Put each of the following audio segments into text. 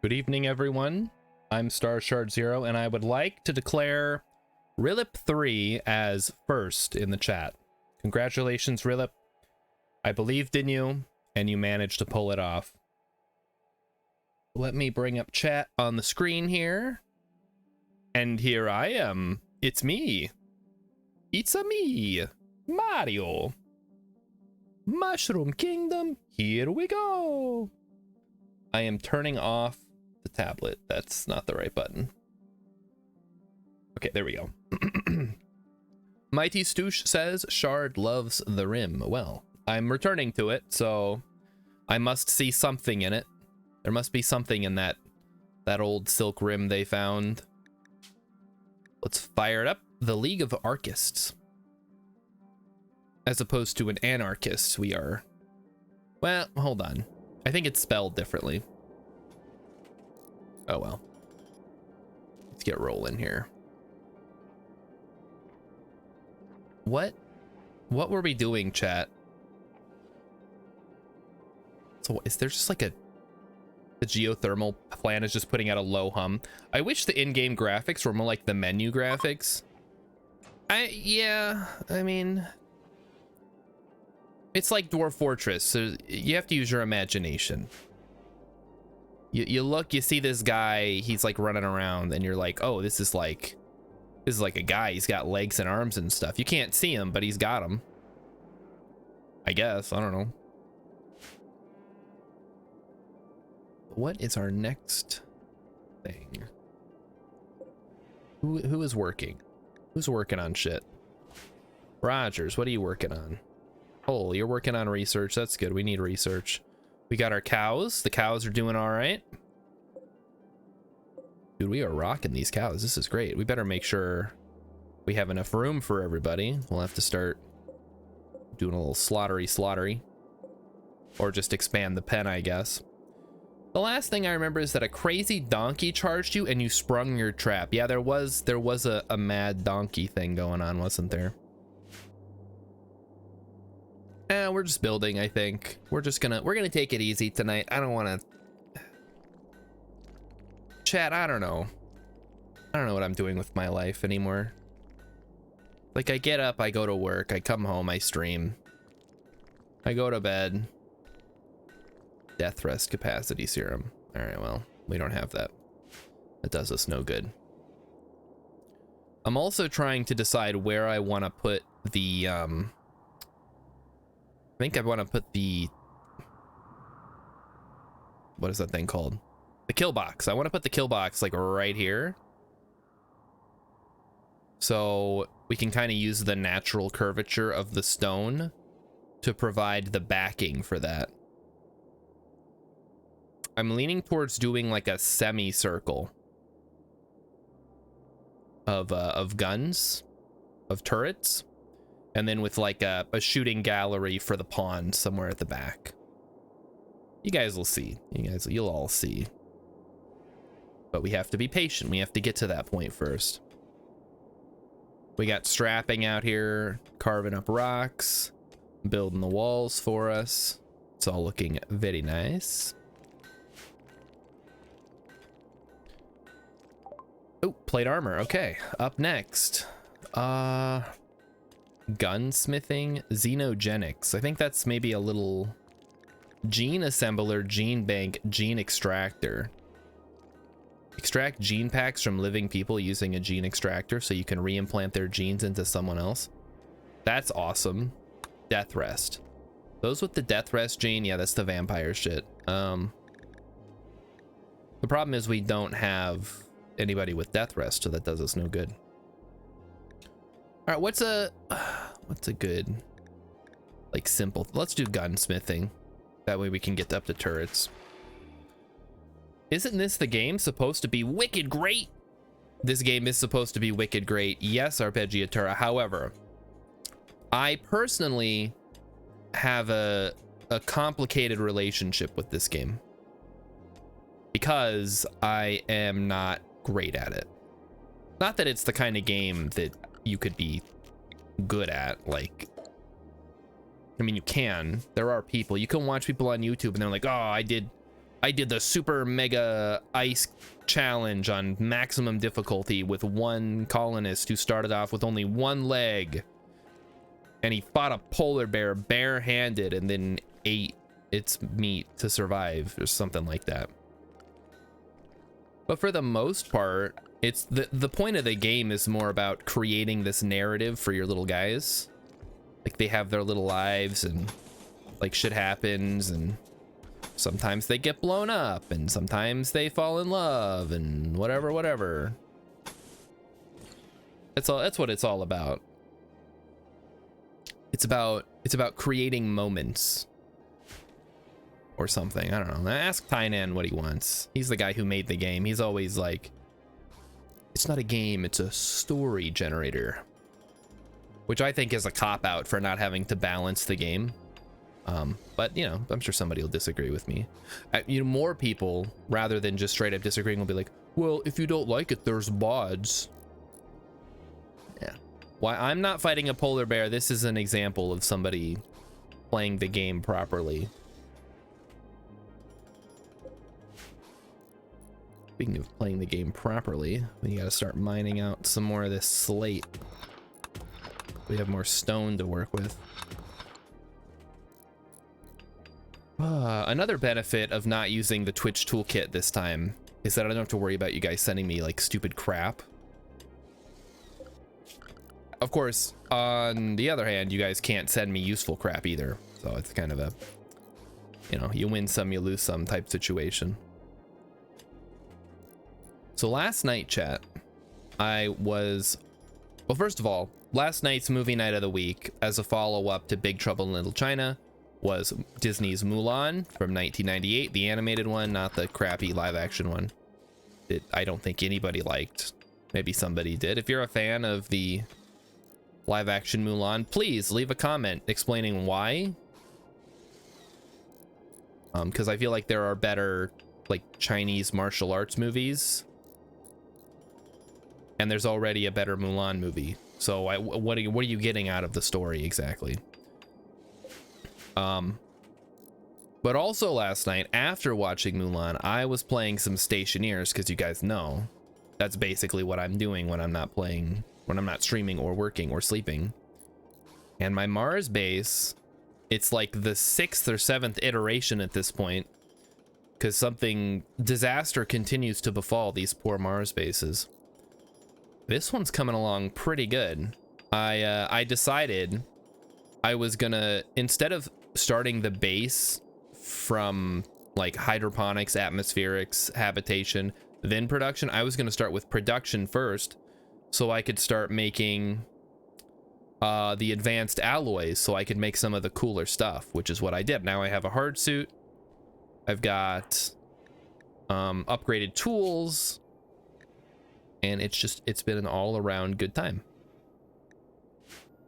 Good evening, everyone. I'm Star Shard Zero, and I would like to declare Rilip 3 as first in the chat. Congratulations, Rilip. I believed in you, and you managed to pull it off. Let me bring up chat on the screen here. And here I am. It's me. It's a me, Mario. Mushroom Kingdom, here we go. I am turning off the tablet. That's not the right button. Okay, there we go. Mighty Stoosh says Shard loves the Rim. Well, I'm returning to it, so I must see something in it. There must be something in that old silk rim they found. Let's fire it up. The League of Archists. As opposed to an anarchist, we are... Well, hold on. I think it's spelled differently. Oh well. Let's get rolling here. What were we doing, chat? So is there just like the geothermal plant is just putting out a low hum? I wish the in-game graphics were more like the menu graphics. Yeah, I mean, it's like Dwarf Fortress, so you have to use your imagination. You look, you see this guy, he's like running around, and you're like, oh, this is like a guy. He's got legs and arms and stuff. You can't see him, but he's got them. I guess. I don't know. What is our next thing? Who is working? Who's working on shit? Rogers, what are you working on? Oh, you're working on research. That's good. We need research. We got our cows. The cows are doing all right. Dude, we are rocking these cows. This is great. We better make sure we have enough room for everybody. We'll have to start doing a little slaughtery. Or just expand the pen, I guess. The last thing I remember is that a crazy donkey charged you and you sprung your trap. Yeah, there was a mad donkey thing going on, wasn't there? We're just building, I think. We're gonna take it easy tonight. I don't want to... Chat, I don't know what I'm doing with my life anymore. Like, I get up, I go to work, I come home, I stream. I go to bed. Death rest capacity serum. All right, well, we don't have that. That does us no good. I'm also trying to decide where I want to put the, I think I want to put the, what is that thing called? The kill box. I want to put the kill box like right here. So we can kind of use the natural curvature of the stone to provide the backing for that. I'm leaning towards doing like a semicircle of guns, of turrets, and then with like a shooting gallery for the pawn somewhere at the back. You guys will see. You'll all see. But we have to be patient. We have to get to that point first. We got strapping out here, carving up rocks, building the walls for us. It's all looking very nice. Oh, plate armor. Okay, up next. Gunsmithing, xenogenics. I think that's maybe a little gene assembler, gene bank, gene extractor. Extract gene packs from living people using a gene extractor so you can reimplant their genes into someone else. That's awesome. Death rest. Those with the death rest gene, yeah, that's the vampire shit. The problem is we don't have anybody with death rest, so that does us no good. All right, what's a good, like, simple, let's do gunsmithing. That way we can get up to turrets. Isn't this the game supposed to be wicked great? This game is supposed to be wicked great. Yes, Arpeggiatura. However, I personally have a complicated relationship with this game because I am not great at it. Not that it's the kind of game that you could be good at. Like, I mean, you can. There are people. You can watch people on YouTube and they're like, oh, I did I did the super mega ice challenge on maximum difficulty with one colonist who started off with only one leg, and he fought a polar bear barehanded and then ate its meat to survive, or something like that. But for the most part, it's the point of the game is more about creating this narrative for your little guys. Like, they have their little lives, and like shit happens, and sometimes they get blown up, and sometimes they fall in love, and whatever. That's what it's all about. It's about creating moments or something. I don't know. Ask Tainan what he wants. He's the guy who made the game. He's always like, it's not a game, it's a story generator, which I think is a cop-out for not having to balance the game. But you know, I'm sure somebody will disagree with me. You know, more people, rather than just straight up disagreeing, will be like, well, if you don't like it, there's mods. Yeah. Why, I'm not fighting a polar bear. This is an example of somebody playing the game properly. Speaking of playing the game properly, we gotta start mining out some more of this slate. We have more stone to work with. Another benefit of not using the Twitch toolkit this time is that I don't have to worry about you guys sending me like stupid crap. Of course, on the other hand, you guys can't send me useful crap either. So it's kind of a, you know, you win some, you lose some type situation. So last night, chat, well, first of all, last night's movie night of the week, as a follow-up to Big Trouble in Little China, was Disney's Mulan from 1998, the animated one, not the crappy live-action one that I don't think anybody liked. Maybe somebody did. If you're a fan of the live-action Mulan, please leave a comment explaining why. Because I feel like there are better, like, Chinese martial arts movies, and there's already a better Mulan movie. So what are you getting out of the story exactly? But also last night, after watching Mulan, I was playing some Stationeers, because you guys know that's basically what I'm doing when I'm not playing, when I'm not streaming or working or sleeping. And my Mars base, it's like the 6th or 7th iteration at this point, because something disaster continues to befall these poor Mars bases. This one's coming along pretty good. I decided I was gonna, instead of starting the base from like hydroponics, atmospherics, habitation, then production, I was gonna start with production first, so I could start making the advanced alloys, so I could make some of the cooler stuff, which is what I did. Now I have a hard suit, I've got upgraded tools, and it's been an all-around good time.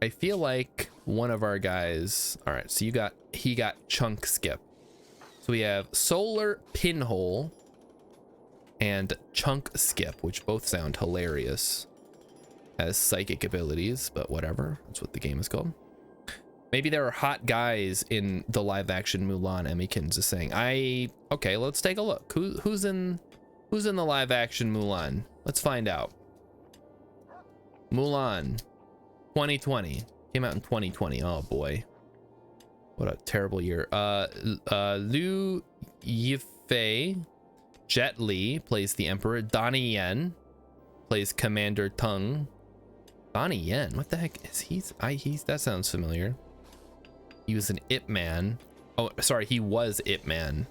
I feel like one of our guys, all right, so he got chunk skip. So we have solar pinhole and chunk skip, which both sound hilarious as psychic abilities, but whatever, that's what the game is called. Maybe there are hot guys in the live action Mulan, Emmykins is saying. Okay, let's take a look. Who's in the live action Mulan? Let's find out. Mulan 2020 came out in 2020. Oh boy, what a terrible year. Liu Yifei, Jet Li plays the Emperor. Donnie Yen plays Commander Tung. Donnie Yen, what the heck is he's that sounds familiar. He was an Ip Man. Oh, sorry, he was Ip Man.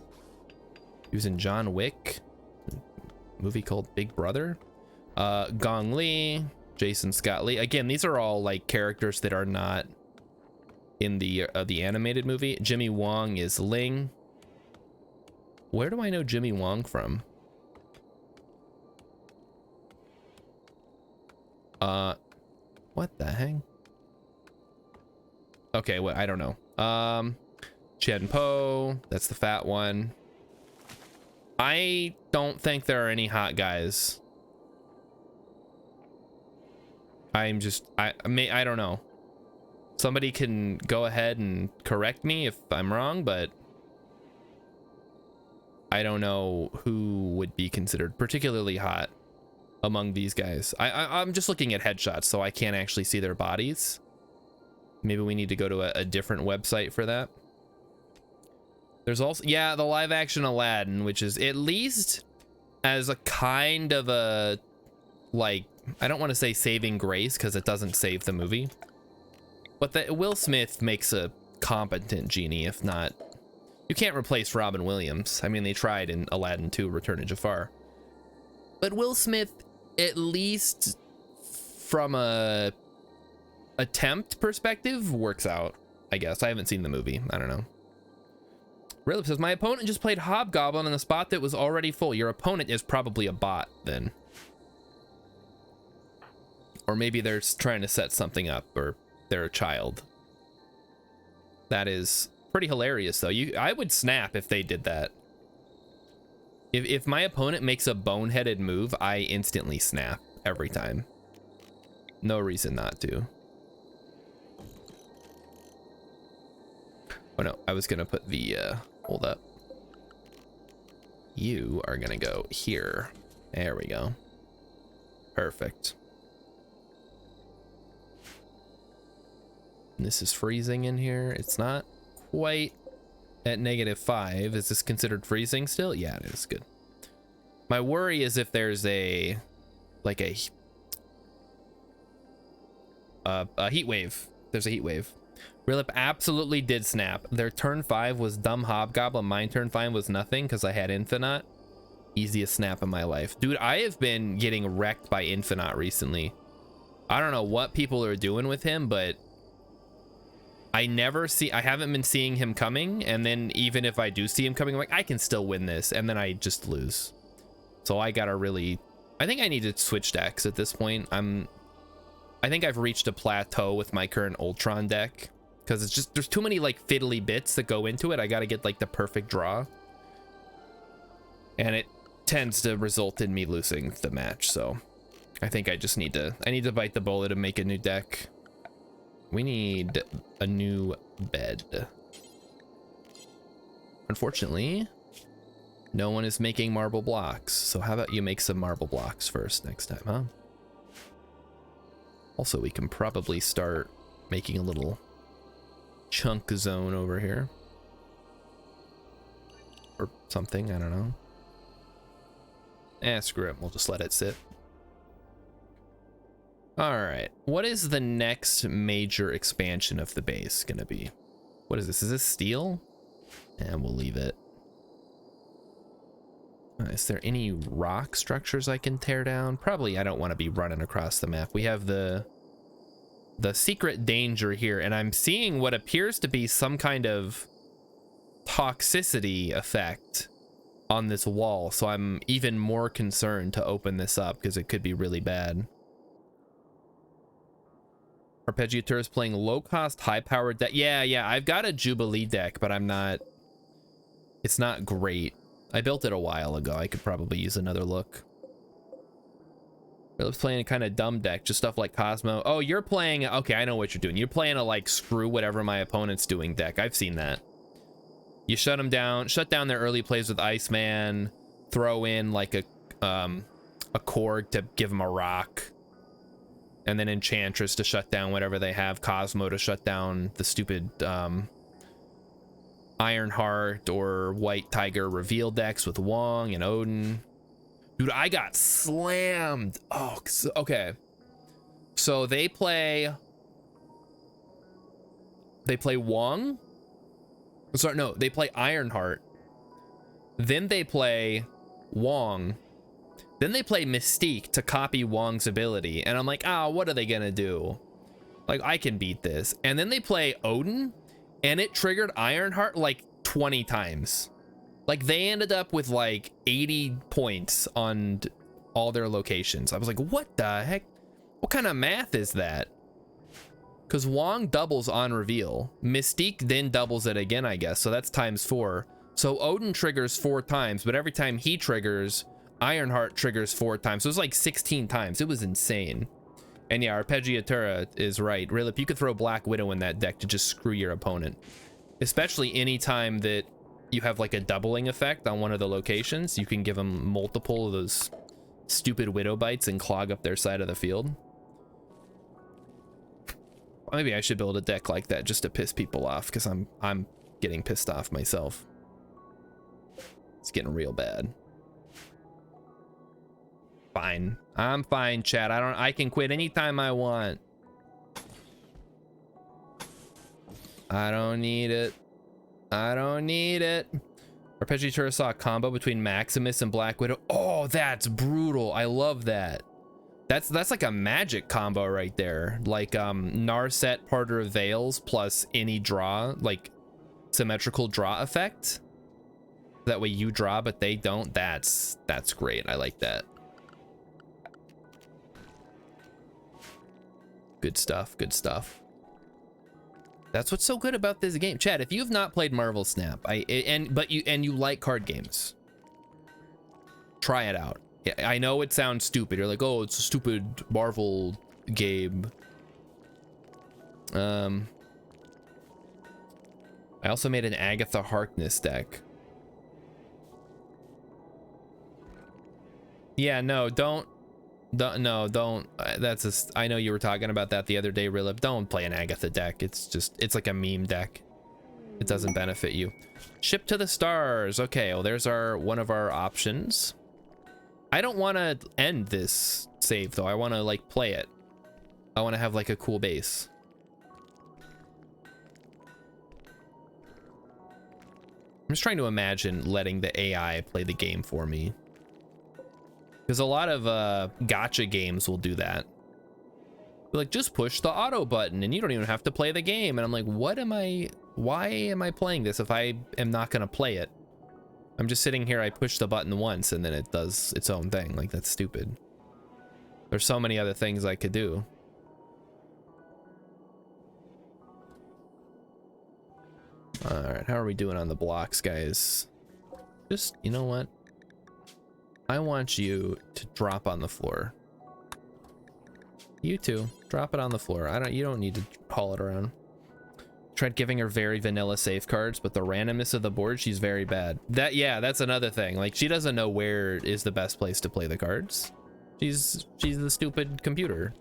He was in John Wick, a movie called Big Brother. Gong Li, Jason Scott Lee. Again, these are all like characters that are not in the animated movie. Jimmy Wong is Ling. Where do I know Jimmy Wong from? What the heck? Okay, well, I don't know. Chen Po, that's the fat one. I don't think there are any hot guys. I don't know. Somebody can go ahead and correct me if I'm wrong, but I don't know who would be considered particularly hot among these guys. I'm just looking at headshots, so I can't actually see their bodies. Maybe we need to go to a different website for that. There's also, yeah, the live action Aladdin, which is at least as a kind of a, like, I don't want to say saving grace because it doesn't save the movie, but that Will Smith makes a competent genie. If not, you can't replace Robin Williams. I mean, they tried in Aladdin 2 Return of Jafar, but Will Smith, at least from a attempt perspective, works out, I guess. I haven't seen the movie, I don't know. Rilip says, my opponent just played Hobgoblin in a spot that was already full. Your opponent is probably a bot then, or maybe they're trying to set something up, or they're a child. That is pretty hilarious though. I would snap if they did that. If my opponent makes a boneheaded move, I instantly snap every time. No reason not to. Oh no, I was gonna put the, hold up. You are gonna go here. There we go. Perfect. And this is freezing in here. It's not quite at -5. Is this considered freezing still? Yeah, it is. Good. My worry is if there's a, like a heat wave. There's a heat wave. Rilip absolutely did snap. Their turn 5 was dumb Hobgoblin. Mine turn 5 was nothing because I had Infinite. Easiest snap in my life. Dude, I have been getting wrecked by Infinite recently. I don't know what people are doing with him, but I haven't been seeing him coming, and then even if I do see him coming, I'm like, I can still win this, and then I just lose. So I gotta really, I think I need to switch decks at this point. I think I've reached a plateau with my current Ultron deck, because it's just, there's too many like fiddly bits that go into it. I gotta get like the perfect draw, and it tends to result in me losing the match. So I think I just need to, bite the bullet and make a new deck. We need a new bed. Unfortunately, no one is making marble blocks. So how about you make some marble blocks first next time, huh? Also, we can probably start making a little chunk zone over here. Or something, I don't know. Screw it, we'll just let it sit. All right, what is the next major expansion of the base gonna be? What is this? Is this steel? And we'll leave it. Is there any rock structures I can tear down? Probably. I don't want to be running across the map. We have the secret danger here, and I'm seeing what appears to be some kind of toxicity effect on this wall, so I'm even more concerned to open this up because it could be really bad. Arpeggiator is playing low-cost, high-powered deck. Yeah, I've got a Jubilee deck, but it's not great. I built it a while ago. I could probably use another look. Philip's playing a kind of dumb deck, just stuff like Cosmo. Oh, you're playing, okay, I know what you're doing. You're playing a like screw whatever my opponent's doing deck. I've seen that. You shut down their early plays with Iceman, throw in like a Korg to give them a rock, and then Enchantress to shut down whatever they have, Cosmo to shut down the stupid Ironheart or White Tiger reveal decks with Wong and Odin. Dude, I got slammed. Oh, okay. So they play Wong. Sorry, no, they play Ironheart. Then they play Wong. Then they play Mystique to copy Wong's ability. And I'm like, what are they gonna do? Like, I can beat this. And then they play Odin, and it triggered Ironheart like 20 times. Like, they ended up with like 80 points on all their locations. I was like, what the heck? What kind of math is that? Because Wong doubles on reveal. Mystique then doubles it again, I guess. So that's ×4. So Odin triggers 4 times, but every time he triggers, Ironheart triggers 4 times. So it was like 16 times. It was insane. And yeah, Arpeggiatura is right. Rilip, you could throw Black Widow in that deck to just screw your opponent. Especially any time that you have like a doubling effect on one of the locations. You can give them multiple of those stupid widow bites and clog up their side of the field. Maybe I should build a deck like that just to piss people off, because I'm getting pissed off myself. It's getting real bad. Fine. I'm fine, chat. I can quit anytime I want. I don't need it. I don't need it. Arpeggiatura saw a combo between Maximus and Black Widow. Oh, that's brutal. I love that. That's like a magic combo right there. Like Narset, Parter of Veils plus any draw, like symmetrical draw effect. That way you draw but they don't. That's great. I like that. Good stuff. Good stuff. That's what's so good about this game. Chad, if you've not played Marvel Snap, you like card games, try it out. I know it sounds stupid. You're like, oh, it's a stupid Marvel game. I also made an Agatha Harkness deck. Yeah, no, don't. That's just, I know you were talking about that the other day, Rilip. Don't play an Agatha deck. It's like a meme deck. It doesn't benefit you. Ship to the stars. Okay, well, there's one of our options. I don't want to end this save though. I want to like play it. I want to have like a cool base. I'm just trying to imagine letting the AI play the game for me. Because a lot of gacha games will do that. Like, just push the auto button and you don't even have to play the game. And I'm like, why am I playing this if I am not going to play it? I'm just sitting here, I push the button once and then it does its own thing. Like, that's stupid. There's so many other things I could do. All right, how are we doing on the blocks, guys? Just, you know what? I want you to drop on the floor. You too, drop it on the floor. You don't need to haul it around. Tried giving her very vanilla safe cards, but the randomness of the board, she's very bad. Yeah, that's another thing. Like, she doesn't know where is the best place to play the cards. She's the stupid computer.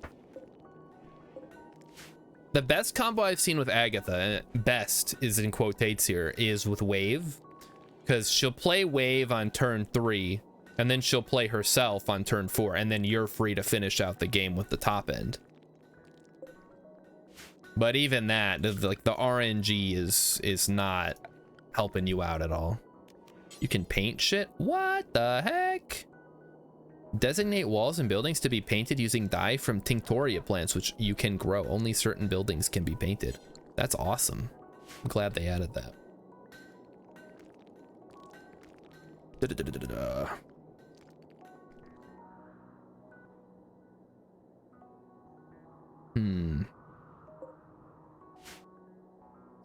The best combo I've seen with Agatha, best is in quotates here, is with Wave. Because she'll play Wave on turn 3, and then she'll play herself on turn 4, and then you're free to finish out the game with the top end. But even that, like, the RNG is not helping you out at all. You can paint shit? What the heck? Designate walls and buildings to be painted using dye from Tinctoria plants, which you can grow. Only certain buildings can be painted. That's awesome. I'm glad they added that.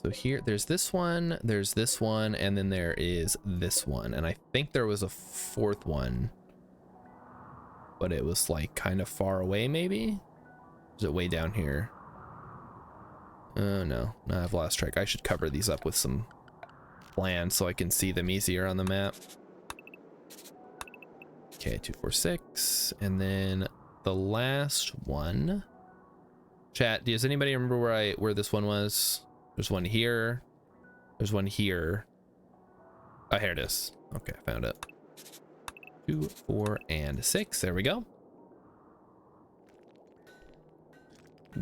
So here, there's this one, and then there is this one. And I think there was a fourth one, but it was like kind of far away, maybe? Is it way down here? Oh, no, I've lost track. I should cover these up with some land so I can see them easier on the map. Okay, 2, 4, 6, and then the last one. Chat, does anybody remember where this one was? There's one here. There's one here. Oh, here it is. Okay, I found it. 2, 4, and 6. There we go.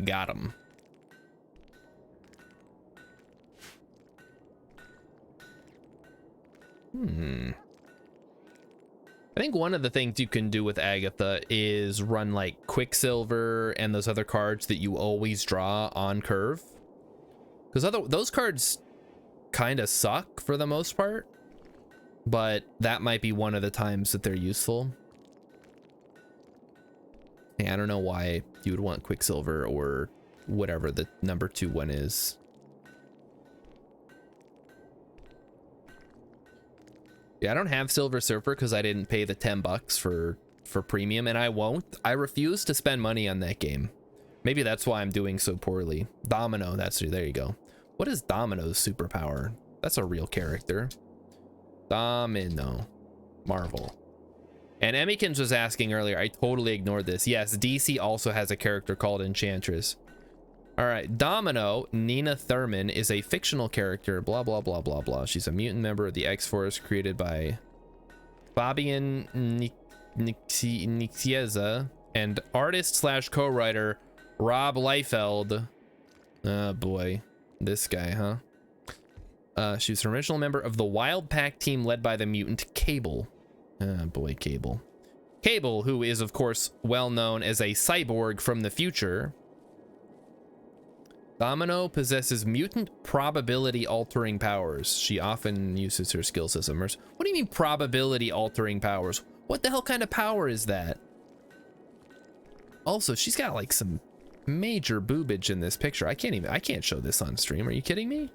Got him. I think one of the things you can do with Agatha is run like Quicksilver and those other cards that you always draw on curve. Because those cards kind of suck for the most part, but that might be one of the times that they're useful. Yeah, I don't know why you would want Quicksilver or whatever the number 2 one is. Yeah, I don't have Silver Surfer because I didn't pay the $10 for premium, and I won't. I refuse to spend money on that game. Maybe that's why I'm doing so poorly. Domino, there you go. What is Domino's superpower? That's a real character. Domino. Marvel. And Emmykins was asking earlier, I totally ignored this. Yes, DC also has a character called Enchantress. All right, Domino, Nina Thurman, is a fictional character, blah, blah, blah, blah, blah. She's a mutant member of the X-Force created by Fabian Nicieza and artist slash co-writer Rob Liefeld. Oh boy, this guy, huh? She's an original member of the Wild Pack team led by the mutant Cable. Oh boy, Cable. Cable, who is of course well known as a cyborg from the future. Domino possesses mutant probability altering powers. She often uses her skills as immersive. What do you mean probability altering powers? What the hell kind of power is that? Also, she's got like some major boobage in this picture. I can't show this on stream. Are you kidding me?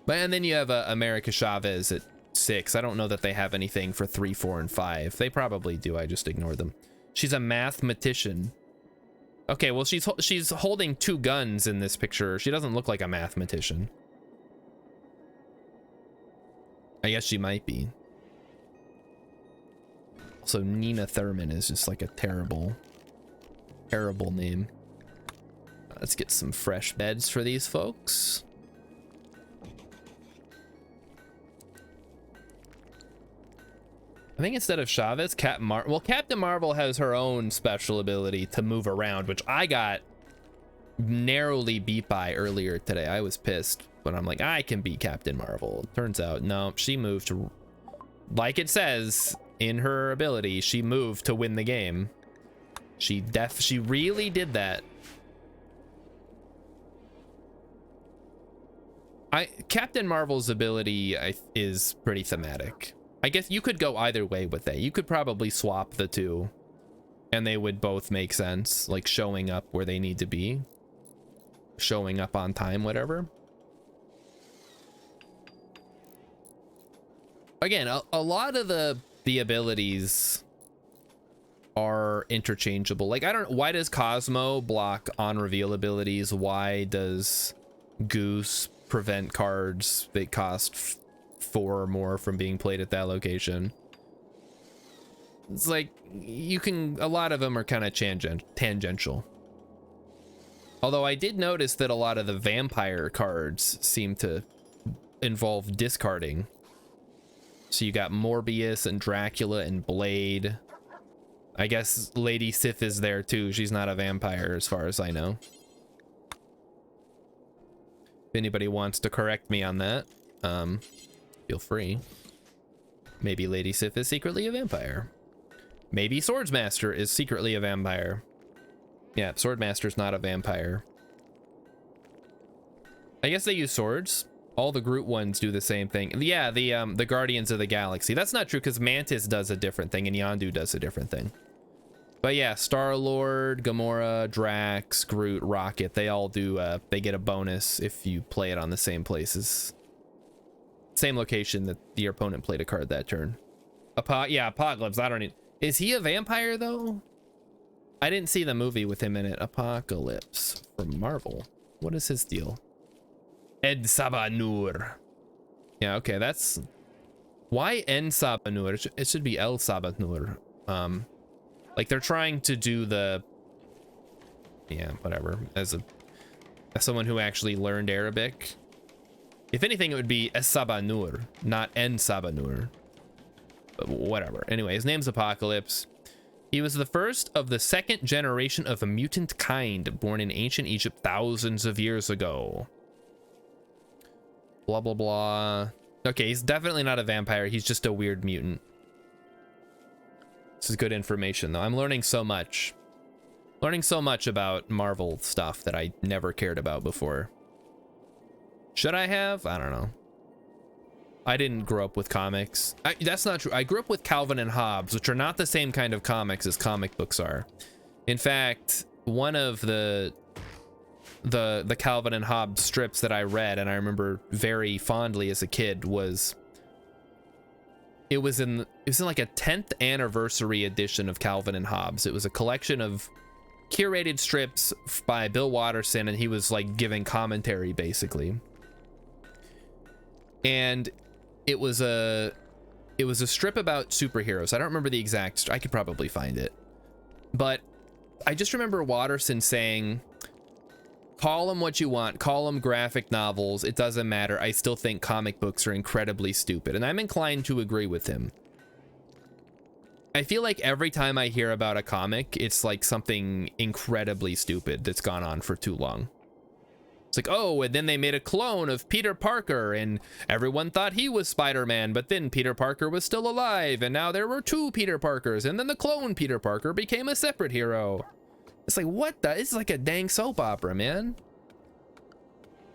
But and then you have America Chavez at 6. I don't know that they have anything for 3, 4, and 5. They probably do. I just ignore them. She's a mathematician. Okay, well, she's holding 2 guns in this picture. She doesn't look like a mathematician. I guess she might be. Also, Nina Thurman is just like a terrible, terrible name. Let's get some fresh beds for these folks. I think instead of Chavez, Captain Marvel has her own special ability to move around, which I got narrowly beat by earlier today. I was pissed, but I'm like, I can beat Captain Marvel. Turns out, no, she moved to, like it says in her ability, she moved to win the game. She really did that. Captain Marvel's ability is pretty thematic. I guess you could go either way with that. You could probably swap the two and they would both make sense, like showing up where they need to be, showing up on time, whatever. Again, a lot of the abilities are interchangeable. Like, I don't, why does Cosmo block on reveal abilities? Why does Goose prevent cards that cost 4 or more from being played at that location? It's like, you can, a lot of them are kind of tangential. Although I did notice that a lot of the vampire cards seem to involve discarding. So you got Morbius and Dracula and Blade. I guess Lady Sif is there too. She's not a vampire as far as I know. If anybody wants to correct me on that, feel free. Maybe Lady Sif is secretly a vampire. Maybe Swordsmaster is secretly a vampire. Yeah, Swordmaster's not a vampire. I guess they use swords. All the Groot ones do the same thing. Yeah, the Guardians of the Galaxy. That's not true because Mantis does a different thing and Yondu does a different thing. But yeah, Star-Lord, Gamora, Drax, Groot, Rocket, they all do, they get a bonus if you play it on the same places. Same location that your opponent played a card that turn. Yeah, Apocalypse, I don't need... Is he a vampire though? I didn't see the movie with him in it. Apocalypse from Marvel. What is his deal? Ed Sabanur. Yeah, okay, that's... Why En Sabanur? It should be El Sabanur. Like they're trying to do the... Yeah, whatever. As someone who actually learned Arabic. If anything, it would be Es Sabanur, not En Sabanur. But whatever. Anyway, his name's Apocalypse. He was the first of the second generation of a mutant kind born in ancient Egypt thousands of years ago. Blah, blah, blah. Okay, he's definitely not a vampire. He's just a weird mutant. This is good information, though. I'm learning so much. Learning so much about Marvel stuff that I never cared about before. Should I have? I don't know. I didn't grow up with comics. That's not true. I grew up with Calvin and Hobbes, which are not the same kind of comics as comic books are. In fact, one of the Calvin and Hobbes strips that I read and I remember very fondly as a kid was it was in like a 10th anniversary edition of Calvin and Hobbes. It was a collection of curated strips by Bill Watterson, and he was like giving commentary basically. And it was a strip about superheroes. I don't remember the exact, I could probably find it, but I just remember Watterson saying, call them what you want, call them graphic novels, it doesn't matter, I still think comic books are incredibly stupid. And I'm inclined to agree with him. I feel like every time I hear about a comic, it's like something incredibly stupid that's gone on for too long. It's like, oh, and then they made a clone of Peter Parker and everyone thought he was Spider-Man, but then Peter Parker was still alive and now there were two Peter Parkers, and then the clone Peter Parker became a separate hero. It's like, what the? It's like a dang soap opera, man.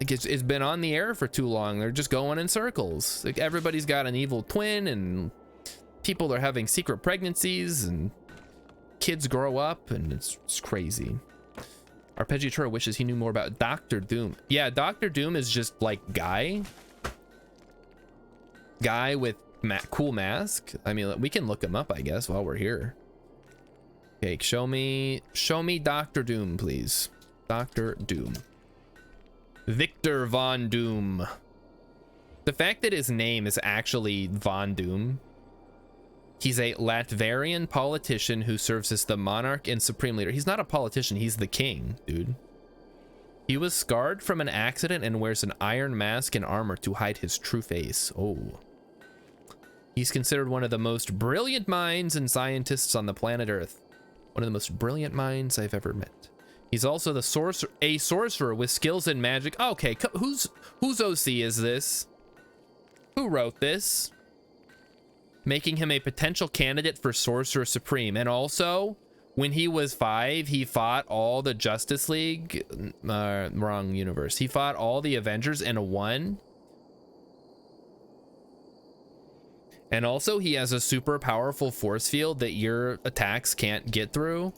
Like it's been on the air for too long. They're just going in circles. Like everybody's got an evil twin and people are having secret pregnancies and kids grow up and it's crazy. Arpeggiatura wishes he knew more about Doctor Doom. Yeah, Doctor Doom is just like guy with cool mask. I mean, we can look him up, I guess, while we're here. Okay, show me Doctor Doom, please. Doctor Doom. Victor Von Doom. The fact that his name is actually Von Doom. He's a Latvian politician who serves as the monarch and supreme leader. He's not a politician, he's the king, dude. He was scarred from an accident and wears an iron mask and armor to hide his true face. Oh. He's considered one of the most brilliant minds and scientists on the planet Earth. One of the most brilliant minds I've ever met. He's also the sorcerer with skills in magic. Okay, whose OC is this? Who wrote this? Making him a potential candidate for Sorcerer Supreme. And also, when he was 5, he fought all the Justice League. Wrong universe. He fought all the Avengers and won. And also, he has a super powerful force field that your attacks can't get through.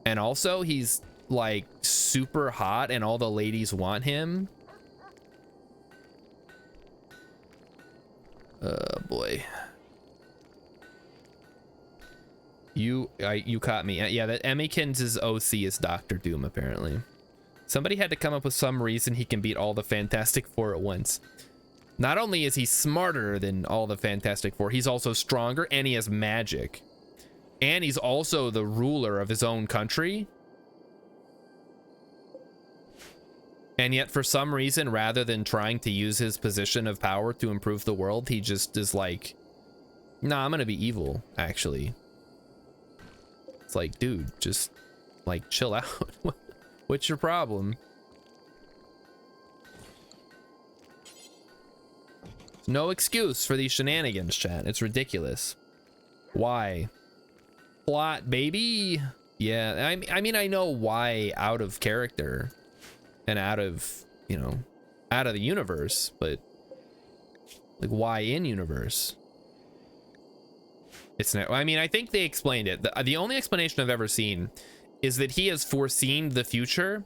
And also, he's like super hot and all the ladies want him. Boy. You caught me. Yeah, that Emmykins' OC is Doctor Doom, apparently. Somebody had to come up with some reason he can beat all the Fantastic Four at once. Not only is he smarter than all the Fantastic Four, he's also stronger and he has magic. And he's also the ruler of his own country. And yet, for some reason, rather than trying to use his position of power to improve the world, he just is like, nah, I'm gonna be evil, actually. It's like, dude, just like chill out. What's your problem? No excuse for these shenanigans, chat. It's ridiculous. Why? Plot, baby. Yeah, I mean, I know why out of character and out of, you know, out of the universe, but like why in universe? It's not, I mean, I think they explained it. The only explanation I've ever seen is that he has foreseen the future,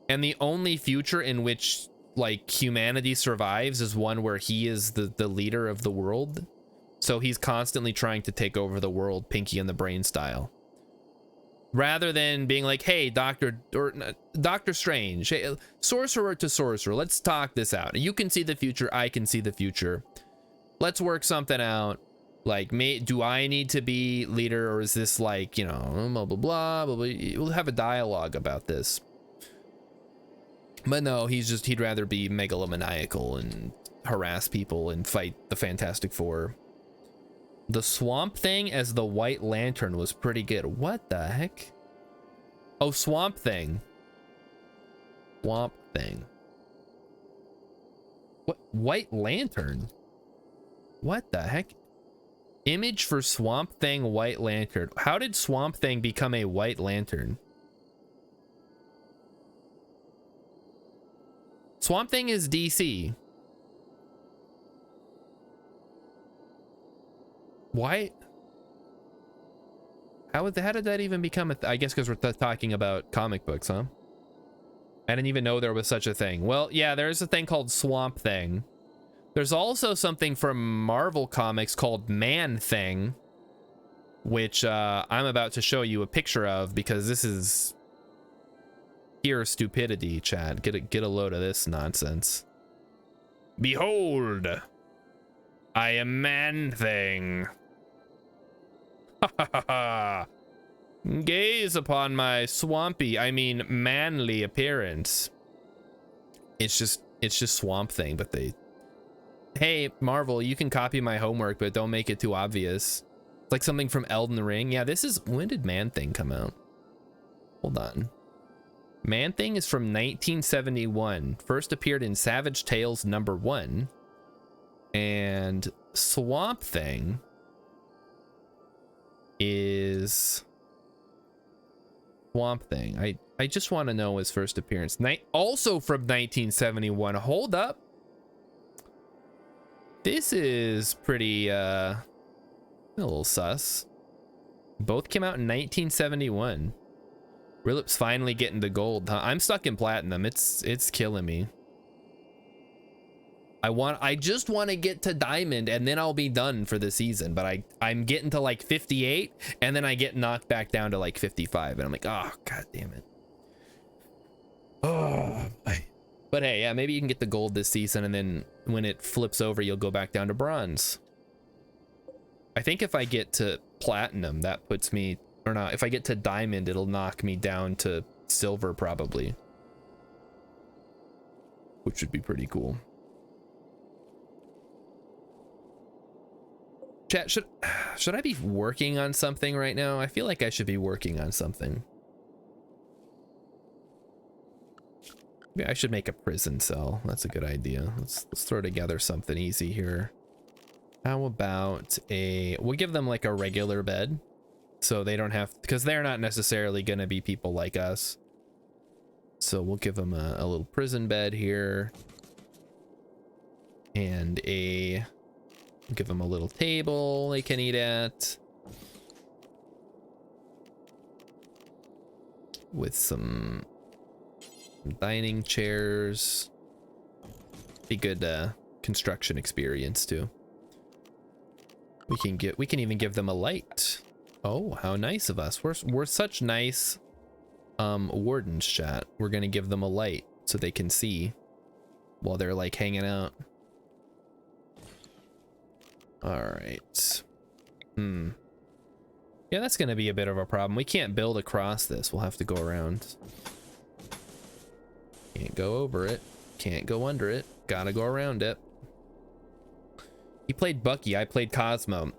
and the only future in which like humanity survives is one where he is the leader of the world. So he's constantly trying to take over the world, Pinky and the Brain style. Rather than being like, hey, Doctor Strange, hey, sorcerer to sorcerer, let's talk this out. You can see the future, I can see the future. Let's work something out. Like, do I need to be leader, or is this like, you know, blah, blah, blah, blah, blah. We'll have a dialogue about this. But no, he'd rather be megalomaniacal and harass people and fight the Fantastic Four. The Swamp Thing as the White Lantern was pretty good. What the heck? Oh, Swamp Thing. Swamp Thing. What? White Lantern? What the heck? Image for Swamp Thing White Lantern. How did Swamp Thing become a White Lantern? Swamp Thing is DC. Why? How did that even become a I guess because we're talking about comic books, huh? I didn't even know there was such a thing. Well, yeah, there's a thing called Swamp Thing. There's also something from Marvel Comics called Man Thing, which I'm about to show you a picture of because this is pure stupidity, Chad. Get a load of this nonsense. Behold! I am man thing. Ha ha ha ha. Gaze upon my swampy, I mean manly appearance. It's just Swamp Thing, but they... Hey, Marvel, you can copy my homework, but don't make it too obvious. It's like something from Elden Ring. Yeah, this is... When did Man Thing come out? Hold on. Man Thing is from 1971. First appeared in Savage Tales #1. And Swamp Thing is... Swamp Thing. I just want to know his first appearance. Also from 1971. Hold up. This is pretty, a little sus. Both came out in 1971. Rilip's finally getting to gold, huh? I'm stuck in platinum. It's killing me. I just want to get to diamond and then I'll be done for the season, but I'm getting to like 58 and then I get knocked back down to like 55 and I'm like, oh god damn it. Oh, but hey, yeah, maybe you can get the gold this season and then when it flips over you'll go back down to bronze. I think if I get to platinum that puts me, or not, if I get to diamond it'll knock me down to silver probably, which would be pretty cool. Chat, should I be working on something right now? I feel like I should be working on something. Maybe I should make a prison cell. That's a good idea. Let's throw together something easy here. How about we'll give them like a regular bed so they don't have, because they're not necessarily going to be people like us. So we'll give them a little prison bed here and give them a little table they can eat at with some dining chairs. Be good construction experience too. We can even give them a light. Oh, how nice of us. We're such nice wardens, chat. We're gonna give them a light so they can see while they're like hanging out. All right. Yeah, that's gonna be a bit of a problem. We can't build across this. We'll have to go around. Can't go over it. Can't go under it. Gotta go around it. He played Bucky. I played Cosmo.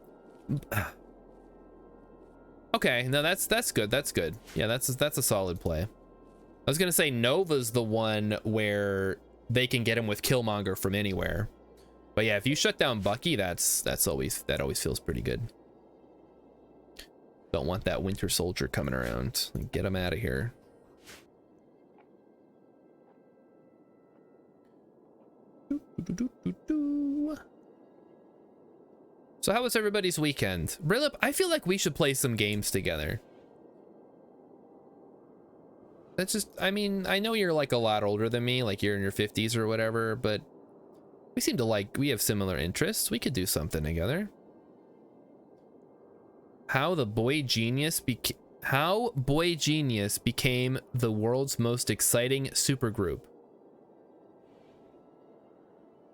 Okay, no, that's good. That's good. Yeah, that's a solid play. I was gonna say Nova's the one where they can get him with Killmonger from anywhere. But yeah, if you shut down Bucky, that always feels pretty good. Don't want that Winter Soldier coming around. Get him out of here. So how was everybody's weekend? Rilip, I feel like we should play some games together. That's just, I mean, I know you're like a lot older than me, like you're in your 50s or whatever, but we seem to we have similar interests. We could do something together. How Boy Genius became the world's most exciting supergroup.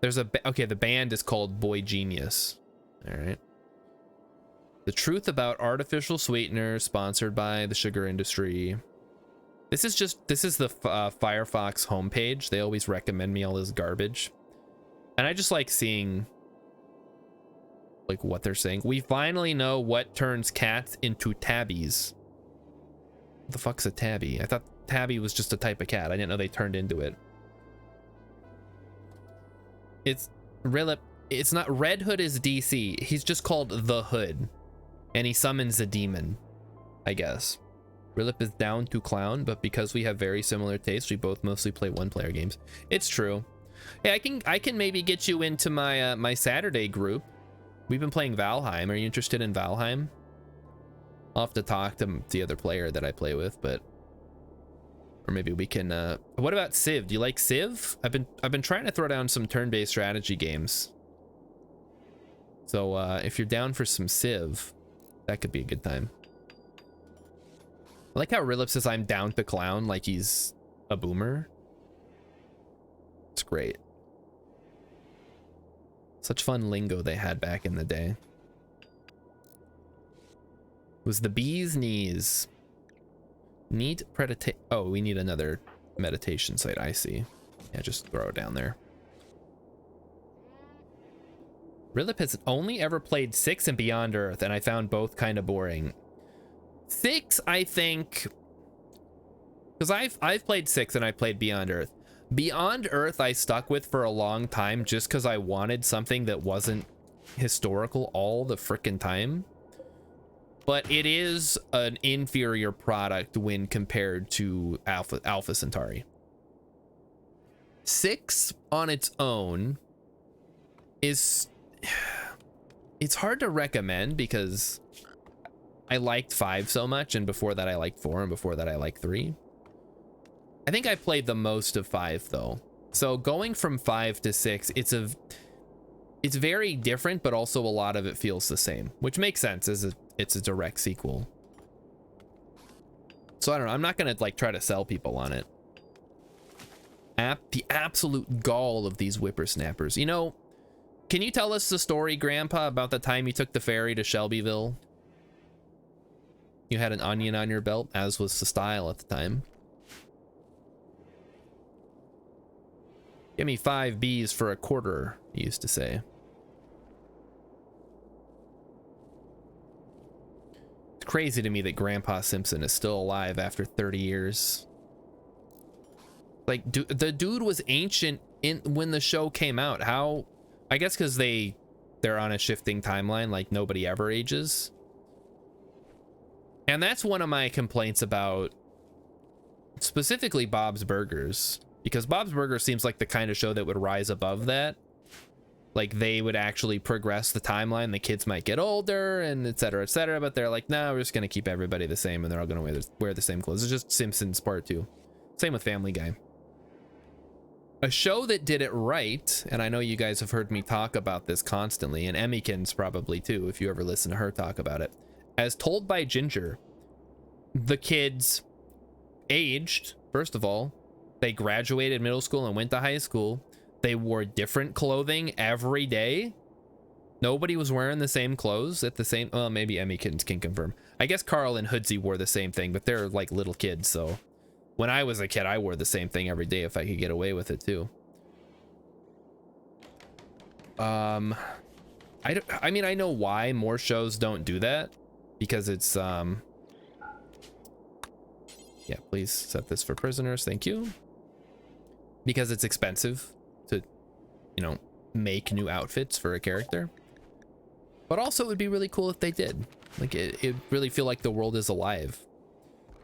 There's okay, the band is called Boy Genius. All right. The truth about artificial sweeteners, sponsored by the sugar industry. This is the Firefox homepage. They always recommend me all this garbage. And I just like seeing like what they're saying. We finally know what turns cats into tabbies. What the fuck's a tabby? I thought tabby was just a type of cat. I didn't know they turned into it. It's Rilip. It's not Red Hood is DC. He's just called the Hood. And he summons a demon, I guess. Rilip is down to clown, but because we have very similar tastes, we both mostly play one-player games. It's true. Hey, I can maybe get you into my my Saturday group. We've been playing Valheim. Are you interested in Valheim? I'll have to talk to the other player that I play with, but or maybe we can what about Civ? Do you like Civ? I've been trying to throw down some turn-based strategy games. So if you're down for some Civ, that could be a good time. I like how Rilip says I'm down to clown like he's a boomer. It's great. Such fun lingo they had back in the day. Was the bee's knees. Need predata. Oh, we need another meditation site. I see. Yeah, just throw it down there. Rilip has only ever played 6 and Beyond Earth, and I found both kind of boring. 6, I think, because I've played 6 and I played Beyond Earth. Beyond Earth I stuck with for a long time just because I wanted something that wasn't historical all the frickin' time. But it is an inferior product when compared to Alpha Centauri. 6 on its own is... It's hard to recommend because I liked 5 so much, and before that I liked 4, and before that I liked 3. I think I played the most of 5 though. So going from 5 to 6, it's very different, but also a lot of it feels the same, which makes sense as it's a direct sequel. So I don't know, I'm not gonna like try to sell people on it. The absolute gall of these whippersnappers. You know, can you tell us the story, Grandpa, about the time you took the ferry to Shelbyville? You had an onion on your belt, as was the style at the time. Give me 5 B's for a quarter, he used to say. It's crazy to me that Grandpa Simpson is still alive after 30 years. Like, the dude was ancient when the show came out. How? I guess because they're on a shifting timeline, like nobody ever ages. And that's one of my complaints about specifically Bob's Burgers, because Bob's Burgers seems like the kind of show that would rise above that. Like they would actually progress the timeline. The kids might get older and et cetera, but they're like, no, we're just gonna keep everybody the same and they're all gonna wear the same clothes. It's just Simpsons Part 2. Same with Family Guy. A show that did it right, and I know you guys have heard me talk about this constantly, and Emmykins probably too, if you ever listen to her talk about it. As Told by Ginger, the kids aged, first of all, they graduated middle school and went to high school. They wore different clothing every day. Nobody was wearing the same clothes at the same, well, maybe Emmykins can confirm. I guess Carl and Hoodsey wore the same thing, but they're like little kids, so when I was a kid, I wore the same thing every day if I could get away with it too. I mean, I know why more shows don't do that, because it's yeah, please set this for prisoners, thank you. Because it's expensive to, you know, make new outfits for a character. But also it would be really cool if they did. Like it really feel like the world is alive.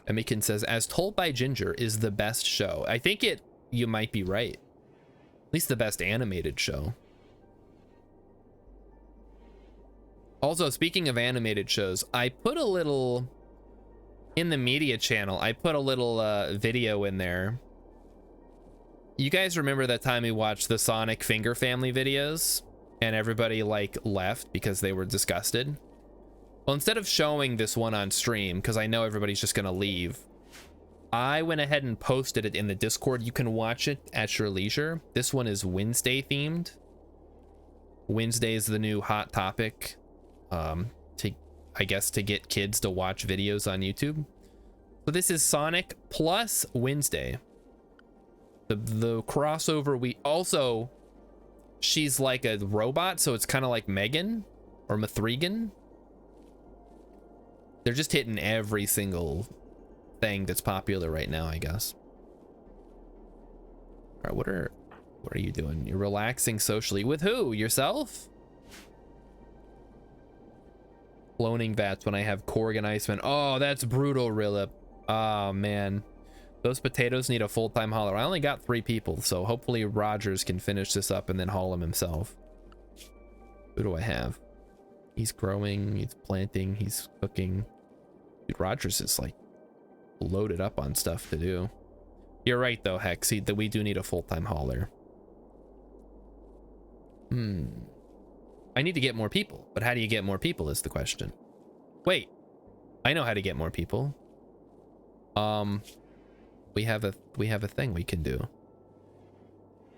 Emikin says, As Told by Ginger is the best show. I think you might be right. At least the best animated show. Also, speaking of animated shows, I put a little, in the media channel, I put a little video in there. You guys remember that time we watched the Sonic Finger Family videos and everybody like left because they were disgusted? Well, instead of showing this one on stream, because I know everybody's just gonna leave, I went ahead and posted it in the Discord. You can watch it at your leisure. This one is Wednesday themed. Wednesday is the new hot topic, I guess to get kids to watch videos on YouTube. So this is Sonic plus Wednesday. The crossover, we also, she's like a robot, so it's kind of like Megan or Mathregan. They're just hitting every single thing that's popular right now, I guess. All right, what are you doing? You're relaxing socially with who? Yourself? Cloning vats when I have Korg and Iceman. Oh, that's brutal, Rilip. Oh man, those potatoes need a full-time hauler. I only got 3 people, so hopefully Rogers can finish this up and then haul them himself. Who do I have? He's growing, he's planting, he's cooking. Dude, Rogers is like loaded up on stuff to do. You're right though, Hex, that we do need a full-time hauler. I need to get more people, but how do you get more people is the question. Wait, I know how to get more people. We have a thing we can do.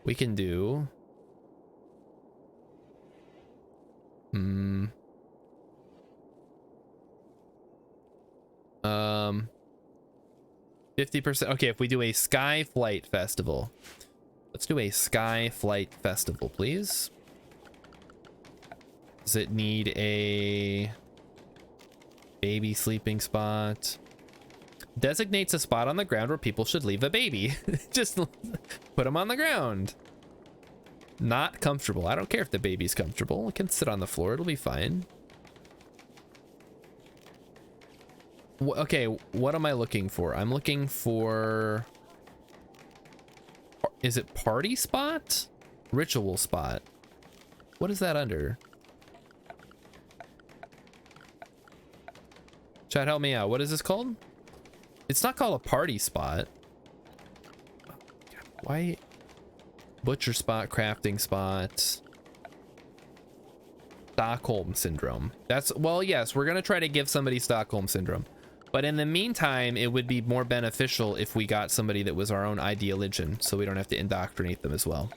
We can do Hmm. 50%. Okay, if we do a Sky Flight Festival. Let's do a Sky Flight Festival, please. Does it need a baby sleeping spot? Designates a spot on the ground where people should leave a baby. Just put them on the ground. Not comfortable. I don't care if the baby's comfortable. It can sit on the floor. It'll be fine. Okay, what am I looking for? I'm looking for... Is it party spot? Ritual spot. What is that under? Chat, help me out. What is this called? It's not called a party spot. Why? Butcher spot, crafting spot. Stockholm syndrome. That's, well, yes, we're gonna try to give somebody Stockholm syndrome. But in the meantime, it would be more beneficial if we got somebody that was our own ideologian, so we don't have to indoctrinate them as well.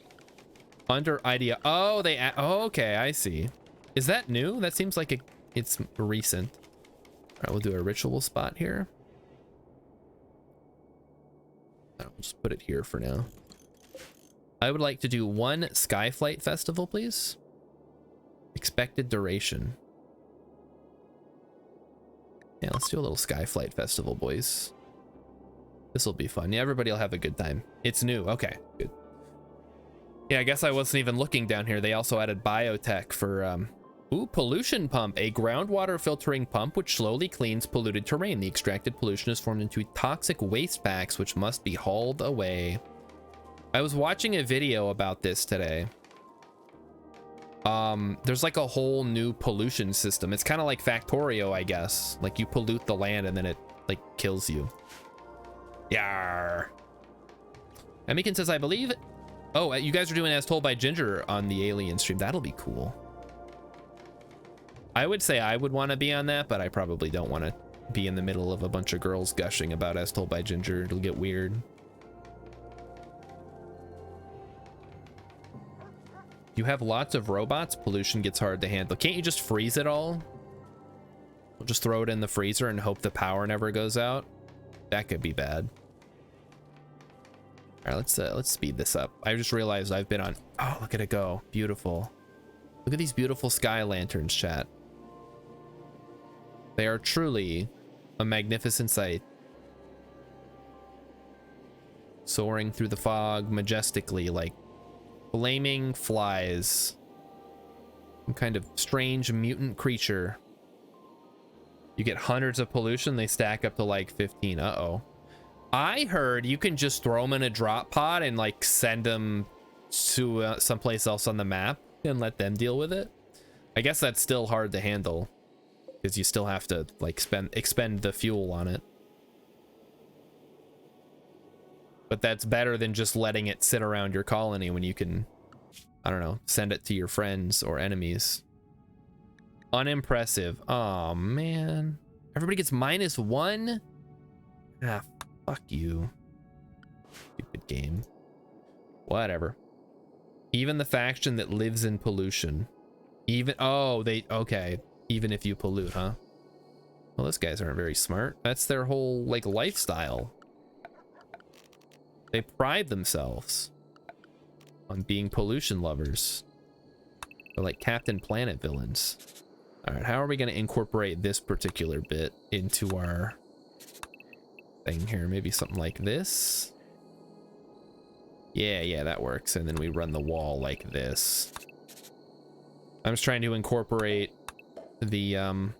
Under idea. Oh, oh, okay, I see. Is that new? That seems like it's recent. All right, we'll do a ritual spot here. We'll just put it here for now. I would like to do one Skyflight Festival, please. Expected duration. Yeah, let's do a little Skyflight Festival, boys. This will be fun. Yeah, everybody will have a good time. It's new. Okay, good. Yeah, I guess I wasn't even looking down here. They also added biotech for, ooh, pollution pump. A groundwater filtering pump which slowly cleans polluted terrain. The extracted pollution is formed into toxic waste packs which must be hauled away. I was watching a video about this today. There's like a whole new pollution system. It's kind of like Factorio, I guess. Like you pollute the land and then it like kills you. Yarr. Emikin says, I believe. Oh, you guys are doing As Told by Ginger on the Alien stream. That'll be cool. I would say I would want to be on that, but I probably don't want to be in the middle of a bunch of girls gushing about As Told by Ginger. It'll get weird. You have lots of robots, pollution gets hard to handle. Can't you just freeze it all? We'll just throw it in the freezer and hope the power never goes out. That could be bad. All right, let's speed this up. I just realized I've been on. Oh, look at it go. Beautiful. Look at these beautiful sky lanterns, chat. They are truly a magnificent sight. Soaring through the fog majestically like flaming flies. Some kind of strange mutant creature. You get hundreds of pollution, they stack up to like 15. Uh-oh. I heard you can just throw them in a drop pod and like send them to someplace else on the map and let them deal with it. I guess that's still hard to handle because you still have to like expend the fuel on it. But that's better than just letting it sit around your colony when you can, I don't know, send it to your friends or enemies. Unimpressive. Oh, man. Everybody gets -1? Ah, fuck you. Stupid game. Whatever. Even the faction that lives in pollution. Even, oh, okay. Even if you pollute, huh? Well, those guys aren't very smart. That's their whole, like, lifestyle. They pride themselves on being pollution lovers. They're like Captain Planet villains. All right, how are we going to incorporate this particular bit into our thing here? Maybe something like this. Yeah, that works. And then we run the wall like this. I'm just trying to incorporate the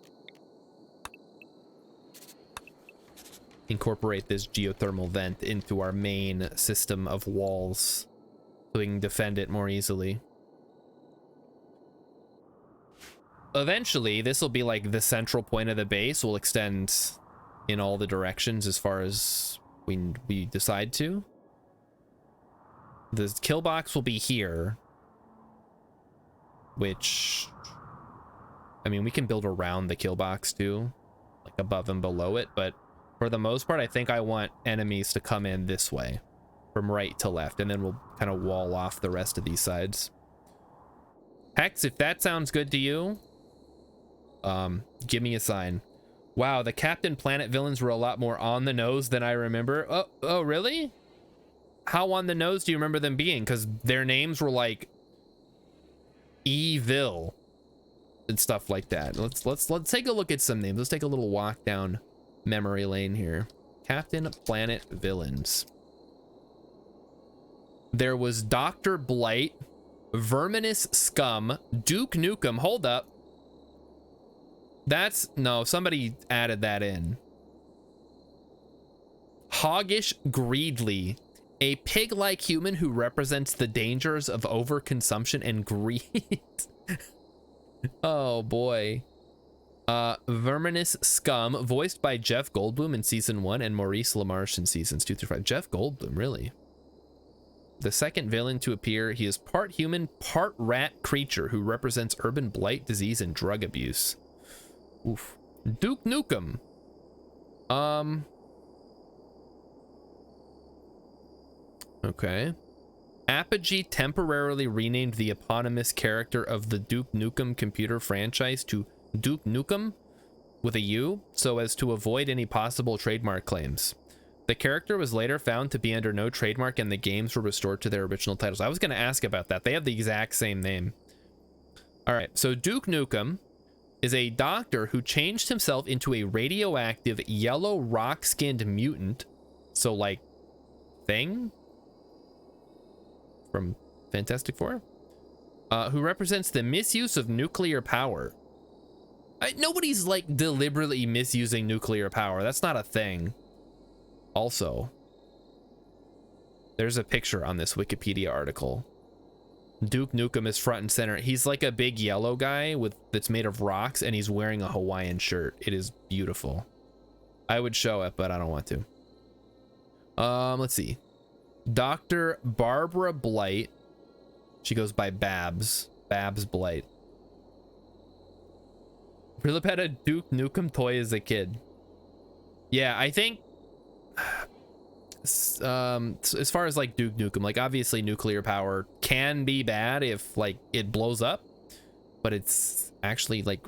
incorporate this geothermal vent into our main system of walls so we can defend it more easily. Eventually, this will be like the central point of the base. Will extend in all the directions as far as we decide to. The kill box will be here, which, I mean, we can build around the kill box too, like above and below it, but for the most part, I think I want enemies to come in this way, from right to left, and then we'll kind of wall off the rest of these sides. Hex, if that sounds good to you, Give me a sign. Wow, the Captain Planet villains were a lot more on the nose than I remember. Oh, really? How on the nose do you remember them being? Because their names were like Evil and stuff like that. Let's take a look at some names. Let's take a little walk down memory lane here. Captain Planet villains. There was Dr. Blight, Verminous Scum, Duke Nukem. Hold up. That's, no, somebody added that in. Hoggish Greedly, a pig-like human who represents the dangers of overconsumption and greed. Oh boy. Verminous Scum, voiced by Jeff Goldblum in season 1 and Maurice LaMarche in seasons 2 through 5. Jeff Goldblum, really? The second villain to appear, he is part human, part rat creature who represents urban blight, disease, and drug abuse. Oof. Duke Nukem. Okay. Apogee temporarily renamed the eponymous character of the Duke Nukem computer franchise to Duke Nukem with a U, so as to avoid any possible trademark claims. The character was later found to be under no trademark and the games were restored to their original titles. I was going to ask about that. They have the exact same name. All right, so Duke Nukem is a doctor who changed himself into a radioactive yellow rock-skinned mutant. So like thing from Fantastic Four, who represents the misuse of nuclear power. Nobody's like deliberately misusing nuclear power. That's not a thing. Also, there's a picture on this Wikipedia article. Duke Nukem is front and center. He's like a big yellow guy that's made of rocks, and he's wearing a Hawaiian shirt. It is beautiful. I would show it, but I don't want to. Let's see. Dr. Barbara Blight. She goes by Babs. Babs Blight. Philip had a Duke Nukem toy as a kid. Yeah, I think as far as like Duke Nukem, like obviously nuclear power can be bad if like it blows up, but it's actually like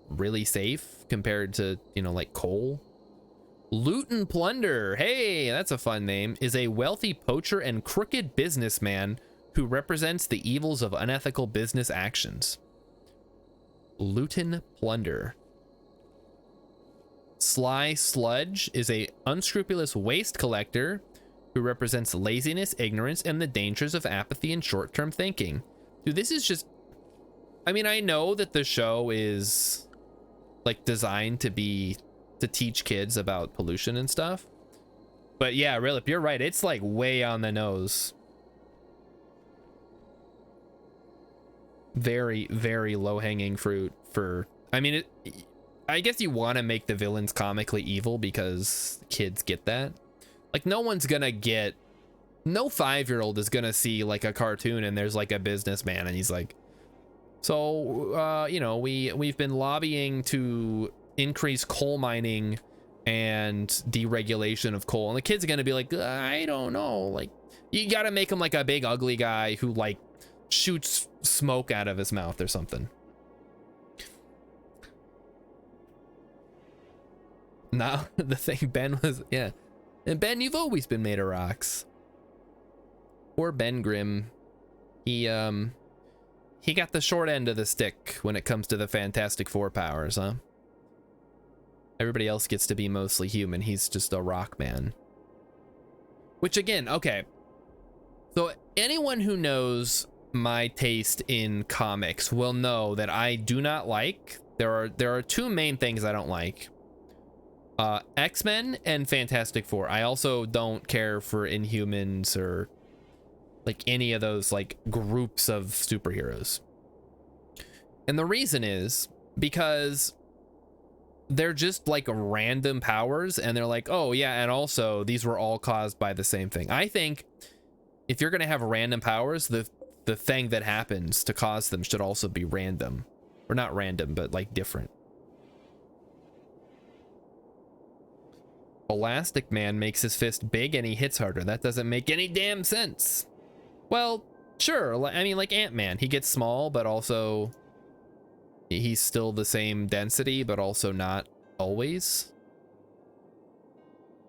really safe compared to, you know, like coal. Loot and Plunder, hey, that's a fun name, is a wealthy poacher and crooked businessman who represents the evils of unethical business actions. Loot and Plunder. Sly Sludge is a unscrupulous waste collector who represents laziness, ignorance, and the dangers of apathy and short-term thinking. Dude, this is just, I mean, I know that the show is like designed to teach kids about pollution and stuff, but yeah, Rilip, you're right, it's like way on the nose. Very, very low-hanging fruit for, I mean, I guess you want to make the villains comically evil because kids get that. Like, no 5-year-old is gonna see like a cartoon and there's like a businessman and he's like, so you know, we've been lobbying to increase coal mining and deregulation of coal, and the kids are gonna be like, I don't know. Like, you gotta make him like a big ugly guy who like shoots smoke out of his mouth or something. Now the thing Ben was, yeah, and Ben, you've always been made of rocks. Poor Ben Grimm, he got the short end of the stick when it comes to the Fantastic Four powers, huh? Everybody else gets to be mostly human. He's just a rock man. Which again, okay, so anyone who knows my taste in comics will know that I do not like, there are two main things I don't like. X-Men and Fantastic Four. I also don't care for Inhumans or like any of those like groups of superheroes. And the reason is because they're just like random powers, and they're like, oh yeah, and also these were all caused by the same thing. I think if you're gonna have random powers, the thing that happens to cause them should also be random. Or not random, but like different. Elastic Man makes his fist big and he hits harder. That doesn't make any damn sense. Well, sure. I mean, like Ant-Man, he gets small, but also, He's still the same density, but also not always.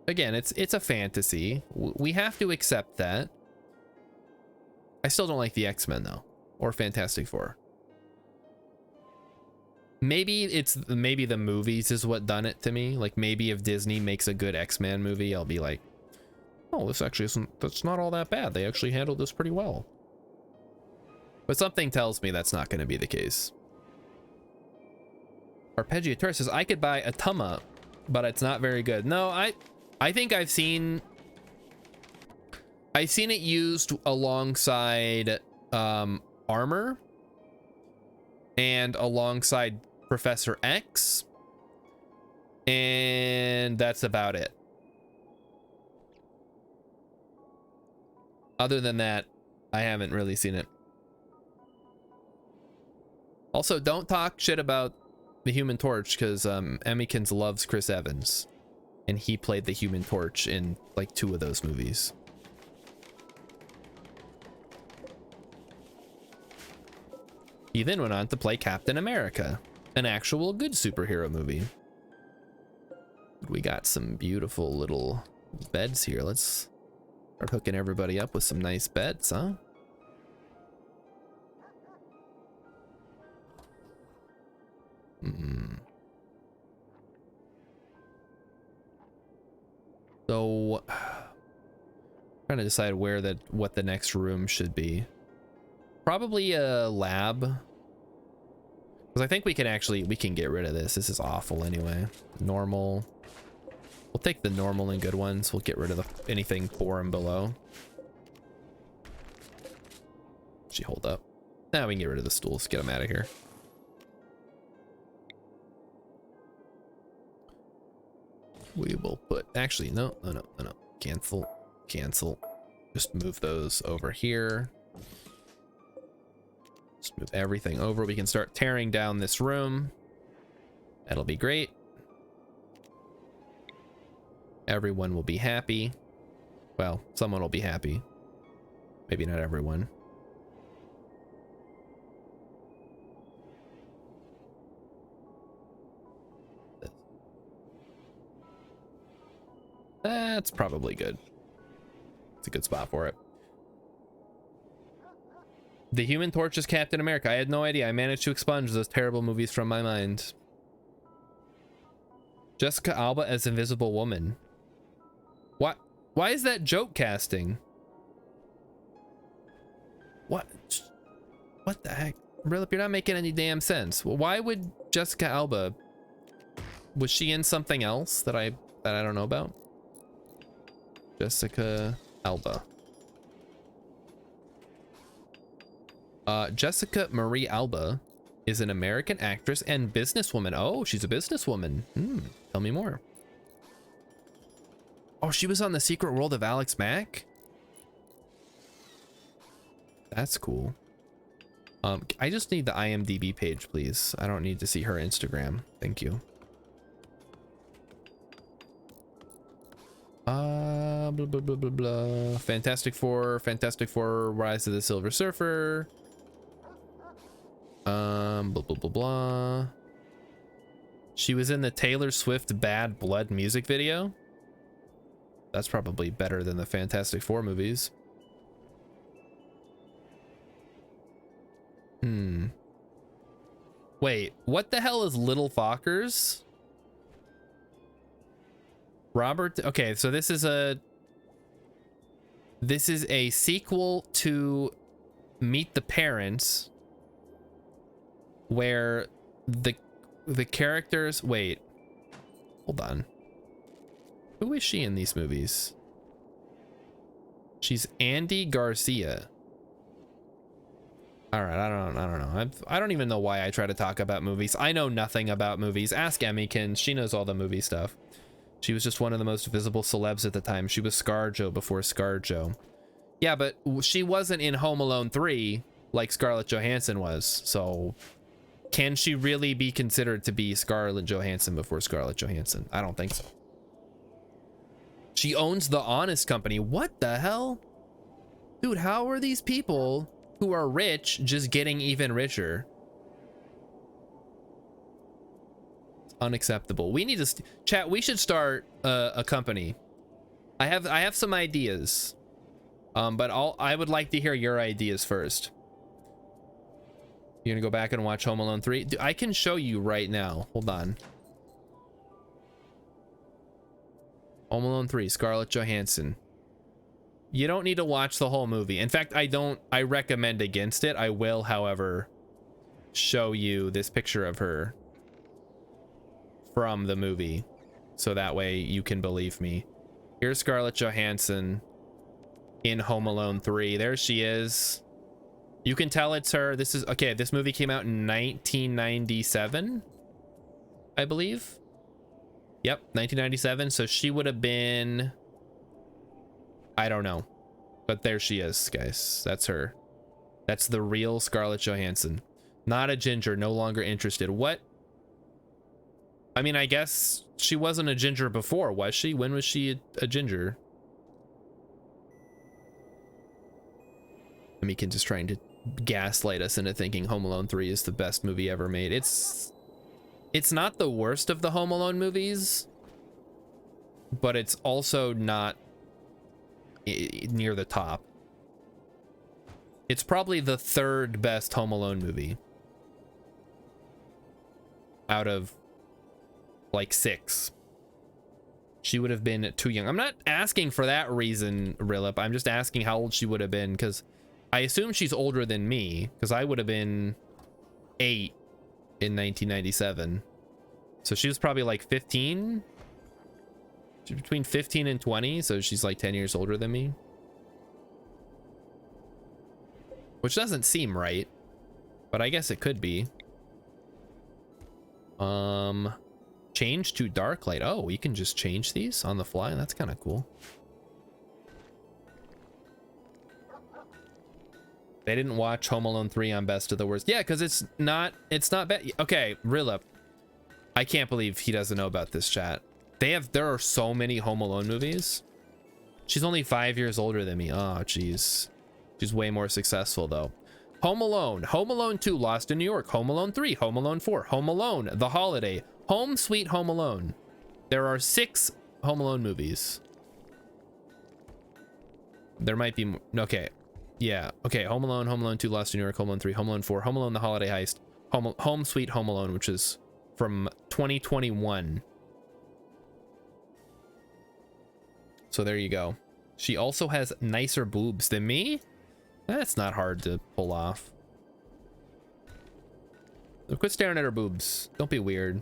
Again, it's a fantasy. We have to accept that. I still don't like the X-Men though, or Fantastic Four. Maybe the movies is what done it to me. Like maybe if Disney makes a good X-Men movie, I'll be like, oh, this actually that's not all that bad. They actually handled this pretty well. But something tells me that's not going to be the case. Arpeggiator says, I could buy a Tuma, but it's not very good. No, I think I've seen it used alongside Armor and alongside Professor X, and that's about it. Other than that, I haven't really seen it. Also, don't talk shit about the Human Torch, because Emmykins loves Chris Evans, and he played the Human Torch in like 2 of those movies. He then went on to play Captain America, an actual good superhero movie. We got some beautiful little beds here. Let's start hooking everybody up with some nice beds, huh? So, trying to decide what the next room should be. Probably a lab, because I think we can get rid of this. This is awful anyway. Normal. We'll take the normal and good ones. We'll get rid of anything 4 and below. She hold up. Now we can get rid of the stools. Get them out of here. We will put, actually, no. Cancel. Just move those over here. Just move everything over. We can start tearing down this room. That'll be great. Everyone will be happy. Well, someone will be happy. Maybe not everyone. That's probably good. It's a good spot for it. The Human Torch is Captain America. I had no idea. I managed to expunge those terrible movies from my mind. Jessica Alba as Invisible Woman. What? Why is that joke casting? What? What the heck? Rilip, you're not making any damn sense. Well, why would Jessica Alba? Was she in something else that I don't know about? Jessica Alba. Jessica Marie Alba is an American actress and businesswoman. Oh, she's a businesswoman. Tell me more. Oh, she was on The Secret World of Alex Mack? That's cool. I just need the IMDb page, please. I don't need to see her Instagram. Thank you. Blah, blah, blah, blah, blah. Fantastic Four, Rise of the Silver Surfer. Blah, blah, blah, blah. She was in the Taylor Swift Bad Blood music video. That's probably better than the Fantastic Four movies. Wait, what the hell is Little Fockers? Robert, okay, so this is a sequel to Meet the Parents, where the characters, wait, hold on. Who is she in these movies? She's Andy Garcia. All right, I don't know. I don't even know why I try to talk about movies. I know nothing about movies. Ask Emmykins. She knows all the movie stuff. She was just one of the most visible celebs at the time. She was ScarJo before ScarJo. Yeah, but she wasn't in Home Alone 3 like Scarlett Johansson was. So can she really be considered to be Scarlett Johansson before Scarlett Johansson? I don't think so. She owns The Honest Company. What the hell? Dude, how are these people who are rich just getting even richer? Unacceptable. We need to chat. We should start a company. I have some ideas, but I would like to hear your ideas first. You're gonna go back and watch Home Alone 3? I can show you right now. Hold on. Home Alone 3, Scarlett Johansson. You don't need to watch the whole movie. In fact, I recommend against it. I will, however, show you this picture of her from the movie, so that way you can believe me. Here's Scarlett Johansson in Home Alone 3. There she is. You can tell it's her. This is okay. This movie came out in 1997, I believe. Yep, 1997. So she would have been, I don't know, but there she is, guys. That's her. That's the real Scarlett Johansson. Not a ginger. No longer interested. What? I mean, I guess she wasn't a ginger before, was she? When was she a ginger? Meekin just trying to gaslight us into thinking Home Alone 3 is the best movie ever made. It's not the worst of the Home Alone movies, but it's also not near the top. It's probably the third best Home Alone movie out of like 6. She would have been too young. I'm not asking for that reason, Rilip. I'm just asking how old she would have been, because I assume she's older than me, because I would have been 8 in 1997. So she was probably like 15. She's between 15 and 20, so she's like 10 years older than me. Which doesn't seem right, but I guess it could be. Change to dark light. Oh, you can just change these on the fly. That's kind of cool. They didn't watch Home Alone 3 on Best of the Worst. Yeah, because it's not bad. Okay, Rilip. I can't believe he doesn't know about this, chat. There are so many Home Alone movies. She's only 5 years older than me. Oh, jeez. She's way more successful, though. Home Alone, Home Alone 2, Lost in New York, Home Alone 3, Home Alone 4, Home Alone, The Holiday, Home Sweet Home Alone. There are 6 Home Alone movies. There might be more. Okay. Yeah. Okay. Home Alone, Home Alone 2, Lost in New York, Home Alone 3, Home Alone 4, Home Alone, The Holiday Heist, Home Sweet Home Alone, which is from 2021. So there you go. She also has nicer boobs than me. That's not hard to pull off. So quit staring at her boobs. Don't be weird.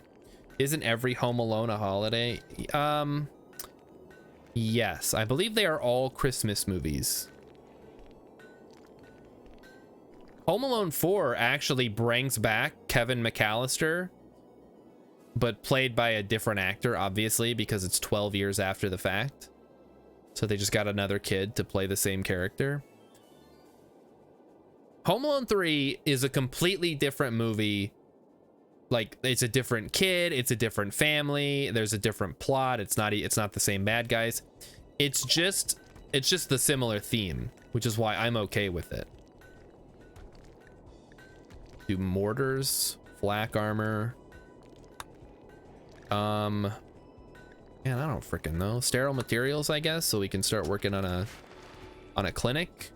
Isn't every Home Alone a holiday? Yes, I believe they are all Christmas movies. Home Alone 4 actually brings back Kevin McAllister, but played by a different actor, obviously, because it's 12 years after the fact. So they just got another kid to play the same character. Home Alone 3 is a completely different movie. Like, it's a different kid, it's a different family, there's a different plot, it's not the same bad guys. It's just the similar theme, which is why I'm okay with it. Do mortars, flak armor. Man, I don't freaking know. Sterile materials, I guess, so we can start working on a clinic.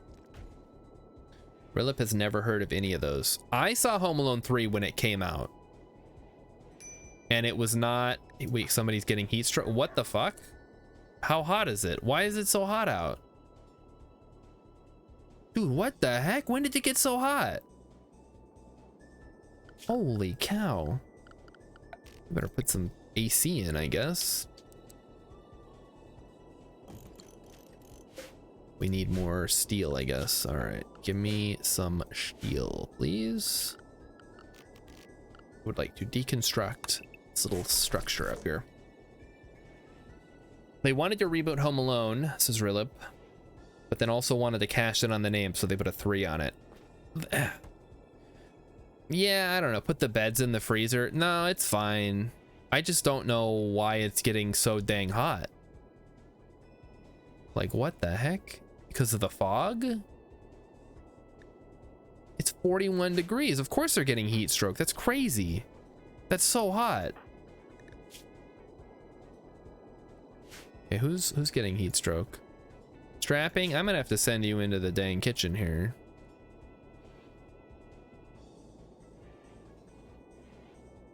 Rilip has never heard of any of those. I saw Home Alone 3 when it came out. And it was not... Wait, somebody's getting heat stroke. What the fuck? How hot is it? Why is it so hot out? Dude, what the heck? When did it get so hot? Holy cow. Better put some AC in, I guess. We need more steel, I guess. All right, give me some steel, please. Would like to deconstruct this little structure up here. They wanted to reboot Home Alone, says Rilip, but then also wanted to cash in on the name, so they put a 3 on it. Yeah, I don't know. Put the beds in the freezer. No, it's fine. I just don't know why it's getting so dang hot. Like, what the heck? Because of the fog? It's 41 degrees. Of course they're getting heat stroke. That's crazy. That's so hot. Okay, who's getting heat stroke? Strapping? I'm gonna have to send you into the dang kitchen here.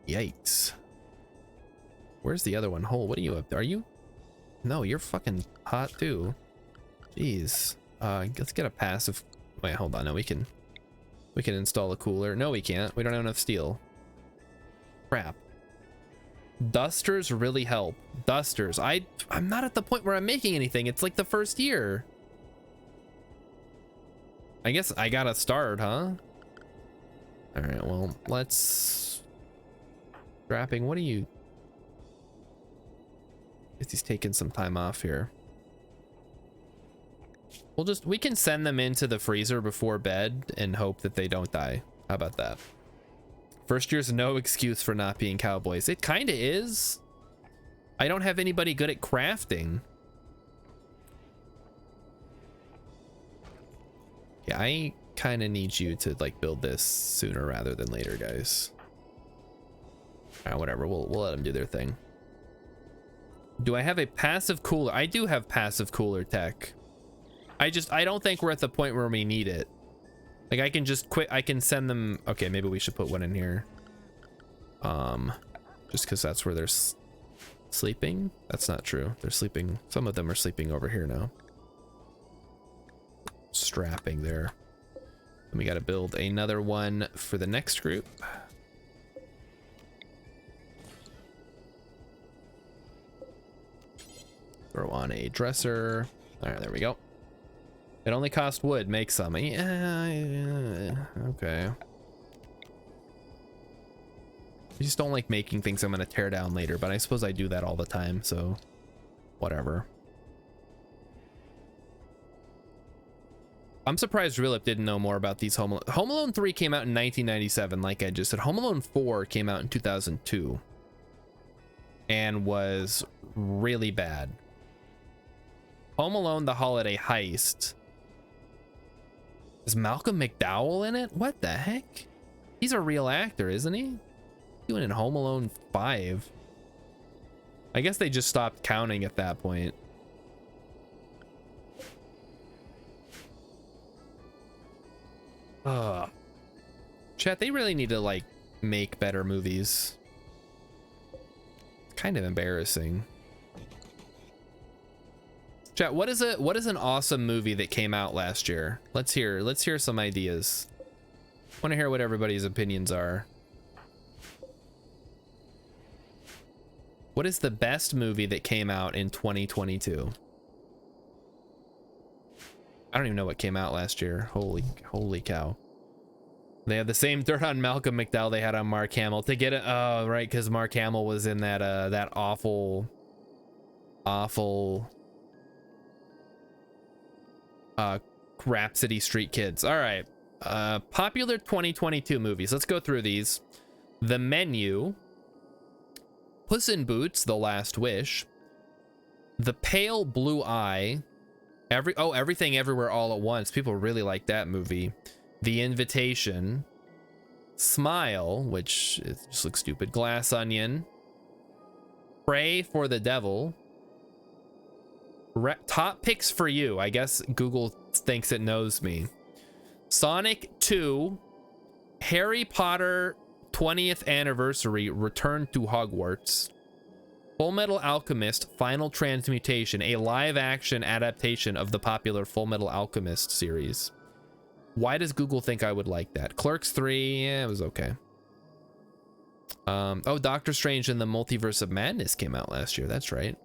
Yikes. Where's the other one? Hole, what are you up there? Are you? No, you're fucking hot too. Jeez. Let's get a passive. Wait, hold on. No, we can install a cooler. No, we can't. We don't have enough steel. Crap. Dusters really help. Dusters. I'm not at the point where I'm making anything. It's like the first year. I guess I gotta start, huh? All right, well, let's... Strapping, what are you... Guess he's taking some time off here. We can send them into the freezer before bed and hope that they don't die. How about that? First year's no excuse for not being cowboys. It kind of is. I don't have anybody good at crafting. Yeah, I kind of need you to like build this sooner rather than later, guys. Whatever, we'll let them do their thing. Do I have a passive cooler? I do have passive cooler tech. I don't think we're at the point where we need it. Like I can just quit. I can send them. Okay, maybe we should put one in here. Just because that's where they're sleeping. That's not true. They're sleeping. Some of them are sleeping over here now. Strapping there. And we got to build another one for the next group. Throw on a dresser. All right, there we go. It only cost wood. Make some. Yeah, okay. I just don't like making things I'm gonna tear down later, but I suppose I do that all the time, so whatever. I'm surprised Rilip didn't know more about these Home Alone. Home Alone 3 came out in 1997, like I just said. Home Alone 4 came out in 2002 and was really bad. Home Alone: The Holiday Heist. Is Malcolm McDowell in it? What the heck? He's a real actor, isn't he? Doing in Home Alone 5. I guess they just stopped counting at that point. Chat, they really need to like make better movies. Kind of embarrassing. Chat, what is an awesome movie that came out last year? Let's hear some ideas. Want to hear what everybody's opinions are. What is the best movie that came out in 2022? I don't even know what came out last year. Holy cow. They have the same dirt on Malcolm McDowell they had on Mark Hamill to get it. Oh, right, because Mark Hamill was in that that awful Rhapsody Street Kids. All right. Popular 2022 movies. Let's go through these. The Menu, Puss in Boots: The Last Wish, The Pale Blue Eye, Everything Everywhere All at Once. People really like that movie. The Invitation, Smile, which just looks stupid, Glass Onion, Pray for the Devil, Top Picks for You. I guess Google thinks it knows me. Sonic 2, Harry Potter 20th Anniversary, Return to Hogwarts, Full Metal Alchemist, Final Transmutation, a live-action adaptation of the popular Full Metal Alchemist series. Why does Google think I would like that? Clerks 3, yeah, it was okay. Oh, Doctor Strange and the Multiverse of Madness came out last year. That's right.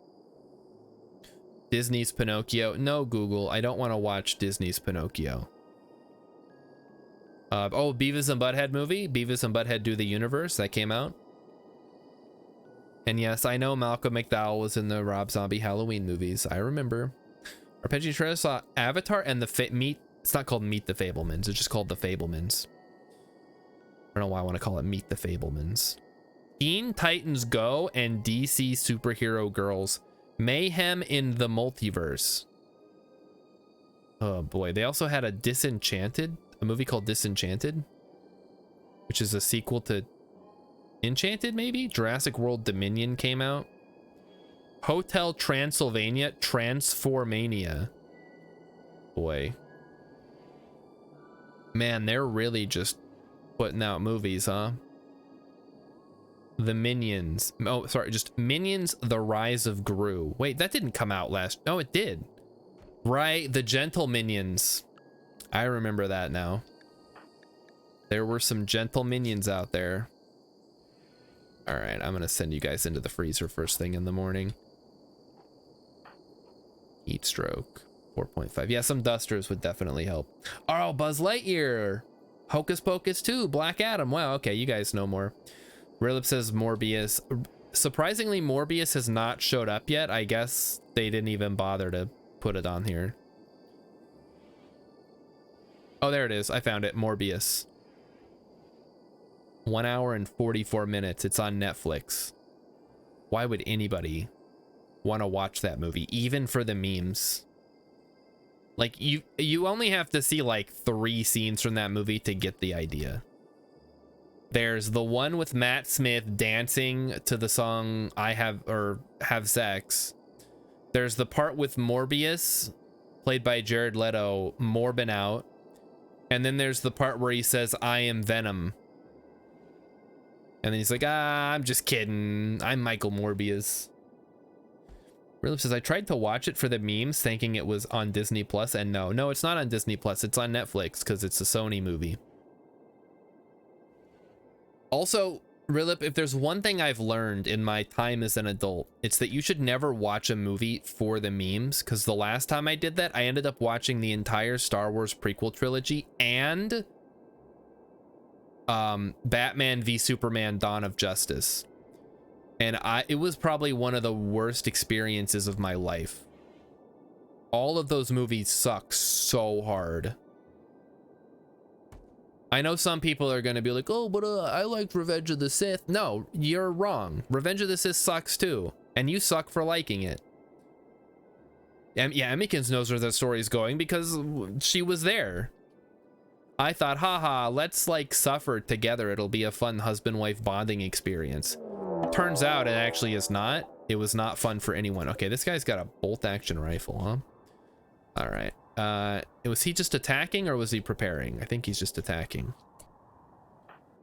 Disney's Pinocchio. No, Google, I don't want to watch Disney's Pinocchio. Oh, Beavis and Butthead movie. Beavis and Butthead Do the Universe. That came out. And yes, I know Malcolm McDowell was in the Rob Zombie Halloween movies. I remember. Arpeggio Treasure saw Avatar and the it's not called Meet the Fablemans. It's just called The Fablemans. I don't know why I want to call it Meet the Fablemans. Teen Titans Go and DC Superhero Girls. Mayhem in the Multiverse. Oh boy. They also had a movie called Disenchanted, which is a sequel to Enchanted, maybe? Jurassic World Dominion came out. Hotel Transylvania, Transformania. Boy. Man, they're really just putting out movies, huh? The Minions. Oh, sorry, just Minions, The Rise of Gru. Wait, that didn't come out last. Oh, it did. Right, the Gentle Minions. I remember that now. There were some gentle minions out there. All right, I'm gonna send you guys into the freezer first thing in the morning. Heat stroke, 4.5. Yeah, some dusters would definitely help. Oh, Buzz Lightyear. Hocus Pocus 2, Black Adam. Wow, okay, you guys know more. Rilip says Morbius. Surprisingly, Morbius has not showed up yet. I guess they didn't even bother to put it on here. Oh, there it is. I found it. Morbius. 1 hour and 44 minutes. It's on Netflix. Why would anybody want to watch that movie, even for the memes? Like, you only have to see like 3 scenes from that movie to get the idea. There's the one with Matt Smith dancing to the song I Have Sex. There's the part with Morbius, played by Jared Leto, morbing out. And then there's the part where he says, I am Venom. And then he's like, I'm just kidding. I'm Michael Morbius. Rilip says, I tried to watch it for the memes thinking it was on Disney Plus, and no, it's not on Disney Plus. It's on Netflix because it's a Sony movie. Also, Rilip, if there's one thing I've learned in my time as an adult, it's that you should never watch a movie for the memes, because the last time I did that, I ended up watching the entire Star Wars prequel trilogy and Batman v Superman Dawn of Justice. And it was probably one of the worst experiences of my life. All of those movies suck so hard. I know some people are going to be like, oh, but I liked Revenge of the Sith. No, you're wrong. Revenge of the Sith sucks too. And you suck for liking it. Yeah, Emmykins knows where the story's going because she was there. I thought, haha, let's like suffer together. It'll be a fun husband-wife bonding experience. Turns out it actually is not. It was not fun for anyone. Okay, this guy's got a bolt-action rifle, huh? All right. Was he just attacking or was he preparing? I think he's just attacking.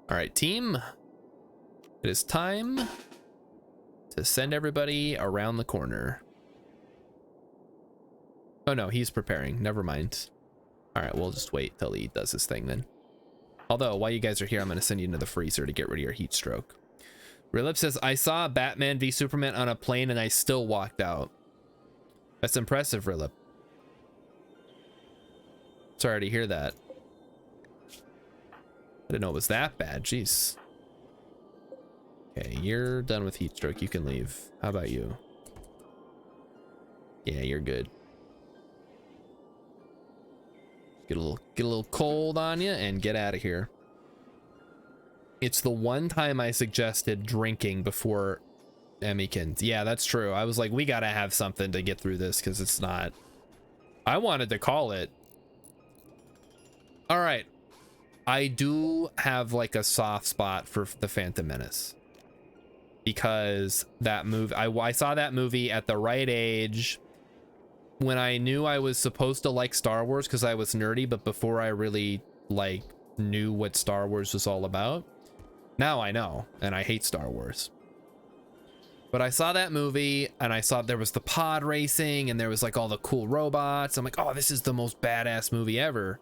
All right, team. It is time to send everybody around the corner. Oh no, he's preparing. Never mind. All right, we'll just wait till he does his thing then. Although, while you guys are here, I'm going to send you into the freezer to get rid of your heat stroke. Rilip says, I saw Batman v Superman on a plane and I still walked out. That's impressive, Rilip. Sorry to hear that. I didn't know it was that bad. Jeez. Okay, you're done with heat stroke. You can leave. How about you? Yeah, you're good. Get a little cold on you and get out of here. It's the one time I suggested drinking before Emmykins. Yeah, that's true. I was like, we gotta have something to get through this because it's not. I wanted to call it. All right. I do have like a soft spot for the Phantom Menace because that movie, I saw that movie at the right age when I knew I was supposed to like Star Wars because I was nerdy, but before I really like knew what Star Wars was all about. Now I know, and I hate Star Wars. But I saw that movie and I saw there was the pod racing and there was like all the cool robots. I'm like, oh, this is the most badass movie ever.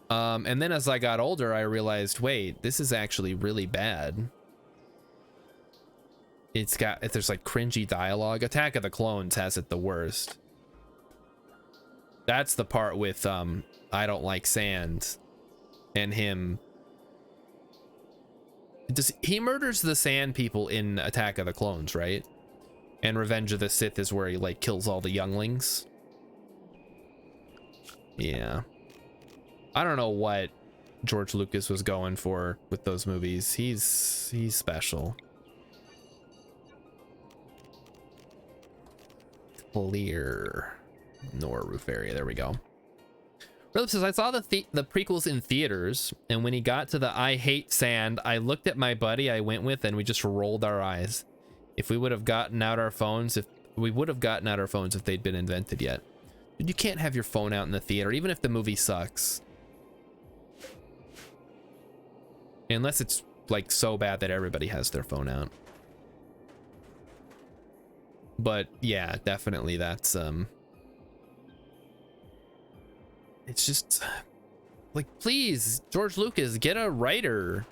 And then as I got older, I realized, wait, this is actually really bad. There's like cringy dialogue. Attack of the Clones has it the worst. That's the part with I don't like sand and him. He murders the sand people in Attack of the Clones, right? And Revenge of the Sith is where he like kills all the younglings. Yeah. I don't know what George Lucas was going for with those movies. He's special. Clear. Nor roof area. There we go. Philip says, I saw the prequels in theaters, and when he got to the I hate sand, I looked at my buddy I went with, and we just rolled our eyes. If we would have gotten out our phones we would have gotten out our phones if they'd been invented yet. Dude, you can't have your phone out in the theater, even if the movie sucks. Unless it's like so bad that everybody has their phone out. But yeah, definitely that's it's just like, please, George Lucas, get a writer.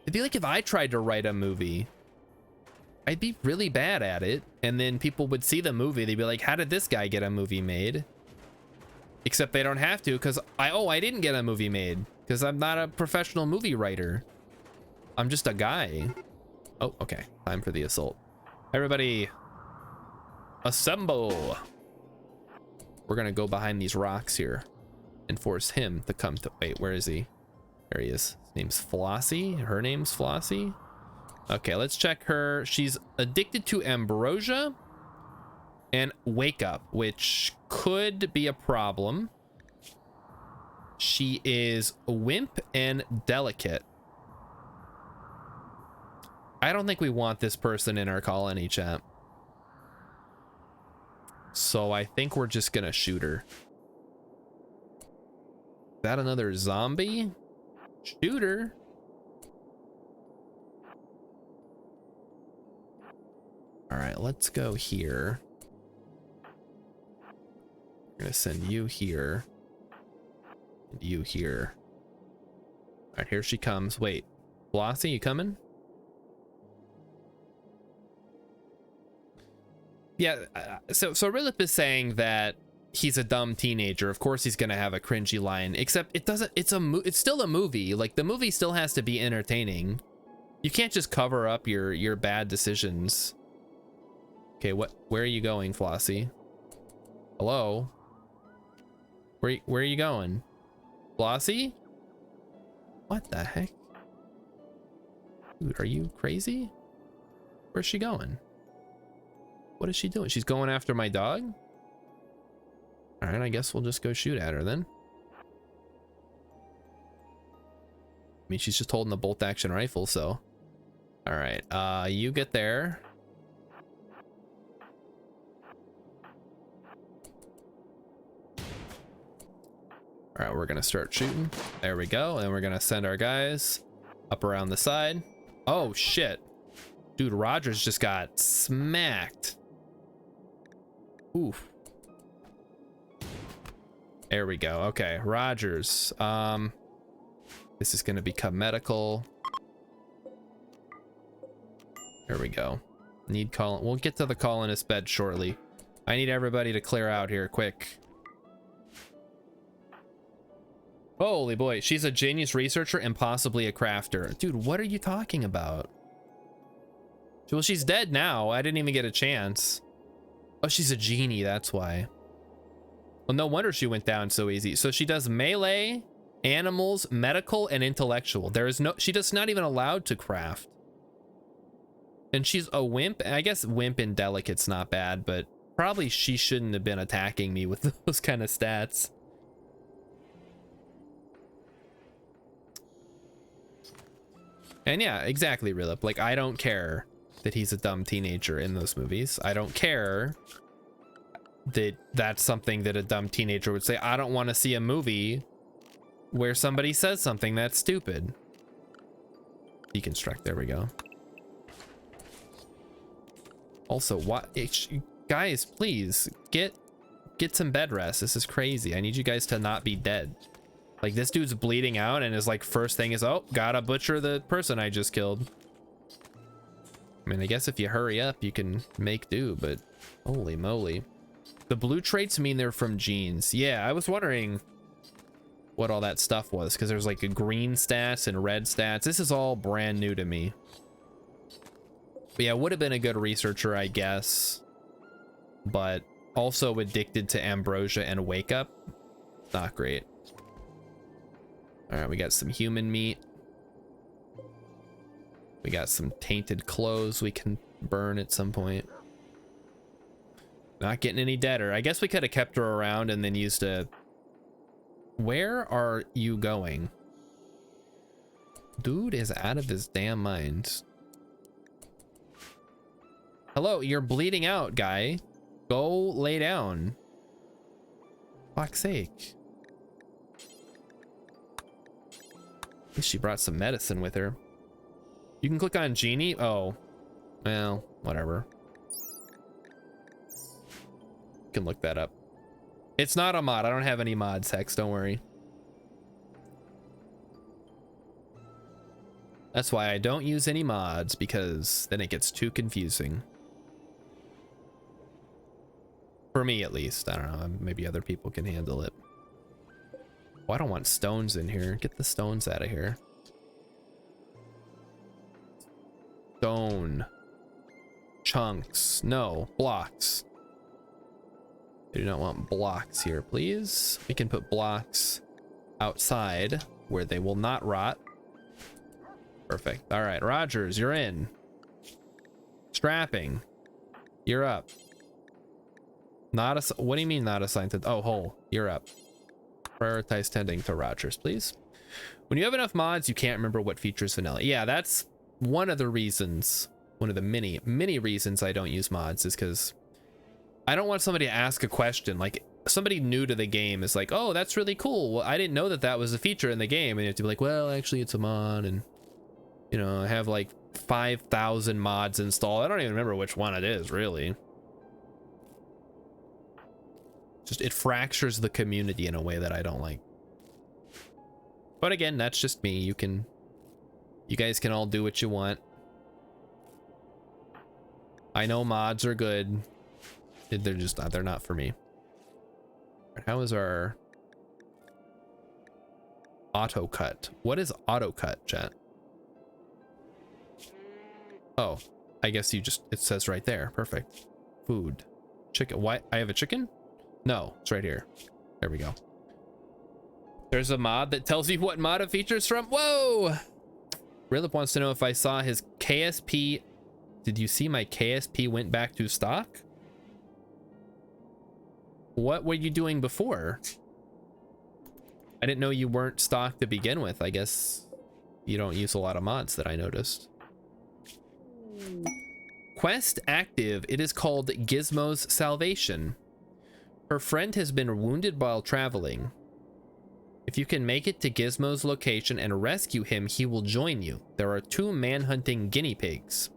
It'd be like if I tried to write a movie. I'd be really bad at it, and then people would see the movie, they'd be like, how did this guy get a movie made? Except they don't have to, because I didn't get a movie made because I'm not a professional movie writer. I'm just a guy. Oh, okay, time for the assault. Everybody assemble. We're gonna go behind these rocks here and force him to come to, wait, where is he? There he is. His name's Flossie. Her name's Flossie. Okay, let's check her. She's addicted to ambrosia and wake up, which could be a problem. She is wimp and delicate. I don't think we want this person in our colony, chat. So I think we're just gonna shoot her. Is that another zombie? Shoot her. All right, let's go here. I'm gonna send you here. And you here. All right, here she comes. Wait, Flossie, you coming? Yeah, so Rilip is saying that he's a dumb teenager. Of course he's gonna have a cringy line, except it doesn't, it's still a movie. Like, the movie still has to be entertaining. You can't just cover up your bad decisions. Okay, where are you going, Flossie? Hello? Where are you going? Flossie? What the heck? Dude, are you crazy? Where's she going? What is she doing? She's going after my dog? All right, I guess we'll just go shoot at her then. I mean, she's just holding a bolt action rifle, so. All right, you get there. All right, we're gonna start shooting. There we go, and we're gonna send our guys up around the side. Oh shit. Dude, Rogers just got smacked. Oof. There we go. Okay, Rogers. This is gonna become medical. There we go. We'll get to the colonist bed shortly. I need everybody to clear out here quick. Holy boy, she's a genius researcher and possibly a crafter. Dude, what are you talking about? Well, she's dead now. I didn't even get a chance. Oh, she's a genie, that's why. Well, no wonder she went down so easy. So she does melee, animals, medical, and intellectual. She does not even allowed to craft. And she's a wimp. I guess wimp and delicate's not bad, but probably she shouldn't have been attacking me with those kind of stats. And yeah, exactly, Rilip. Like, I don't care that he's a dumb teenager in those movies. I don't care that that's something that a dumb teenager would say. I don't want to see a movie where somebody says something that's stupid. Deconstruct, there we go. Also, what, guys, please get some bed rest. This is crazy. I need you guys to not be dead. Like, this dude's bleeding out and his like first thing is, oh, gotta butcher the person I just killed. I mean, I guess if you hurry up, you can make do, but holy moly. The blue traits mean they're from genes. Yeah, I was wondering what all that stuff was, because there's like a green stats and red stats. This is all brand new to me. But yeah, would have been a good researcher, I guess. But also addicted to ambrosia and wake up. Not great. All right, we got some human meat. We got some tainted clothes we can burn at some point. Not getting any deader. I guess we could have kept her around and then used a... Where are you going? Dude is out of his damn mind. Hello, you're bleeding out, guy. Go lay down. Fuck's sake. At least she brought some medicine with her. You can click on Genie. Oh, well, whatever. You can look that up. It's not a mod. I don't have any mods, Hex. Don't worry. That's why I don't use any mods, because then it gets too confusing. For me, at least. I don't know. Maybe other people can handle it. Oh, I don't want stones in here. Get the stones out of here. Stone. Chunks. No. Blocks. I do not want blocks here, please. We can put blocks outside where they will not rot. Perfect. All right, Rogers, you're in. Strapping. You're up. Not a. What do you mean not assigned to? Oh, hole. You're up. Prioritize tending to Rogers, please. When you have enough mods, you can't remember what features vanilla. Yeah, that's one of the reasons. One of the many reasons I don't use mods is because I don't want somebody to ask a question. Like somebody new to the game is like, "Oh, that's really cool. Well, I didn't know that that was a feature in the game," and you have to be like, "Well, actually, it's a mod," and you know, I have like 5,000 mods installed. I don't even remember which one it is, really. Just it fractures the community in a way that I don't like. But again, that's just me. You guys can all do what you want. I know mods are good. They're just not, they're not for me. How is our auto cut? What is auto cut, chat? Oh, I guess you just, it says right there. Perfect. Food. Chicken. Why? I have a chicken? No, it's right here. There we go. There's a mod that tells you what mod a feature's from. Whoa! Rilip wants to know if I saw his KSP. Did you see my KSP went back to stock? What were you doing before? I didn't know you weren't stocked to begin with. I guess you don't use a lot of mods that I noticed. Quest active. It is called Gizmo's Salvation. Her friend has been wounded while traveling. If you can make it to Gizmo's location and rescue him, he will join you. There are 2 manhunting guinea pigs.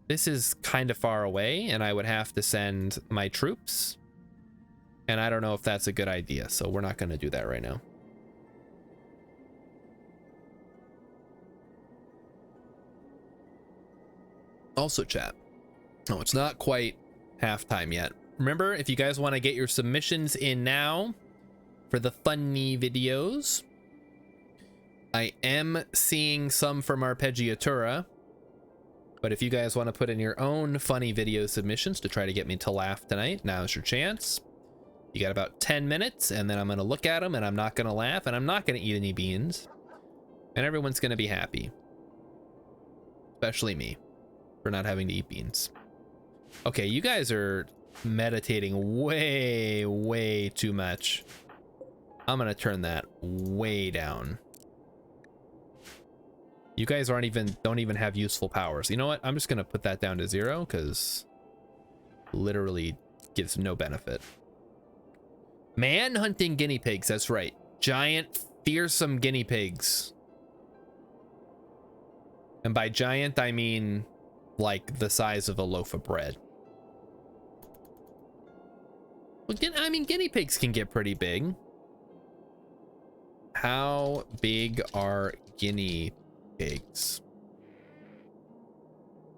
This is kind of far away, and I would have to send my troops. And I don't know if that's a good idea, so we're not going to do that right now. Also, chat. Oh, it's not quite halftime yet. Remember, if you guys want to get your submissions in now for the funny videos, I am seeing some from Arpeggiatura. But if you guys want to put in your own funny video submissions to try to get me to laugh tonight, now's your chance. You got about 10 minutes, and then I'm going to look at them, and I'm not going to laugh, and I'm not going to eat any beans. And everyone's going to be happy. Especially me, for not having to eat beans. Okay, you guys are meditating way too much. I'm going to turn that way down. You guys don't even have useful powers. You know what? I'm just going to put that down to 0 because literally gives no benefit. Man-hunting guinea pigs. That's right. Giant, fearsome guinea pigs. And by giant, I mean like the size of a loaf of bread. Well, I mean, guinea pigs can get pretty big. How big are guinea pigs?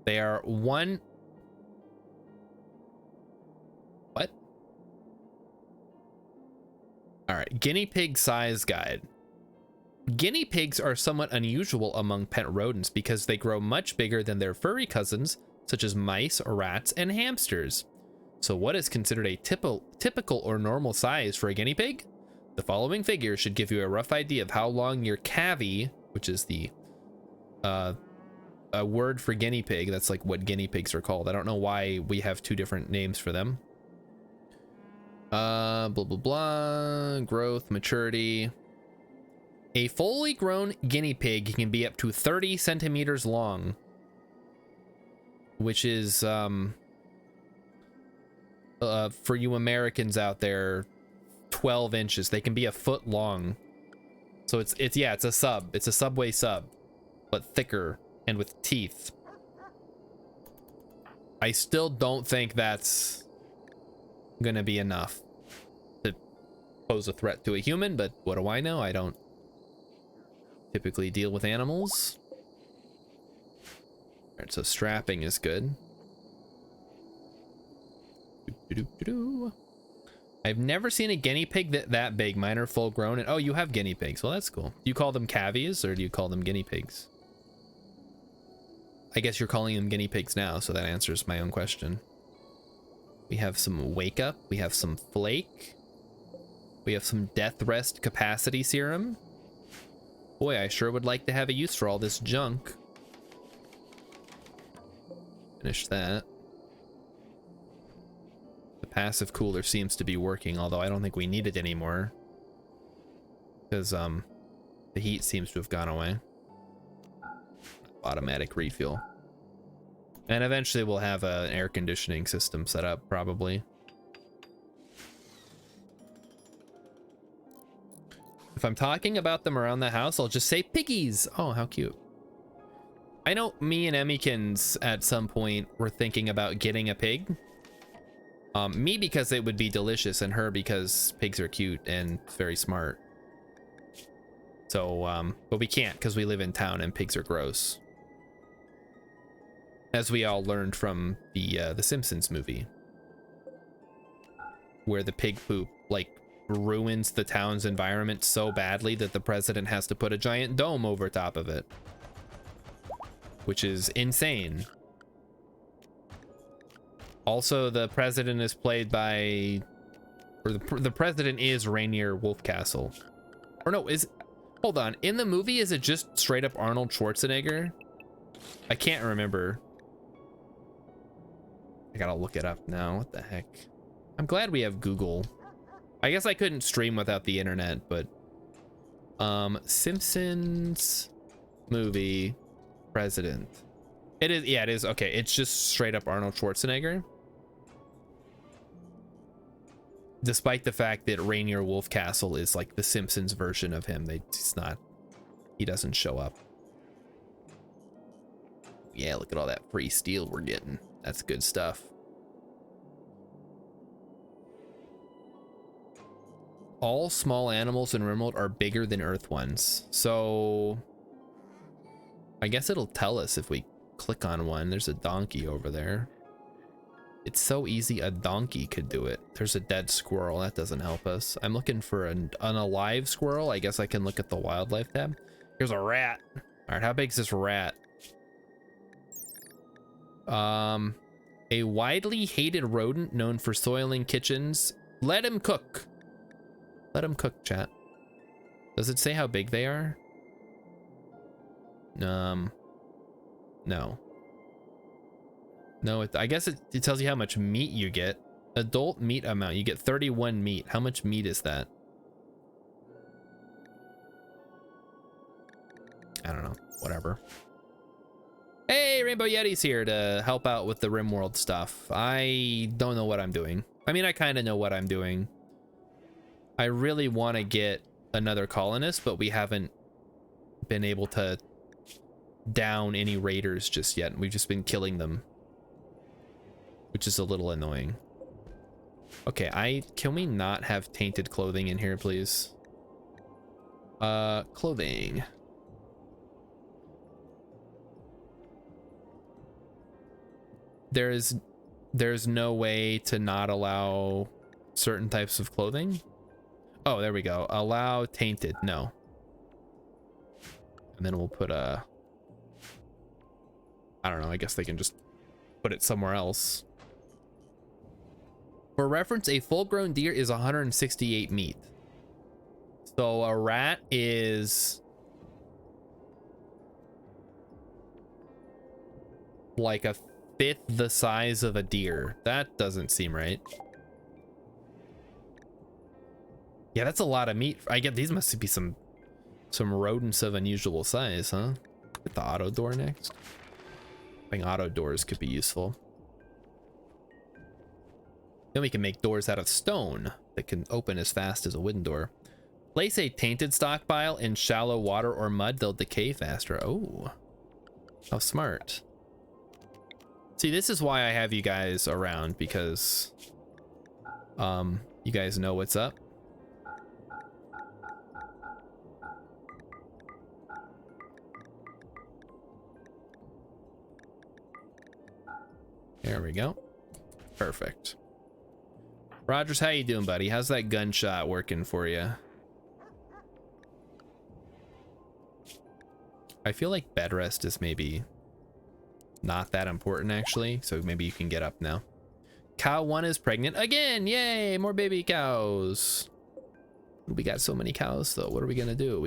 They are one. What? All right, guinea pig size guide. Guinea pigs are somewhat unusual among pet rodents because they grow much bigger than their furry cousins, such as mice, rats, and hamsters. So what is considered a typical or normal size for a guinea pig? The following figure should give you a rough idea of how long your cavy, which is the a word for guinea pig. That's like what guinea pigs are called. I don't know why we have 2 different names for them. Blah, blah, blah. Growth, maturity. A fully grown guinea pig can be up to 30 centimeters long. which is for you Americans out there, 12 inches. They can be a foot long. So it's yeah, it's a sub. It's a Subway sub, but thicker and with teeth. I still don't think that's gonna be enough to pose a threat to a human, but what do I know? I don't typically deal with animals. All right, so strapping is good. I've never seen a guinea pig that big. Mine are full grown. And oh, you have guinea pigs. Well, that's cool. Do you call them cavies or do you call them guinea pigs? I guess you're calling them guinea pigs now, so that answers my own question. We have some wake up. We have some flake. We have some death rest capacity serum. Boy, I sure would like to have a use for all this junk. Finish that. The passive cooler seems to be working, although I don't think we need it anymore. Because the heat seems to have gone away. Automatic refuel. And eventually we'll have an air conditioning system set up, probably. If I'm talking about them around the house, I'll just say piggies. Oh, how cute. I know me and Emmykins at some point were thinking about getting a pig. Me because it would be delicious, and her because pigs are cute and very smart. So, but we can't because we live in town and pigs are gross. As we all learned from the Simpsons movie, where the pig poop like ruins the town's environment so badly that the president has to put a giant dome over top of it, which is insane. Also, the president is played by, or the president is Rainier Wolfcastle. Or no, hold on, in the movie is it just straight up Arnold Schwarzenegger? I can't remember. I gotta look it up now. What the heck? I'm glad we have Google. I guess I couldn't stream without the internet, but Simpsons movie president. It is, yeah, it is. Okay, it's just straight up Arnold Schwarzenegger. Despite the fact that Rainier Wolfcastle is like the Simpsons version of him, he doesn't show up. Yeah, look at all that free steel we're getting. That's good stuff. All small animals in Rimworld are bigger than Earth ones. So I guess it'll tell us if we click on one. There's a donkey over there. It's so easy a donkey could do it. There's a dead squirrel. That doesn't help us. I'm looking for an alive squirrel. I guess I can look at the wildlife tab. Here's a rat. All right, how big is this rat? A widely hated rodent known for soiling kitchens. Let him cook. Let him cook, chat. Does it say how big they are? No. No, I guess it tells you how much meat you get. Adult meat amount. You get 31 meat. How much meat is that? I don't know. Whatever. Hey, Rainbow Yeti's here to help out with the Rimworld stuff. I don't know what I'm doing. I mean, I kind of know what I'm doing. I really want to get another colonist, but we haven't been able to down any raiders just yet. We've just been killing them, which is a little annoying. Okay, can we not have tainted clothing in here, please? Clothing. There's no way to not allow certain types of clothing. Oh, there we go. Allow tainted. No. And then we'll put I don't know. I guess they can just put it somewhere else. For reference, a full-grown deer is 168 meat. So a rat is like a fifth the size of a deer. That doesn't seem right. Yeah, that's a lot of meat. I get these must be some rodents of unusual size, huh? Get the auto door next. I think auto doors could be useful. Then we can make doors out of stone that can open as fast as a wooden door. Place a tainted stockpile in shallow water or mud, they'll decay faster. Oh, how smart. See, this is why I have you guys around, because you guys know what's up. There we go. Perfect. Rogers, how you doing, buddy? How's that gunshot working for you? I feel like bed rest is maybe not that important, actually. So maybe you can get up now. Cow 1 is pregnant again. Yay, more baby cows. We got so many cows, though. What are we gonna do?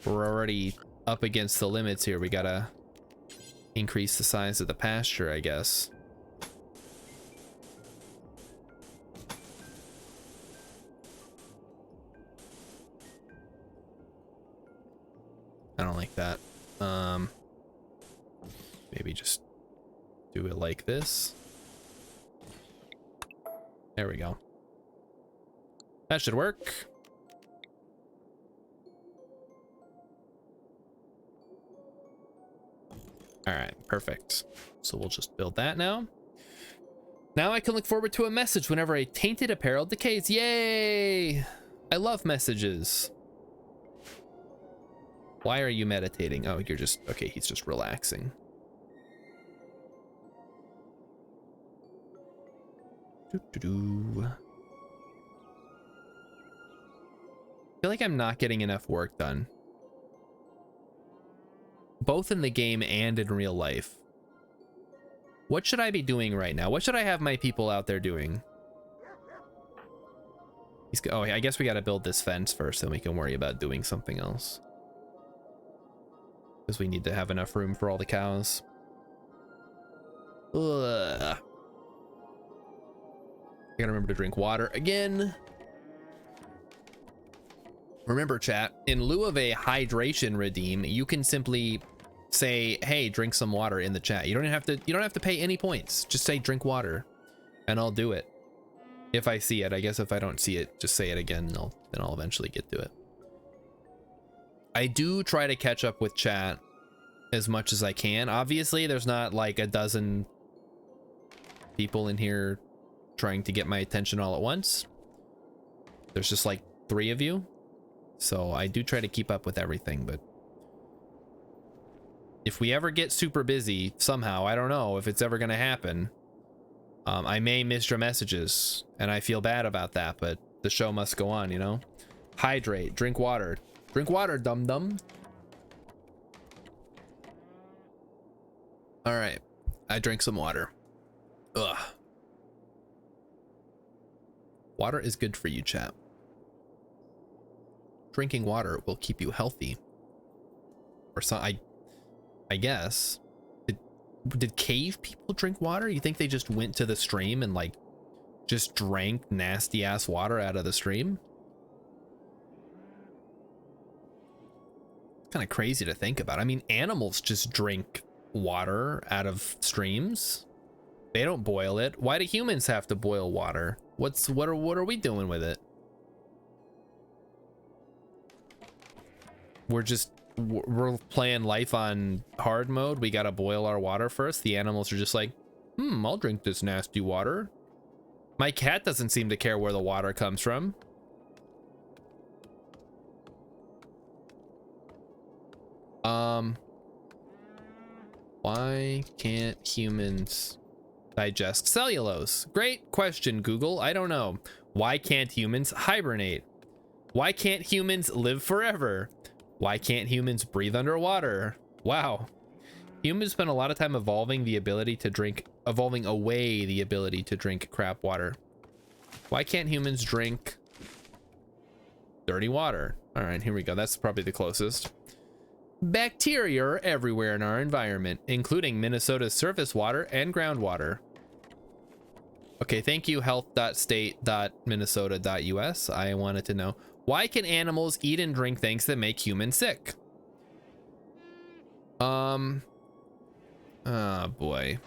We're already up against the limits here. We gotta increase the size of the pasture, I guess. I don't like that. Maybe just do it like this. There we go. That should work. All right, perfect. So we'll just build that now. Now I can look forward to a message whenever a tainted apparel decays. Yay! I love messages. Why are you meditating? Oh, you're just, okay, he's just relaxing. I feel like I'm not getting enough work done. Both in the game and in real life. What should I be doing right now? What should I have my people out there doing? Oh, I guess we gotta build this fence first, then we can worry about doing something else. Because we need to have enough room for all the cows. Ugh. I gotta remember to drink water again. Remember, chat, in lieu of a hydration redeem, you can simply say, hey, drink some water in the chat. You don't have to pay any points. Just say drink water and I'll do it. If I see it. I guess if I don't see it, just say it again, then I'll eventually get to it. I do try to catch up with chat as much as I can. Obviously, there's not like a dozen people in here trying to get my attention all at once. There's just like 3 of you. So I do try to keep up with everything, but if we ever get super busy somehow, I don't know if it's ever going to happen. I may miss your messages and I feel bad about that, but the show must go on, you know? Hydrate, drink water, dum-dum. All right, I drank some water. Ugh. Water is good for you, chat. Drinking water will keep you healthy. Or so I guess. Did cave people drink water? You think they just went to the stream and like just drank nasty ass water out of the stream? It's kind of crazy to think about. I mean, animals just drink water out of streams. They don't boil it. Why do humans have to boil water? What are we doing with it? We're playing life on hard mode. We gotta boil our water first. The animals are just like, I'll drink this nasty water. My cat doesn't seem to care where the water comes from. Why can't humans digest cellulose? Great question, Google. I don't know. Why can't humans hibernate? Why can't humans live forever? Why can't humans breathe underwater? Wow. Humans spend a lot of time evolving away the ability to drink crap water. Why can't humans drink dirty water? All right, here we go. That's probably the closest. Bacteria are everywhere in our environment, including Minnesota's surface water and groundwater. Okay, thank you, health.state.minnesota.us. I wanted to know, why can animals eat and drink things that make humans sick? Oh boy.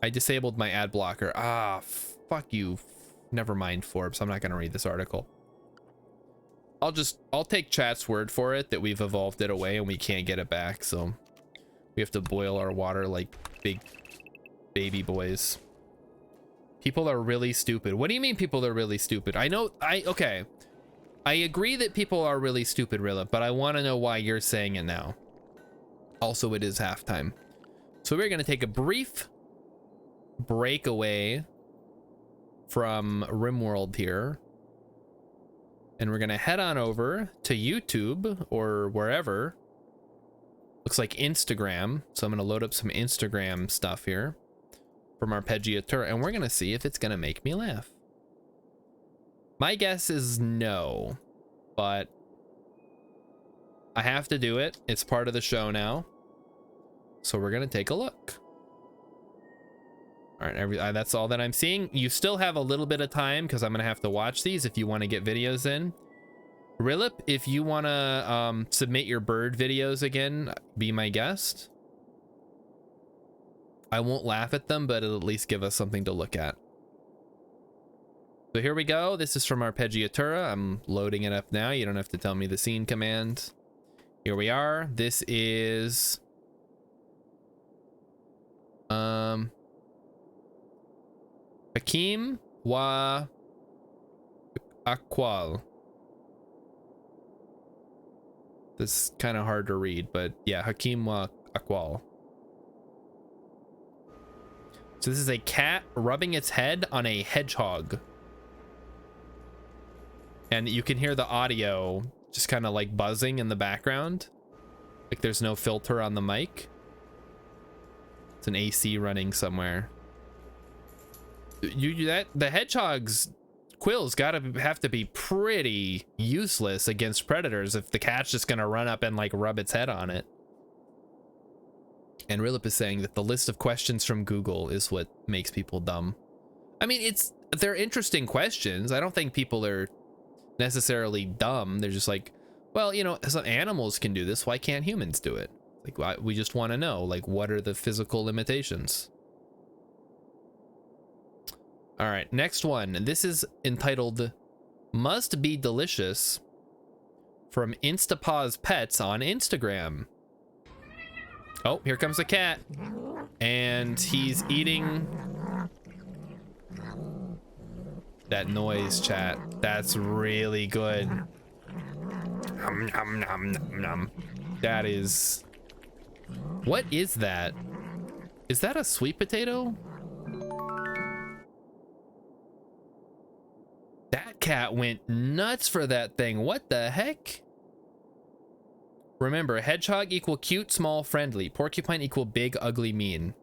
I disabled my ad blocker. Ah, fuck you. Never mind, Forbes. I'm not gonna read this article. I'll take chat's word for it that we've evolved it away and we can't get it back, so we have to boil our water like big baby boys. People are really stupid. What do you mean people are really stupid? Okay. I agree that people are really stupid, Rilla, but I want to know why you're saying it now. Also, it is halftime. So we're going to take a brief break away from Rimworld here. And we're going to head on over to YouTube or wherever. Looks like Instagram. So I'm going to load up some Instagram stuff here from Arpeggiatura, and we're going to see if it's going to make me laugh. My guess is no, but I have to do it. It's part of the show now. So we're going to take a look. All right, that's all that I'm seeing. You still have a little bit of time because I'm going to have to watch these if you want to get videos in. Rilip, if you want to submit your bird videos again, be my guest. I won't laugh at them, but it'll at least give us something to look at. So here we go. This is from Arpeggiatura. I'm loading it up now. You don't have to tell me the scene command. Here we are. This is Hakim wa Akwal. This is kind of hard to read, but yeah, Hakim wa Akwal. So this is a cat rubbing its head on a hedgehog. And you can hear the audio just kind of like buzzing in the background. Like there's no filter on the mic. It's an AC running somewhere. The hedgehog's quills have to be pretty useless against predators if the cat's just gonna run up and like rub its head on it. And Rilip is saying that the list of questions from Google is what makes people dumb. I mean, they're interesting questions. I don't think people are necessarily dumb. They're just like, well, you know, some animals can do this. Why can't humans do it? Like, we just want to know, like, what are the physical limitations? All right, next one. This is entitled Must Be Delicious from Instapause Pets on Instagram. Oh, here comes the cat. And he's eating that noise, chat. That's really good. Nom, nom, nom, nom, nom. That is... What is that? Is that a sweet potato? That cat went nuts for that thing. What the heck? Remember, hedgehog equal cute, small, friendly. Porcupine equal big, ugly, mean.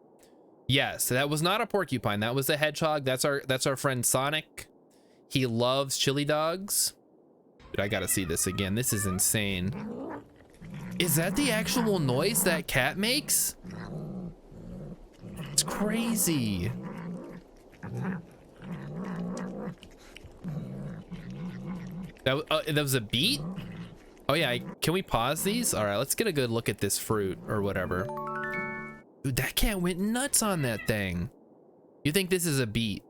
Yes, that was not a porcupine. That was a hedgehog. That's our friend Sonic. He loves chili dogs. Dude, I gotta see this again. This is insane. Is that the actual noise that cat makes? It's crazy. That was a beat? Oh yeah, can we pause these? All right, let's get a good look at this fruit or whatever. Dude, that cat went nuts on that thing. You think this is a beet?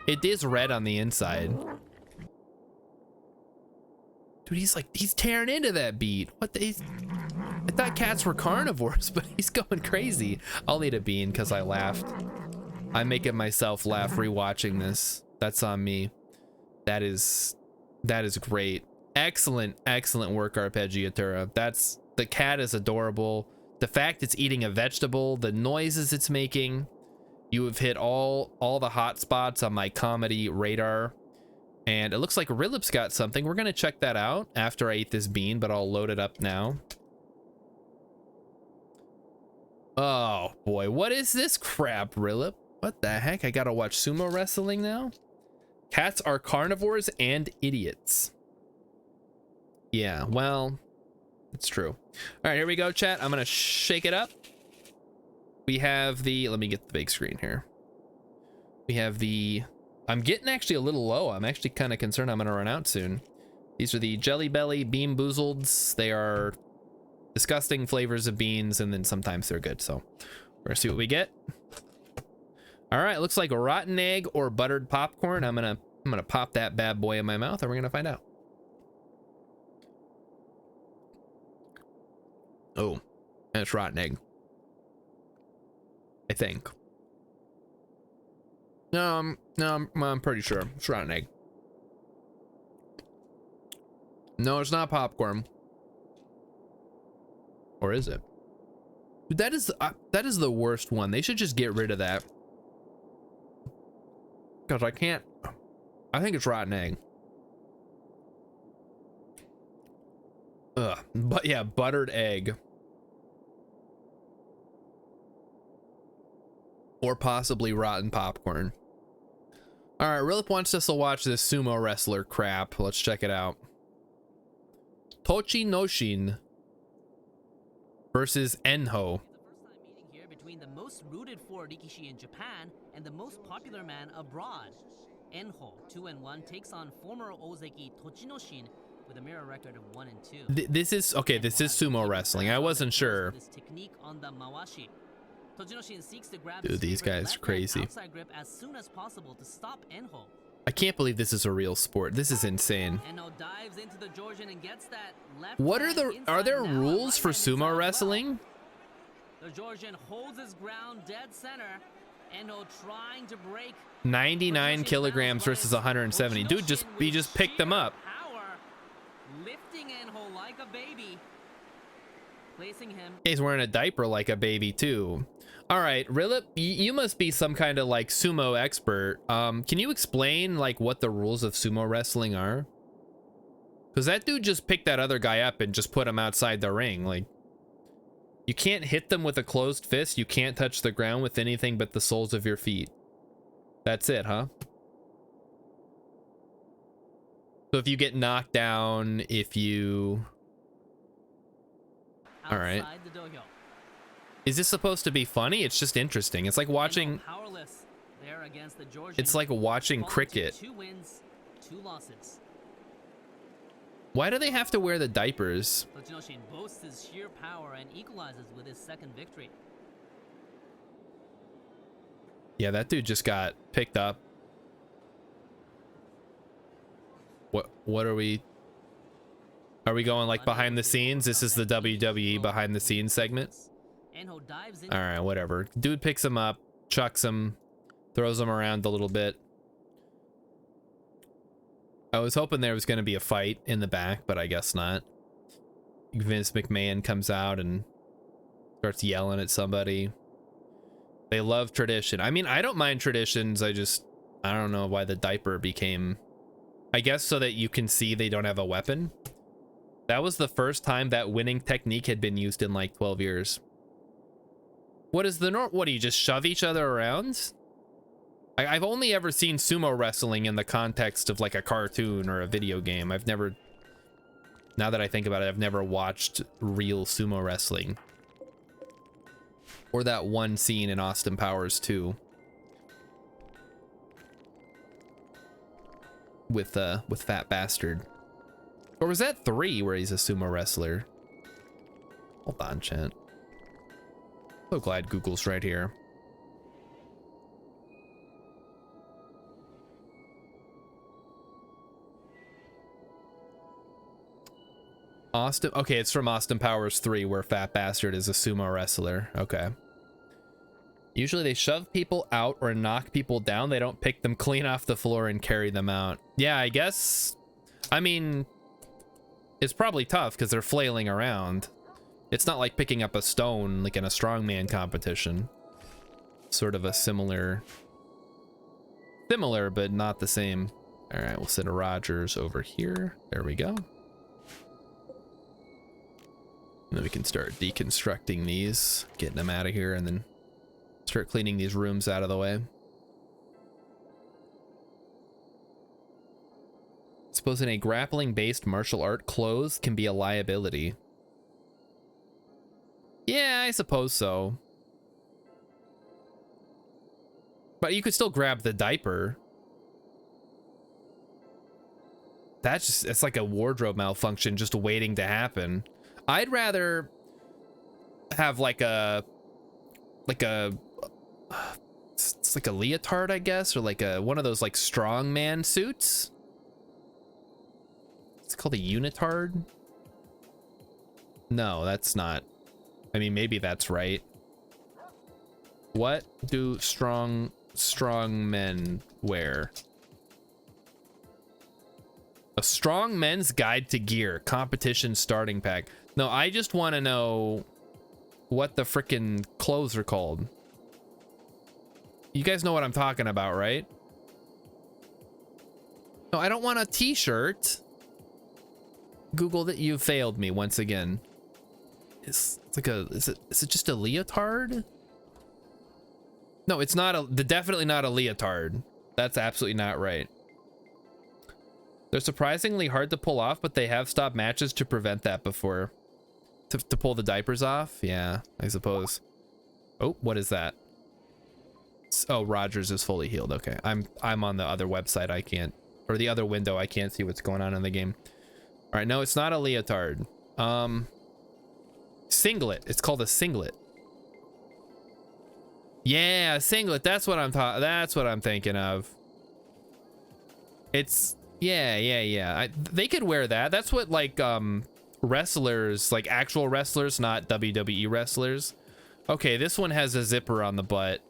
It is red on the inside. Dude, he's tearing into that beet. What the? I thought cats were carnivores, but he's going crazy. I'll eat a bean because I laughed. I'm making myself laugh rewatching this. That's on me. That is great. Excellent work, Arpeggiatura. The cat is adorable. The fact it's eating a vegetable, the noises it's making. You have hit all the hot spots on my comedy radar. And it looks like Rilip's got something. We're gonna check that out after I eat this bean, but I'll load it up now. Oh boy, what is this crap, Rilip? What the heck? I gotta watch sumo wrestling now? Cats are carnivores and idiots. Yeah, well, it's true. All right, here we go, chat. I'm gonna shake it up. We have the, let me get the big screen here. We have the, I'm getting actually a little low. I'm actually kind of concerned I'm gonna run out soon. These are the Jelly Belly Bean Boozleds. They are disgusting flavors of beans, and then sometimes they're good. So we're gonna see what we get. All right, looks like a rotten egg or buttered popcorn. I'm gonna pop that bad boy in my mouth, and we're gonna find out. Oh, and it's rotten egg, I think. No, I'm pretty sure it's rotten egg. No, it's not popcorn. Or is it? Dude, that is the worst one. They should just get rid of that. Because I can't. I think it's rotten egg. Ugh. But yeah, buttered egg. Or possibly rotten popcorn. All right, Rilip wants us to watch this sumo wrestler crap. Let's check it out. Tochi Noshin versus Enho. The first time meeting here between the most rooted for Rikishi in Japan and the most popular man abroad. Enho, 2-1, takes on former Ozeki Tochinoshin with a mirror record of 1-2. This is okay. This is sumo wrestling. I wasn't sure. This technique on the mawashi. Tochinoshin seeks to grab Dude, these guys are crazy. outside grip as soon as possible to stop Enho. I can't believe this is a real sport. This is insane. Enho dives into the Georgian and gets that left. What are there now, rules for right hand inside sumo as wrestling? well. The Georgian holds his ground dead center. Enho trying to break. 99 kilograms versus 170. Dude, he just picked them up. Power, lifting Enho like a baby, placing him. He's wearing a diaper like a baby too. All right, Rilip, you must be some kind of like sumo expert. Can you explain like what the rules of sumo wrestling are? Because that dude just picked that other guy up and just put him outside the ring. Like, you can't hit them with a closed fist. You can't touch the ground with anything but the soles of your feet. That's it, huh? So if you get knocked down, if you... All right. Outside the dojo. Is this supposed to be funny? It's just interesting. It's like watching... Powerless there against the Georgian. It's like watching Falling to cricket. 2 wins, 2 losses. Why do they have to wear the diapers? Tochinoshin boasts his sheer power and equalizes with his second victory. Yeah, that dude just got picked up. What are we... Are we going like behind the scenes? This is the WWE behind the scenes segment. Enho dives in. All right, whatever. Dude picks him up, chucks him, throws him around a little bit. I was hoping there was going to be a fight in the back, but I guess not. Vince McMahon comes out and starts yelling at somebody. They love tradition. I mean, I don't mind traditions. I don't know why the diaper became... I guess so that you can see they don't have a weapon. That was the first time that winning technique had been used in like 12 years. What is the norm? What, do you just shove each other around? I've only ever seen sumo wrestling in the context of like a cartoon or a video game. I've never, now that I think about it, I've never watched real sumo wrestling. Or that one scene in Austin Powers 2. With Fat Bastard. Or was that 3 where he's a sumo wrestler? Hold on, chat. So glad Google's right here. Austin, okay, it's from Austin Powers 3 where Fat Bastard is a sumo wrestler. Okay. Usually they shove people out or knock people down. They don't pick them clean off the floor and carry them out. Yeah, I guess. I mean, it's probably tough because they're flailing around. It's not like picking up a stone like in a strongman competition. Sort of a similar, but not the same. All right, we'll send a Rogers over here. There we go. And then we can start deconstructing these, getting them out of here, and then start cleaning these rooms out of the way. Supposing a grappling-based martial art clothes can be a liability. Yeah, I suppose so. But you could still grab the diaper. That's just, it's like a wardrobe malfunction just waiting to happen. I'd rather, have like a it's like a leotard, I guess, or like a one of those like strongman suits. It's called a unitard. No, that's not. I mean, maybe that's right. What do strong men wear? A strong men's guide to gear competition starting pack. No, I just want to know what the frickin' clothes are called. You guys know what I'm talking about, right? No, I don't want a t-shirt. Google that. You failed me once again. It's like a, is it just a leotard? No, it's not definitely not a leotard. That's absolutely not right. They're surprisingly hard to pull off, but they have stopped matches to prevent that before. To pull the diapers off? Yeah, I suppose. Oh, what is that? Oh, Rogers is fully healed. Okay, I'm on the other website. I can't, or the other window. I can't see what's going on in the game. All right, no, it's not a leotard. Singlet. It's called a singlet. Yeah, singlet. That's what I'm thinking of. It's yeah. They could wear that. That's what like wrestlers, like actual wrestlers, not WWE wrestlers. Okay, this one has a zipper on the butt.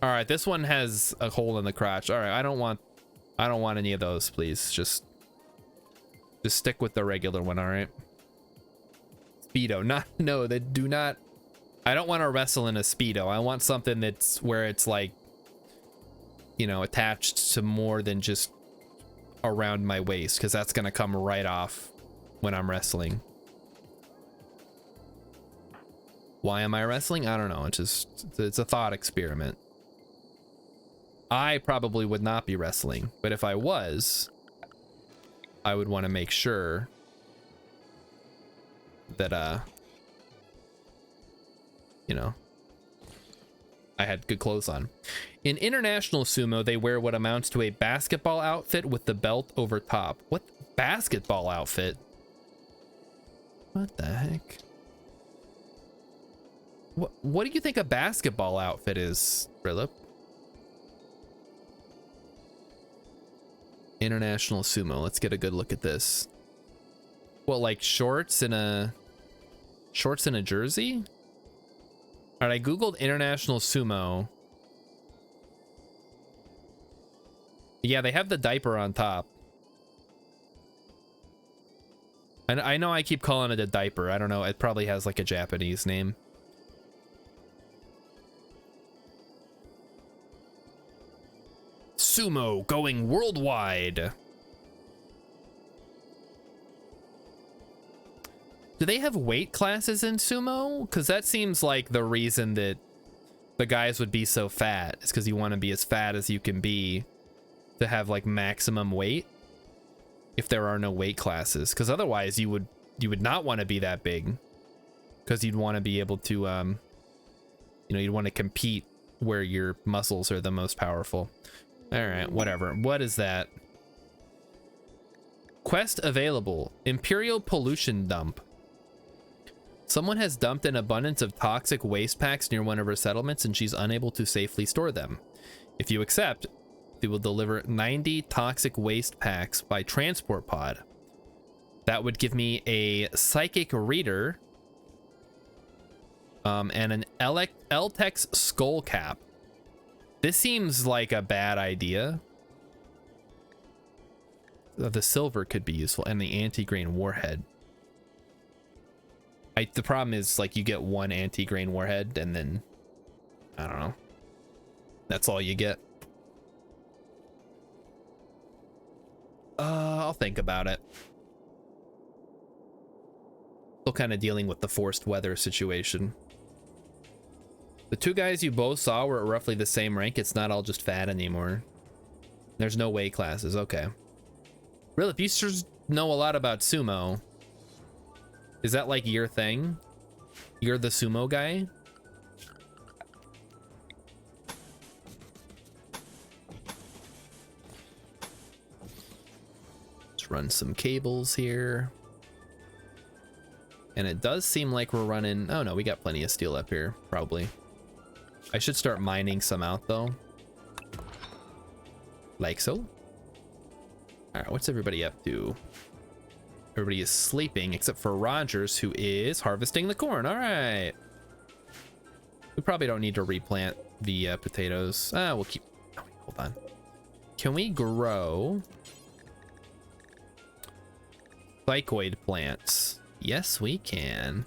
All right, this one has a hole in the crotch. All right, I don't want any of those, please. Just stick with the regular one, all right? Speedo. No, they do not. I don't want to wrestle in a Speedo. I want something that's where it's like, you know, attached to more than just around my waist, because that's gonna come right off when I'm wrestling. Why am I wrestling? I don't know. It's a thought experiment. I probably would not be wrestling, but if I was, I would want to make sure that you know, I had good clothes on. In international sumo, they wear what amounts to a basketball outfit with the belt over top. What basketball outfit? What the heck? What do you think a basketball outfit is, Philip? International sumo. Let's get a good look at this. Well, like shorts and a jersey? All right, I googled international sumo. Yeah, they have the diaper on top. And I know I keep calling it a diaper. I don't know. It probably has like a Japanese name. Sumo going worldwide. Do they have weight classes in sumo? Because that seems like the reason that the guys would be so fat. Is because you want to be as fat as you can be to have like maximum weight. If there are no weight classes, because otherwise you would not want to be that big. Because you'd want to be able to, you know, you'd want to compete where your muscles are the most powerful. All right, whatever. What is that? Quest available. Imperial pollution dump. Someone has dumped an abundance of toxic waste packs near one of her settlements and she's unable to safely store them. If you accept, they will deliver 90 toxic waste packs by transport pod. That would give me a psychic reader and an L-Tex skull cap. This seems like a bad idea. The silver could be useful and the anti-grain warhead. The problem is like you get one anti-grain warhead and then I don't know. That's all you get. I'll think about it. Still kind of dealing with the forced weather situation. The two guys you both saw were at roughly the same rank. It's not all just fat anymore. There's no weight classes. Okay. Really, if you sure know a lot about sumo, is that like your thing? You're the sumo guy? Let's run some cables here. And it does seem like we're running... Oh no, we got plenty of steel up here, probably. I should start mining some out though. Like so. Alright, what's everybody up to? Everybody is sleeping except for Rogers, who is harvesting the corn. Alright. We probably don't need to replant the potatoes. We'll keep... Oh, wait, hold on. Can we grow psychoid plants? Yes, we can.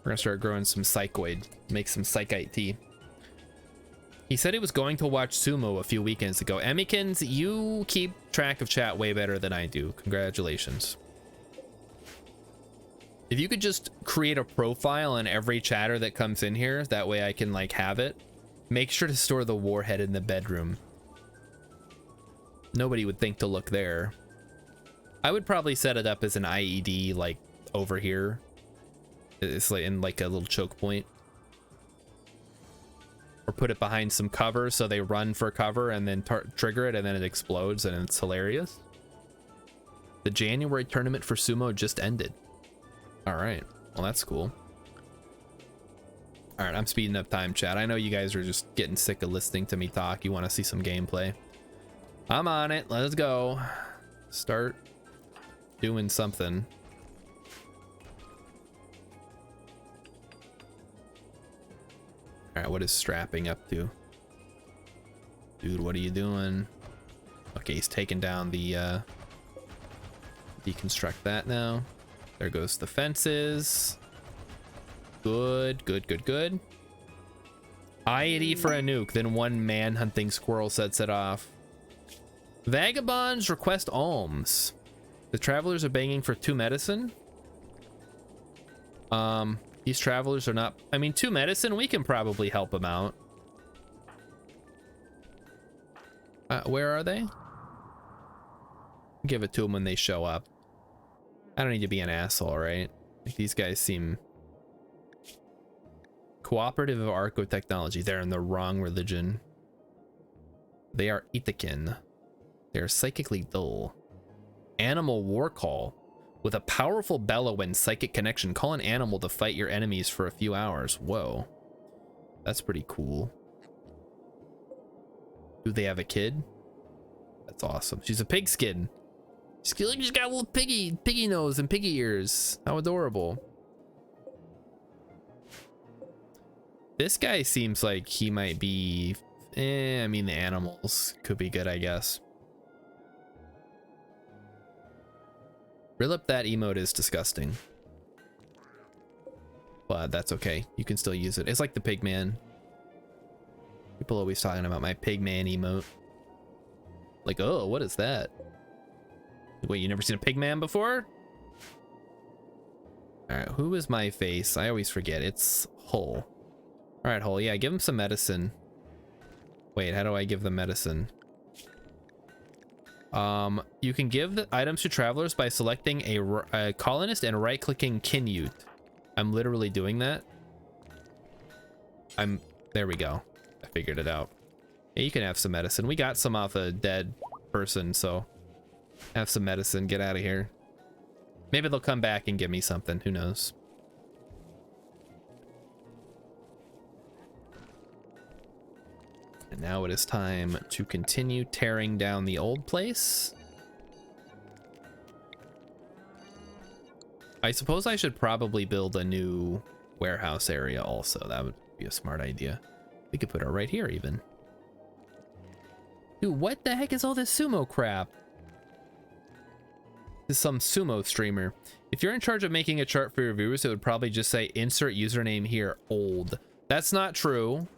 We're gonna start growing some psychoid, make some psychite tea. He said he was going to watch sumo a few weekends ago. Emmykins, you keep track of chat way better than I do. Congratulations. If you could just create a profile on every chatter that comes in here, that way I can like have it. Make sure to store the warhead in the bedroom. Nobody would think to look there. I would probably set it up as an IED like over here. It's like in like a little choke point. Or put it behind some cover so they run for cover and then trigger it and then it explodes and it's hilarious. The January tournament for sumo just ended. All right, well that's cool. All right, I'm speeding up time, chat. I know you guys are just getting sick of listening to me talk. You want to see some gameplay. I'm on it, let's go. Start doing something. All right, what is strapping up to? Dude, what are you doing? Okay, he's taking down the, deconstruct that now. There goes the fences. Good, good, good, good. IED for a nuke, then one man-hunting squirrel sets it off. Vagabonds request alms. The travelers are begging for 2 medicine. These travelers are not... I mean, 2 medicine, we can probably help them out. Where are they? Give it to them when they show up. I don't need to be an asshole, right? Like, these guys seem... Cooperative of Arco Technology. They're in the wrong religion. They are Ithakin. They are psychically dull. Animal War Call. With a powerful bellow and psychic connection, call an animal to fight your enemies for a few hours. Whoa. That's pretty cool. Do they have a kid? That's awesome. She's a pigskin. She's got a little piggy nose and piggy ears. How adorable. This guy seems like he might be... I mean, the animals could be good, I guess. Rilip, that emote is disgusting. But that's okay. You can still use it. It's like the Pigman. People always talking about my Pigman emote. Like, oh, what is that? Wait, you never seen a Pigman before? Alright, who is my face? I always forget. It's Hull. Alright, Hull. Yeah, give him some medicine. Wait, how do I give them medicine? You can give the items to travelers by selecting a colonist and right-clicking Kinyut. I'm literally doing that. There we go. I figured it out. Yeah, you can have some medicine. We got some off a dead person, so have some medicine. Get out of here. Maybe they'll come back and give me something. Who knows? And now it is time to continue tearing down the old place. I suppose I should probably build a new warehouse area also. That would be a smart idea. We could put it right here even. Dude, what the heck is all this sumo crap? This is some sumo streamer. If you're in charge of making a chart for your viewers, it would probably just say insert username here, old. That's not true.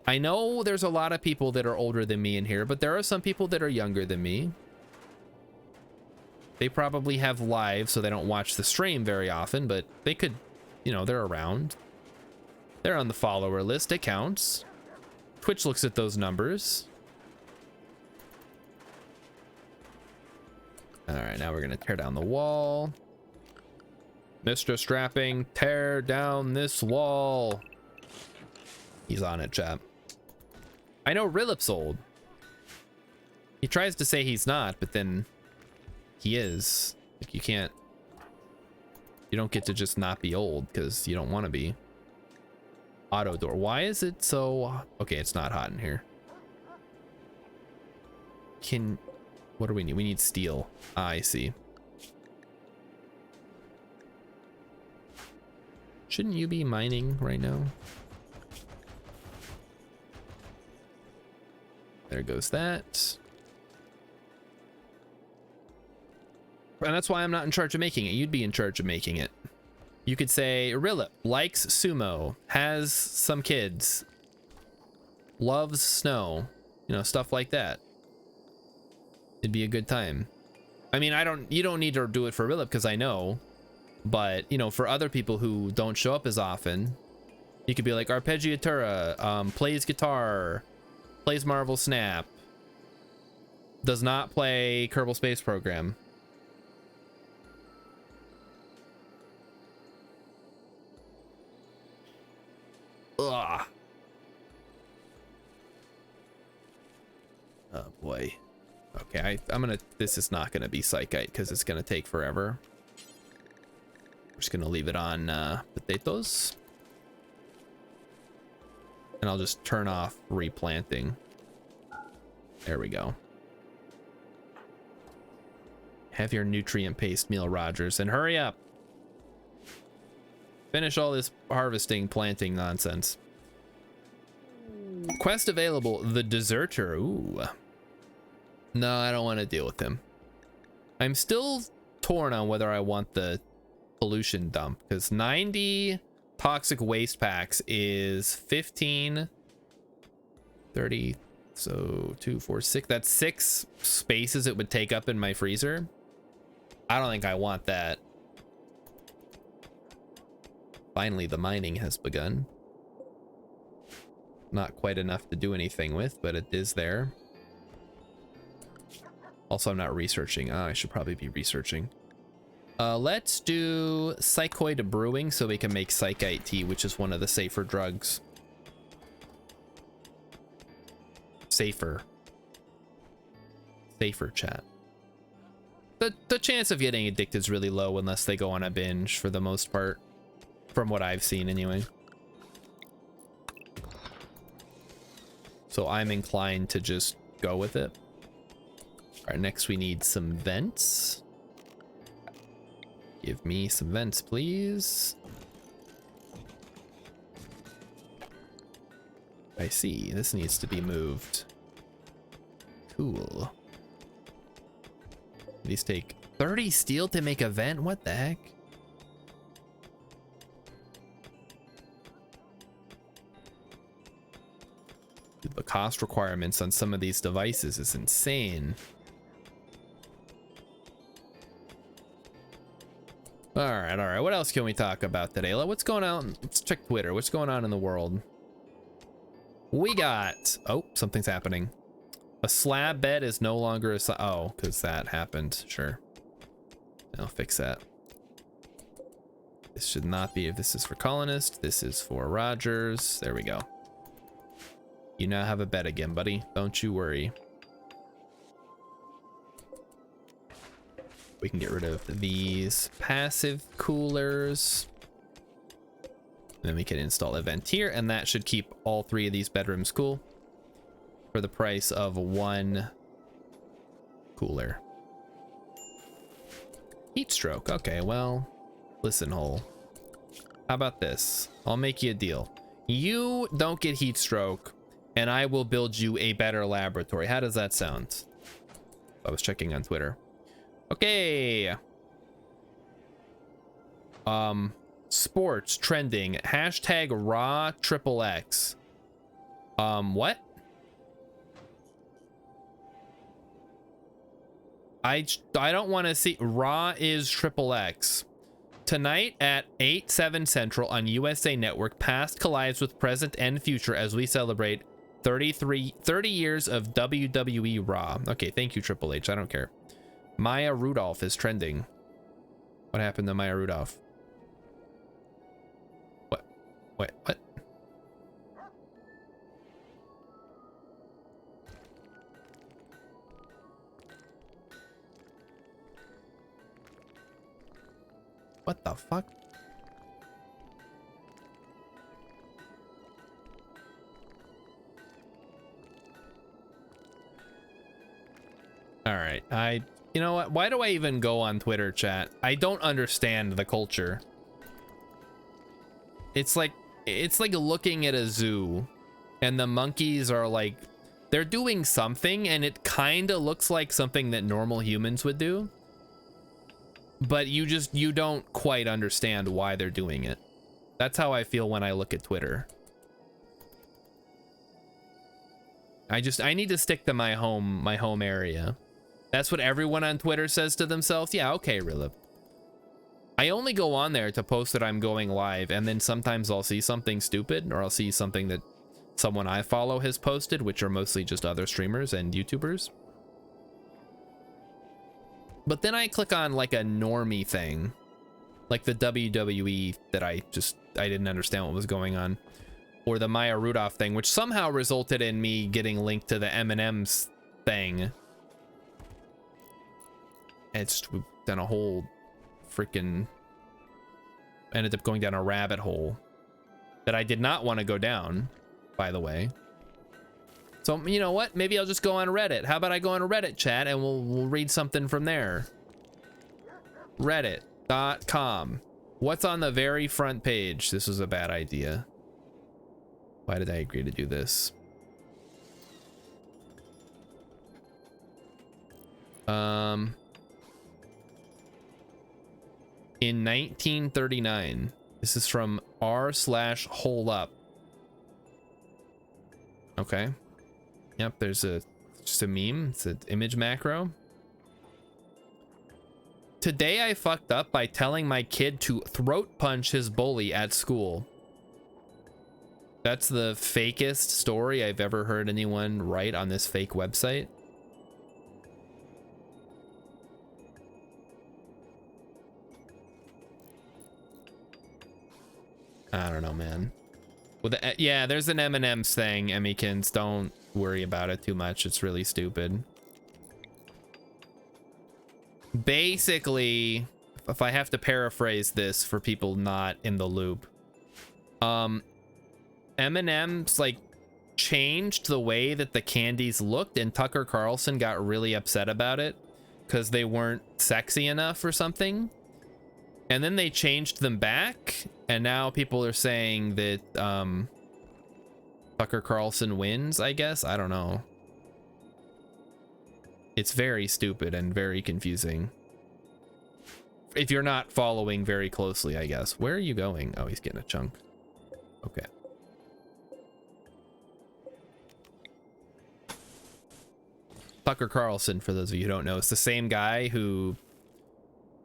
I know there's a lot of people that are older than me in here, but there are some people that are younger than me. They probably have lives, so they don't watch the stream very often, but they could, you know, they're around. They're on the follower list. It counts. Twitch looks at those numbers. All right, now we're going to tear down the wall. Mr. Strapping, tear down this wall. He's on it, chap. I know Rilip's old. He tries to say he's not, but then he is. Like, you don't get to just not be old because you don't want to be. Auto door. Why is it so... Okay, it's not hot in here. What do we need? We need steel. Ah, I see. Shouldn't you be mining right now? There goes that. And that's why I'm not in charge of making it. You'd be in charge of making it. You could say, Rilip likes sumo, has some kids, loves snow, you know, stuff like that. It'd be a good time. I mean, you don't need to do it for Rilip because I know, but, you know, for other people who don't show up as often, you could be like, Arpeggiatura, plays guitar, plays Marvel Snap, does not play Kerbal Space Program. Ugh. Oh boy. Okay, this is not gonna be Psychite because it's gonna take forever. We're just gonna leave it on potatoes. And I'll just turn off replanting. There we go. Have your nutrient paste meal, Rogers, and hurry up. Finish all this harvesting, planting nonsense. Quest available, the Deserter. Ooh. No, I don't want to deal with him. I'm still torn on whether I want the pollution dump, because 90 toxic waste packs is 15, 30, so 2, 4, 6. That's 6 spaces it would take up in my freezer. I don't think I want that. Finally, the mining has begun. Not quite enough to do anything with, but it is there. Also, I'm not researching. I should probably be researching. Let's do psychoid brewing so we can make psychite tea, which is one of the safer drugs. Safer, chat. The chance of getting addicted is really low unless they go on a binge for the most part. From what I've seen anyway. So I'm inclined to just go with it. All right, next we need some vents. Give me some vents, please. I see, this needs to be moved. Cool. These take 30 steel to make a vent? What the heck? The cost requirements on some of these devices is insane. All right. What else can we talk about today? What's going on? Let's check Twitter. What's going on in the world? We got... Oh, something's happening. A slab bed is no longer a... Oh, because that happened. Sure. I'll fix that. This should not be... If this is for colonists, this is for Rogers. There we go. You now have a bed again, buddy. Don't you worry. We can get rid of these passive coolers. And then we can install a vent here, and that should keep all 3 of these bedrooms cool for the price of 1 cooler. Heat stroke. Okay, well, listen, hole. How about this? I'll make you a deal. You don't get heat stroke, and I will build you a better laboratory. How does that sound? I was checking on Twitter. Okay. Sports trending. Hashtag raw triple X. What? I don't want to see. Raw is triple X. Tonight at 8/7 Central on USA Network, past collides with present and future as we celebrate 30 years of WWE Raw. Okay, thank you, Triple H. I don't care. Maya Rudolph is trending. What happened to Maya Rudolph? What? What? fuck? All right, you know what? Why do I even go on Twitter, chat? I don't understand the culture. It's like looking at a zoo and the monkeys are like, they're doing something and it kind of looks like something that normal humans would do, but you don't quite understand why they're doing it. That's how I feel when I look at Twitter. I need to stick to my home area. That's what everyone on Twitter says to themselves. Yeah, okay, Rilip. I only go on there to post that I'm going live, and then sometimes I'll see something stupid, or I'll see something that someone I follow has posted, which are mostly just other streamers and YouTubers. But then I click on like a normie thing, like the WWE that I didn't understand what was going on, or the Maya Rudolph thing, which somehow resulted in me getting linked to the M&M's thing. It's done a whole freaking, ended up going down a rabbit hole that I did not want to go down, by the way. So you know what? Maybe I'll just go on Reddit. How about I go on Reddit, chat, and we'll read something from there. Reddit.com. What's on the very front page? This was a bad idea. Why did I agree to do this? In 1939, this is from r/hole up. Okay. Yep, there's just a meme. It's an image macro. Today I fucked up by telling my kid to throat punch his bully at school. That's the fakest story I've ever heard anyone write on this fake website. I don't know, man. Well, yeah, there's an M&M's thing, Emmykins. Don't worry about it too much. It's really stupid. Basically, if I have to paraphrase this for people not in the loop, M&M's like changed the way that the candies looked, and Tucker Carlson got really upset about it because they weren't sexy enough or something. And then they changed them back, and now people are saying that Tucker Carlson wins, I guess. I don't know. It's very stupid and very confusing. If you're not following very closely, I guess. Where are you going? Oh, he's getting a chunk. Okay. Tucker Carlson, for those of you who don't know, is the same guy who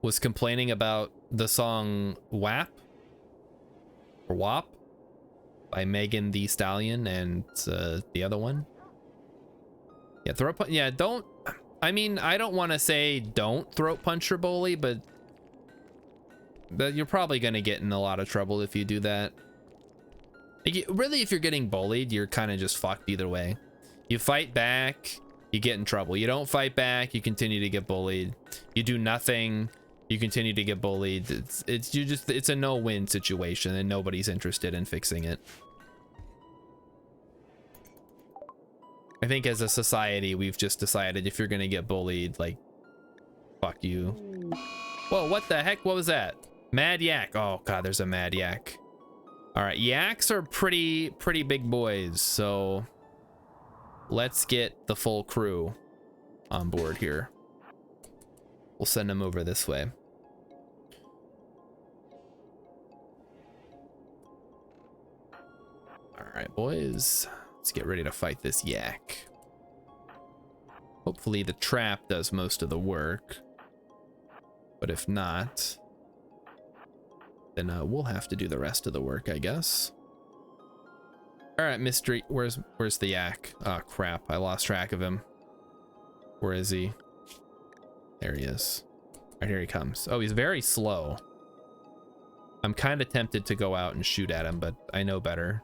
was complaining about the song WAP or WAP by Megan Thee Stallion and the other one. Yeah, throat punch. Yeah, don't. I mean, I don't want to say don't throat punch your bully, but you're probably going to get in a lot of trouble if you do that. Like, really, if you're getting bullied, you're kind of just fucked either way. You fight back, you get in trouble. You don't fight back, you continue to get bullied. You do nothing, you continue to get bullied. It's a no-win situation, and nobody's interested in fixing it. I think as a society, we've just decided if you're gonna get bullied, like, fuck you. Whoa, what the heck? What was that? Mad yak. Oh god, there's a mad yak. All right, yaks are pretty big boys, so let's get the full crew on board here. We'll send them over this way. All right, boys. Let's get ready to fight this yak. Hopefully the trap does most of the work. But if not, then we'll have to do the rest of the work, I guess. All right, mystery. Where's the yak? Oh, crap. I lost track of him. Where is he? There he is. Right, here he comes. Oh, he's very slow. I'm kind of tempted to go out and shoot at him, but I know better.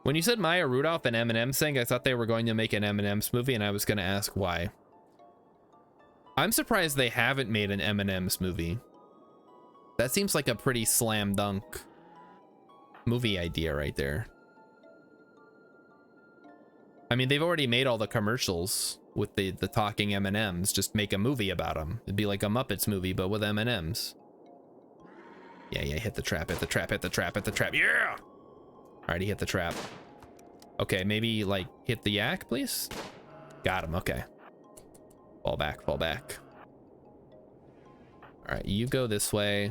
When you said Maya Rudolph and M&M's thing, I thought they were going to make an M&M's movie, and I was going to ask why. I'm surprised they haven't made an M&M's movie. That seems like a pretty slam dunk movie idea right there. I mean, they've already made all the commercials with the talking M&Ms. Just make a movie about them. It'd be like a Muppets movie, but with M&Ms. Yeah, hit the trap, hit the trap, hit the trap, hit the trap. Yeah! Alright, he hit the trap. Okay, maybe, like, hit the yak, please? Got him, okay. Fall back, fall back. Alright, you go this way.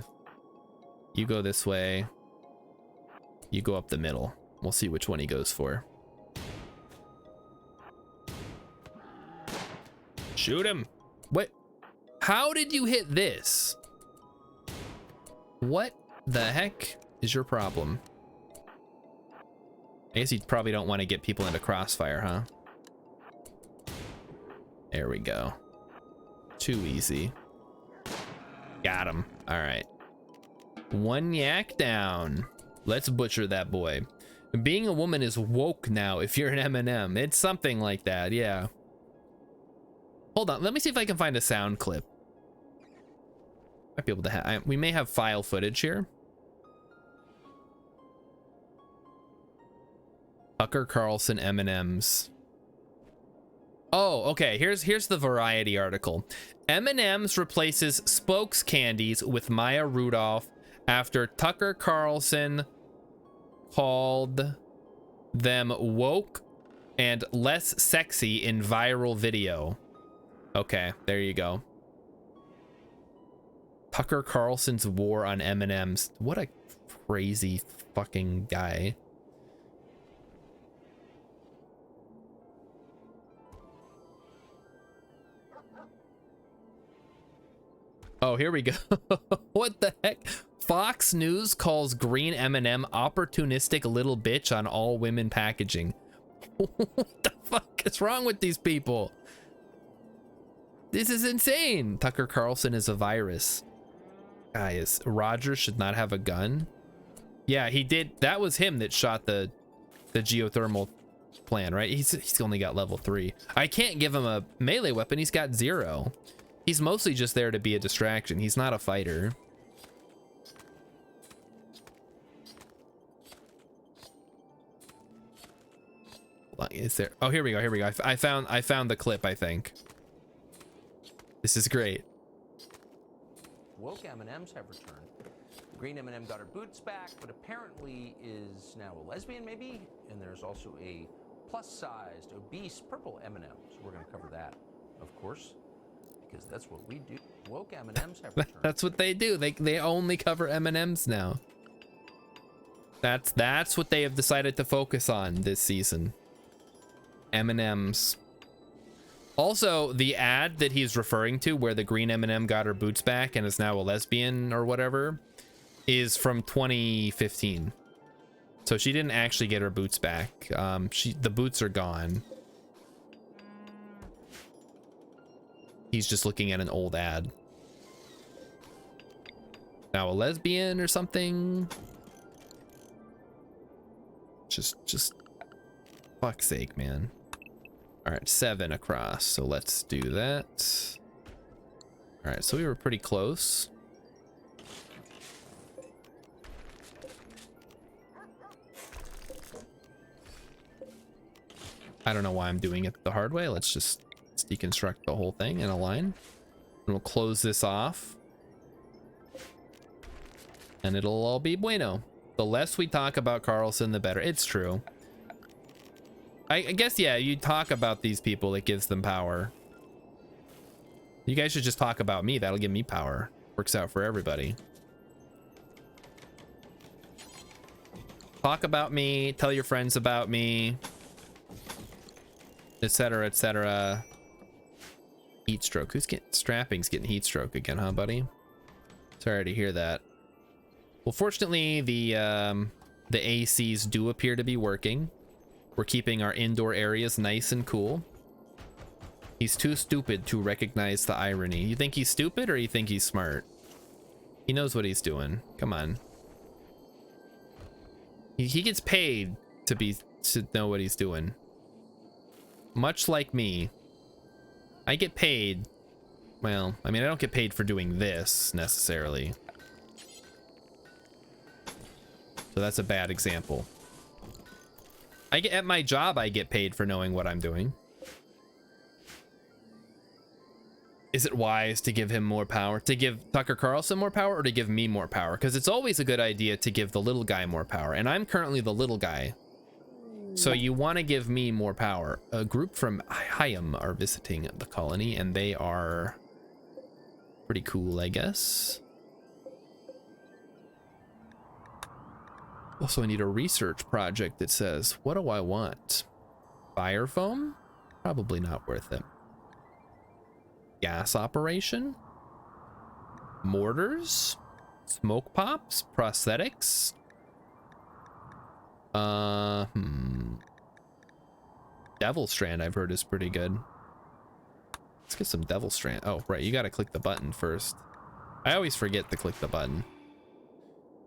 You go this way. You go up the middle. We'll see which one he goes for. Shoot him. What? How did you hit this? What the heck is your problem? I guess you probably don't want to get people into crossfire, huh? There we go. Too easy. Got him. All right. One yak down. Let's butcher that boy. Being a woman is woke now if you're an M&M. It's something like that, yeah. Hold on, let me see if I can find a sound clip. Might be able to have, we may have file footage here. Tucker Carlson M&Ms. Oh, okay, here's the Variety article. M&Ms replaces Spokes candies with Maya Rudolph after Tucker Carlson called them woke and less sexy in viral video. Okay, there you go. Tucker Carlson's war on M&Ms. What a crazy fucking guy. Oh, here we go. What the heck? Fox News calls green M&M opportunistic little bitch on all women packaging. What the fuck is wrong with these people? This is insane. Tucker Carlson is a virus. Guys, Roger should not have a gun. Yeah, he did. That was him that shot the geothermal plan, right? He's only got level 3. I can't give him a melee weapon. He's got 0. He's mostly just there to be a distraction. He's not a fighter. Is there? Oh, here we go. Here we go. I found the clip, I think. This is great. Woke M&Ms have returned. The green M&M got her boots back, but apparently is now a lesbian, maybe? And there's also a plus-sized, obese purple M&M. So we're going to cover that, of course, because that's what we do. Woke M&Ms have returned. That's what they do. They only cover M&Ms now. That's what they have decided to focus on this season. M&Ms. Also, the ad that he's referring to where the green M&M got her boots back and is now a lesbian or whatever is from 2015. So she didn't actually get her boots back. The boots are gone. He's just looking at an old ad. Now a lesbian or something. Just fuck's sake, man. All right, 7 across, so let's do that. All right, so we were pretty close. I don't know why I'm doing it the hard way. Let's deconstruct the whole thing in a line. And we'll close this off. And it'll all be bueno. The less we talk about Carlson, the better. It's true. I guess, yeah, you talk about these people, it gives them power. You guys should just talk about me. That'll give me power. Works out for everybody. Talk about me. Tell your friends about me. Etc, etc. Heat stroke. Who's getting... Strapping's getting heat stroke again, huh, buddy? Sorry to hear that. Well, fortunately, the ACs do appear to be working. We're keeping our indoor areas nice and cool. He's too stupid to recognize the irony. You think he's stupid or you think he's smart? He knows what he's doing. Come on. He gets paid to know what he's doing. Much like me. I get paid. Well, I mean, I don't get paid for doing this necessarily. So that's a bad example. At my job, I get paid for knowing what I'm doing. Is it wise to give him more power? To give Tucker Carlson more power, or to give me more power? Because it's always a good idea to give the little guy more power. And I'm currently the little guy. So you want to give me more power. A group from Hayam are visiting the colony, and they are pretty cool, I guess. Also, I need a research project that says, what do I want? Fire foam? Probably not worth it. Gas operation? Mortars? Smoke pops? Prosthetics? Devil Strand I've heard is pretty good. Let's get some Devil Strand. Oh, right, you gotta click the button first. I always forget to click the button.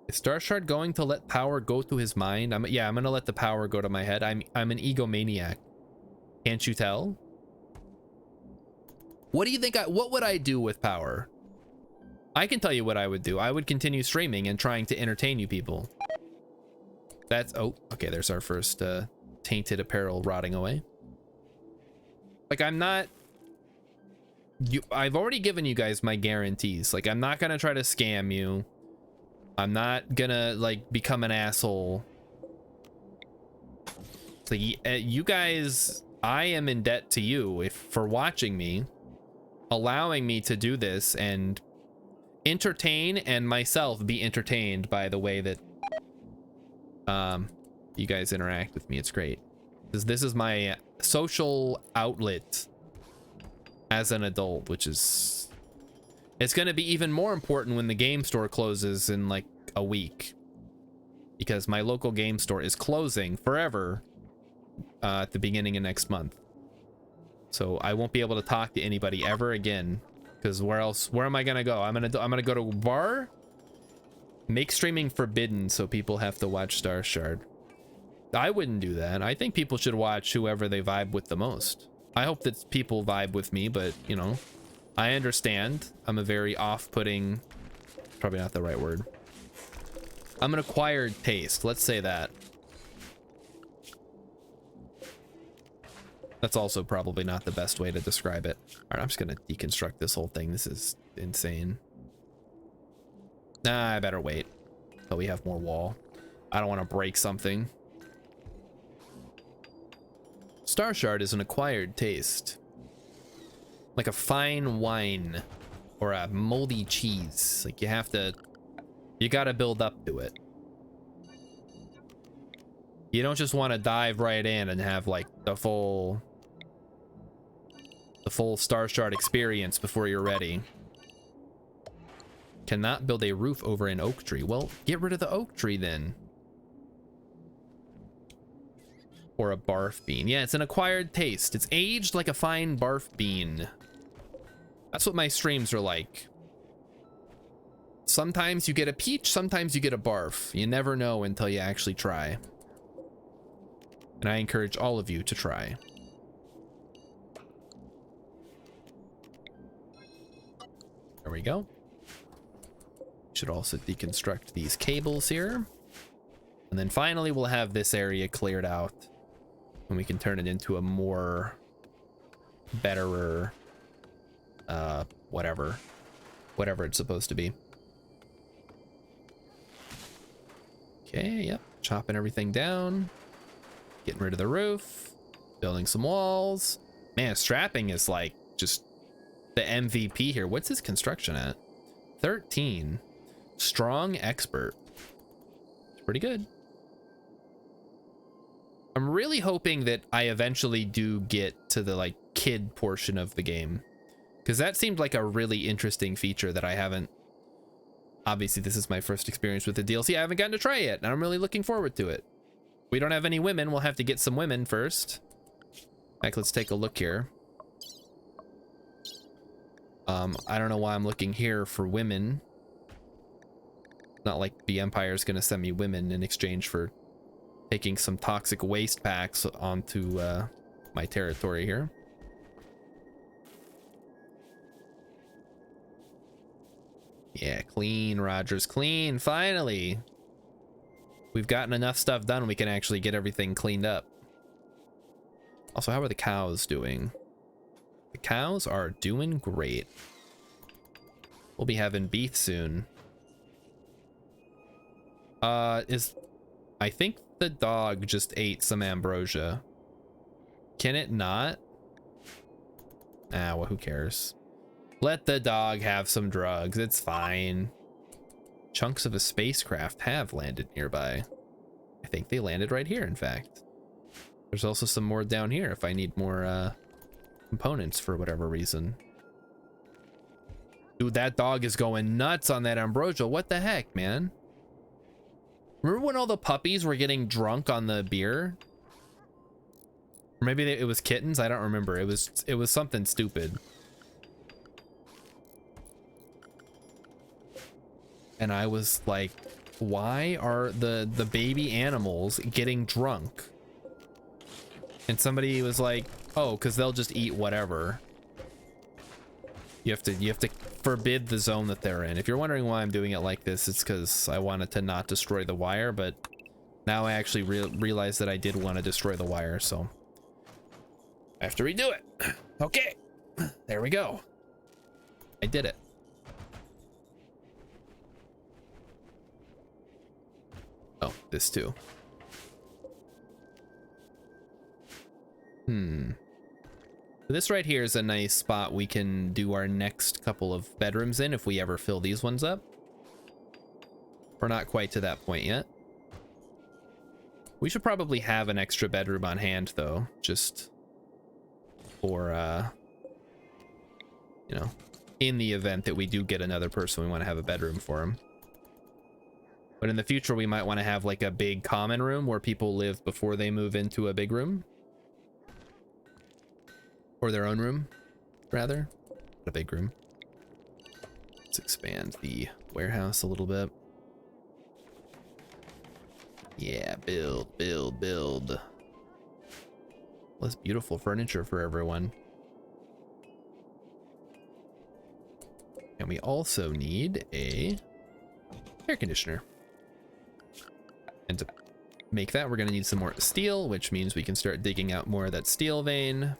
Is Starshard going to let power go to his mind? I'm gonna let the power go to my head. I'm an egomaniac. Can't you tell? What do you think what would I do with power? I can tell you what I would do. I would continue streaming and trying to entertain you people. That's, oh, okay, there's our first tainted apparel rotting away. Like, I'm not, I've already given you guys my guarantees. Like, I'm not gonna try to scam you. I'm not gonna, like, become an asshole. So you guys, I am in debt to you for watching me, allowing me to do this and entertain and myself be entertained by the way that you guys interact with me. It's great. This is my social outlet as an adult, which is, it's going to be even more important when the game store closes in like a week, because my local game store is closing forever at the beginning of next month. So I won't be able to talk to anybody ever again, because where am I gonna go? I'm gonna go to a bar, make streaming forbidden so people have to watch Starshard. I wouldn't do that. I think people should watch whoever they vibe with the most. I hope that people vibe with me, but you know, I understand. I'm a very off-putting, probably not the right word. I'm an acquired taste, let's say that. That's also probably not the best way to describe it. All right, I'm just gonna deconstruct this whole thing. This is insane. Nah, I better wait until we have more wall. I don't want to break something. Starshard is an acquired taste. Like a fine wine or a moldy cheese. Like you gotta build up to it. You don't just want to dive right in and have like the full Starshard experience before you're ready. Cannot build a roof over an oak tree. Well, get rid of the oak tree then. Or a barf bean. Yeah, it's an acquired taste. It's aged like a fine barf bean. That's what my streams are like. Sometimes you get a peach, sometimes you get a barf. You never know until you actually try. And I encourage all of you to try. There we go. Should also deconstruct these cables here. And then finally we'll have this area cleared out. And we can turn it into a more betterer whatever it's supposed to be. Okay, yep. Chopping everything down. Getting rid of the roof. Building some walls. Man, strapping is like just the MVP here. What's his construction at? 13. Strong expert. It's pretty good. I'm really hoping that I eventually do get to the like kid portion of the game, because that seemed like a really interesting feature that I haven't. Obviously, this is my first experience with the DLC. I haven't gotten to try it, and I'm really looking forward to it. We don't have any women. We'll have to get some women first. Like, let's take a look here. I don't know why I'm looking here for women. Not like the Empire's gonna send me women in exchange for taking some toxic waste packs onto my territory here. Yeah, clean, Rogers, clean, finally. we've gotten enough stuff done, we can actually get everything cleaned up. Also, how are the cows doing? The cows are doing great. We'll be having beef soon. I think the dog just ate some ambrosia. Can it not? Ah, well, who cares? Let the dog have some drugs. It's fine. Chunks of a spacecraft have landed nearby. I think they landed right here, in fact. There's also some more down here if I need more components for whatever reason. Dude, that dog is going nuts on that ambrosia. What the heck, man? Remember when all the puppies were getting drunk on the beer? Or maybe it was kittens? I don't remember. It was something stupid. And I was like, why are the baby animals getting drunk? And somebody was like, oh, because they'll just eat whatever. You have to forbid the zone that they're in. If you're wondering why I'm doing it like this, it's because I wanted to not destroy the wire, but now I actually realize that I did want to destroy the wire, so I have to redo it. Okay, there we go. I did it. Oh, this too. This right here is a nice spot we can do our next couple of bedrooms in if we ever fill these ones up. We're not quite to that point yet. We should probably have an extra bedroom on hand though, just for you know, in the event that we do get another person, we want to have a bedroom for him. But in the future, we might want to have like a big common room where people live before they move into a big room. Or their own room, rather. A big room. Let's expand the warehouse a little bit. Yeah, build, build, build. Less beautiful furniture for everyone. And we also need a air conditioner. And to make that, we're going to need some more steel, which means we can start digging out more of that steel vein.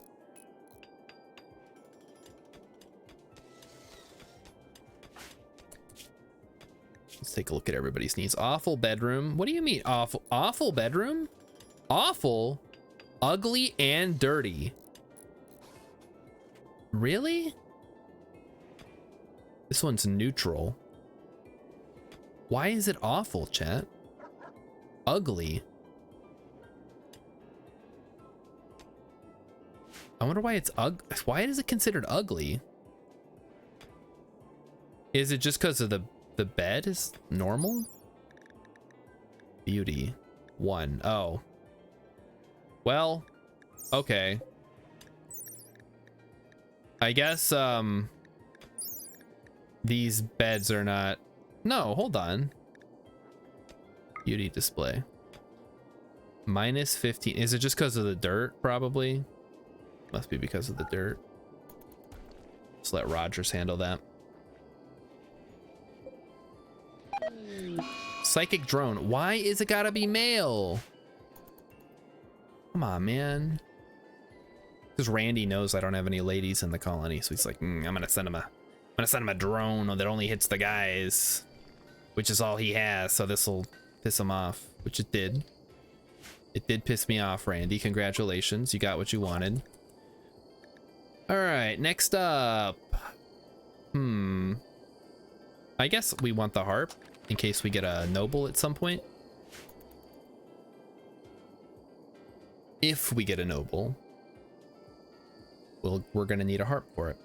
Let's take a look at everybody's needs. Awful bedroom. What do you mean awful? Awful bedroom? Awful? Ugly and dirty. Really? This one's neutral. Why is it awful, chat? Ugly. I wonder why it's why is it considered ugly? Is it just because of the bed is normal? Beauty 1. Oh. Well, okay. I guess these beds are not. No, hold on. Beauty display. -15. Is it just because of the dirt? Probably. Must be because of the dirt. Just let Rogers handle that. Psychic drone. Why is it gotta be male? Come on, man. Because Randy knows I don't have any ladies in the colony, so he's like, I'm gonna send him a drone that only hits the guys, which is all he has. So this will piss him off, which it did. It did piss me off, Randy. Congratulations, you got what you wanted. All right, next up. I guess we want the harp in case we get a noble at some point. If we get a noble, we're gonna need a harp for it.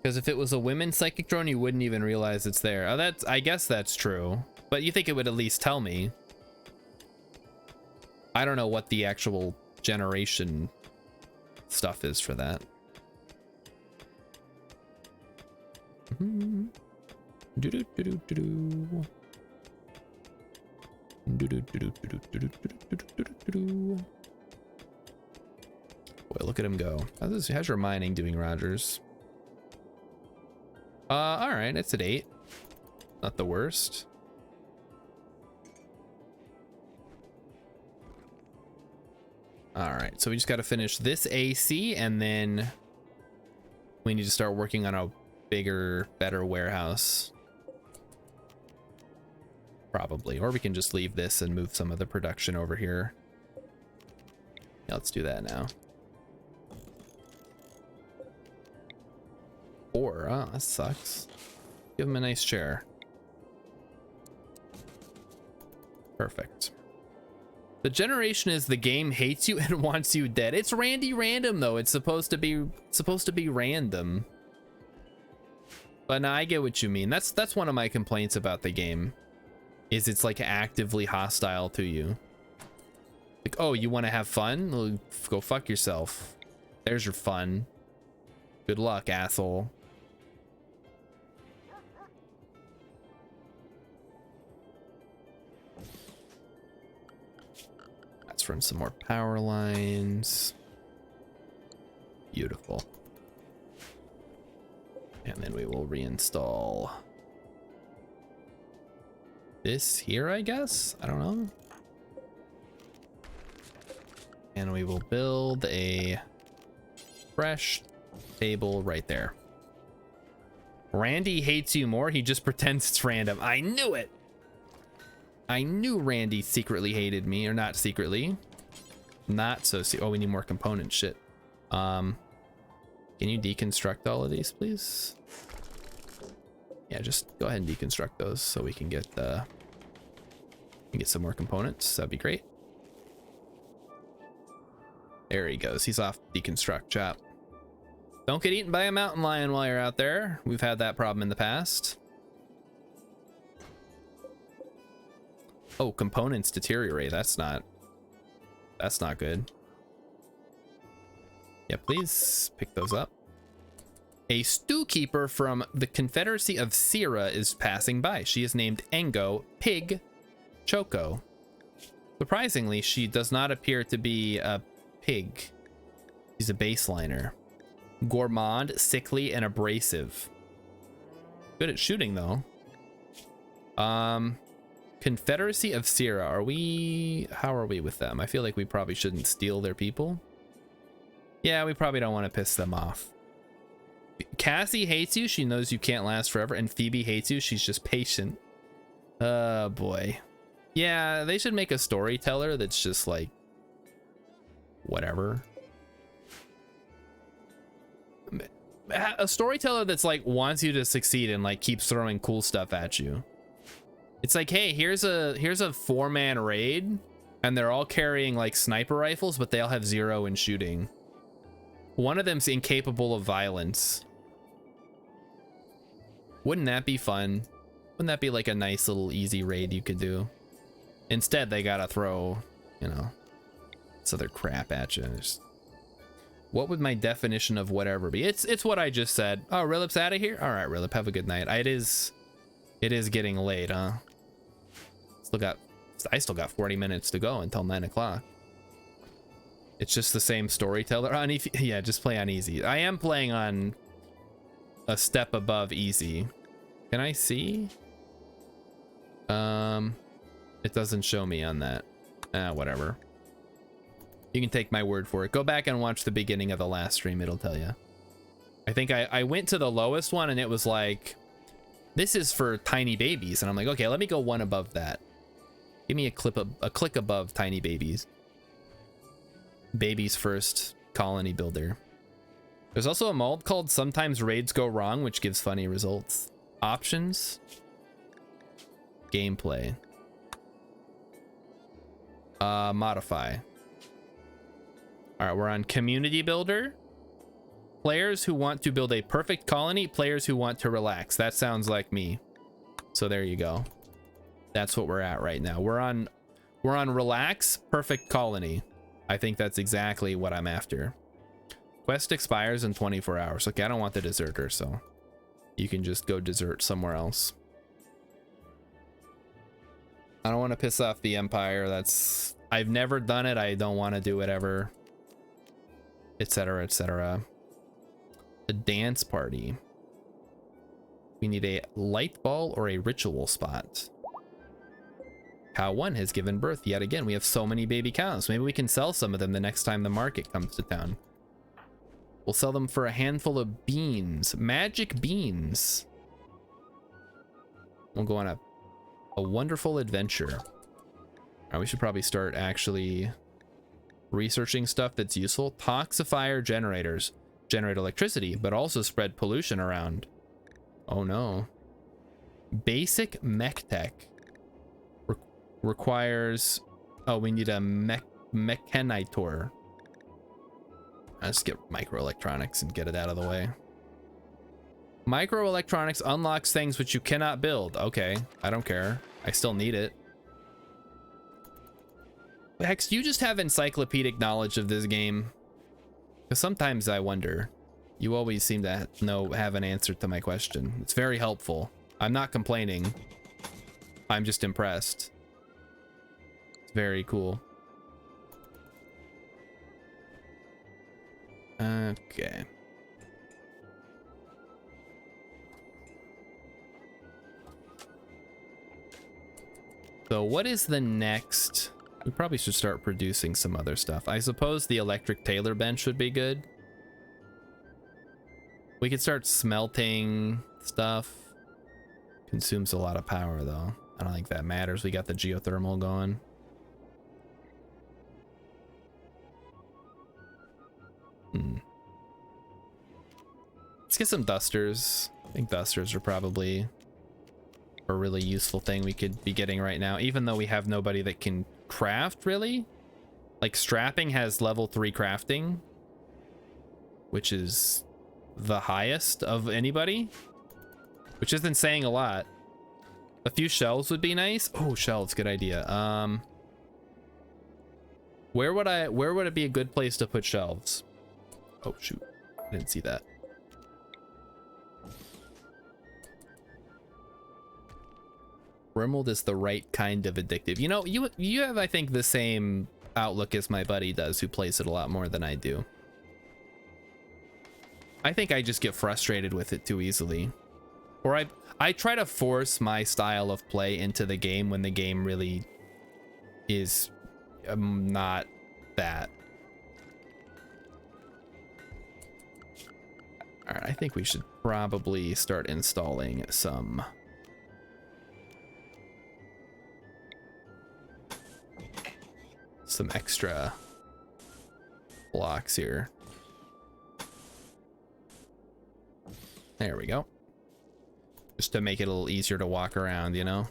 Because if it was a women's psychic drone, you wouldn't even realize it's there. Oh, I guess that's true. But you think it would at least tell me. I don't know what the actual generation stuff is for that. Boy, look at him go. How's your mining doing, Rogers? All right, it's at 8. Not the worst. All right, so we just got to finish this AC, and then we need to start working on a bigger, better warehouse. Probably, or we can just leave this and move some of the production over here. Yeah, let's do that now. Or, oh, that sucks. Give him a nice chair. Perfect. The generation is the game hates you and wants you dead. It's Randy Random though. It's supposed to be random. But no, I get what you mean. That's one of my complaints about the game. Is it's like actively hostile to you. Like, oh, you want to have fun? Well, go fuck yourself. There's your fun. Good luck, asshole. Let's run some more power lines. Beautiful. And then we will reinstall this here, I guess. I don't know. And we will build a fresh table right there. Randy hates you more. He just pretends it's random. I knew it. I knew Randy secretly hated me, or not secretly. Not so. Oh, we need more component shit. Can you deconstruct all of these, please? Yeah, just go ahead and deconstruct those so we can get some more components. That'd be great. There he goes. He's off deconstruct. Chop. Don't get eaten by a mountain lion while you're out there. We've had that problem in the past. Oh, components deteriorate. That's not good. Yeah, please pick those up. A stew keeper from the Confederacy of Sierra is passing by. She is named Engo Pig Choco. Surprisingly, she does not appear to be a pig. She's a baseliner. Gourmand, sickly, and abrasive. Good at shooting, though. Confederacy of Sierra. How are we with them? I feel like we probably shouldn't steal their people. Yeah, we probably don't want to piss them off. Cassie hates you. She knows you can't last forever. And Phoebe hates you. She's just patient. Oh, boy. Yeah, they should make a storyteller that's just like, whatever. A storyteller that's like wants you to succeed and like keeps throwing cool stuff at you. It's like, hey, here's a 4-man raid, and they're all carrying like sniper rifles, but they all have 0 in shooting. One of them's incapable of violence. Wouldn't that be fun? Wouldn't that be like a nice little easy raid you could do? Instead, they gotta throw, you know, this other crap at you. What would my definition of whatever be? It's what I just said. Oh, Rilip's out of here? All right, Rilip, have a good night. It is getting late, huh? I still got 40 minutes to go until 9 o'clock. It's just the same storyteller on yeah, just play on easy. I am playing on a step above easy. Can I see? It doesn't show me on that. Whatever. You can take my word for it. Go back and watch the beginning of the last stream. It'll tell you. I think I went to the lowest one and it was like, this is for tiny babies. And I'm like, okay, let me go one above that. Give me a click above tiny babies. Babies first colony builder. There's also a mod called Sometimes Raids Go Wrong, which gives funny results. Options. Gameplay. Modify. All right, we're on community builder. Players who want to build a perfect colony, players who want to relax. That sounds like me. So there you go. That's what we're at right now. We're on relax, perfect colony. I think that's exactly what I'm after. Quest expires in 24 hours. Okay, I don't want the deserter, so you can just go desert somewhere else. I don't want to piss off the Empire. I've never done it. I don't want to do it ever. Etc, etc. A dance party. We need a light ball or a ritual spot. Cow 1 has given birth yet again. We have so many baby cows. Maybe we can sell some of them the next time the market comes to town. We'll sell them for a handful of beans. Magic beans. We'll go on a wonderful adventure. We should probably start actually researching stuff that's useful. Toxifier generators. Generate electricity, but also spread pollution around. Oh no. Basic mech tech. Requires... Oh, we need a mechanitor. Let's get microelectronics and get it out of the way. Microelectronics unlocks things which you cannot build. Okay, I don't care. I still need it. Hex, you just have encyclopedic knowledge of this game. Because sometimes I wonder. You always seem to have an answer to my question. It's very helpful. I'm not complaining. I'm just impressed. It's very cool. Okay. So what is the next? We probably should start producing some other stuff. I suppose the electric tailor bench would be good. We could start smelting stuff. Consumes a lot of power though. I don't think that matters. We got the geothermal going. Let's get some dusters. I think dusters are probably a really useful thing we could be getting right now, even though we have nobody that can craft really. Like strapping has level 3 crafting, which is the highest of anybody, which isn't saying a lot. A few shelves would be nice. Oh, shelves, good idea. Where would it be a good place to put shelves? Oh shoot, I didn't see that. Rimworld is the right kind of addictive. You know, you have, I think, the same outlook as my buddy does, who plays it a lot more than I do. I think I just get frustrated with it too easily. Or I try to force my style of play into the game when the game really is not that. All right, I think we should probably start installing some extra blocks here. There we go. Just to make it a little easier to walk around, you know?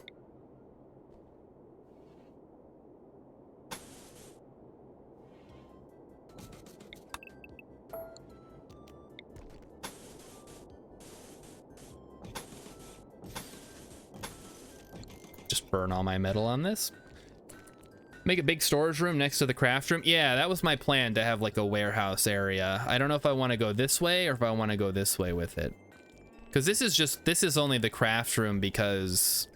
Just burn all my metal on this. Make a big storage room next to the craft room. Yeah, that was my plan, to have like a warehouse area. I don't know if I want to go this way or if I want to go this way with it. Because this is only the craft room because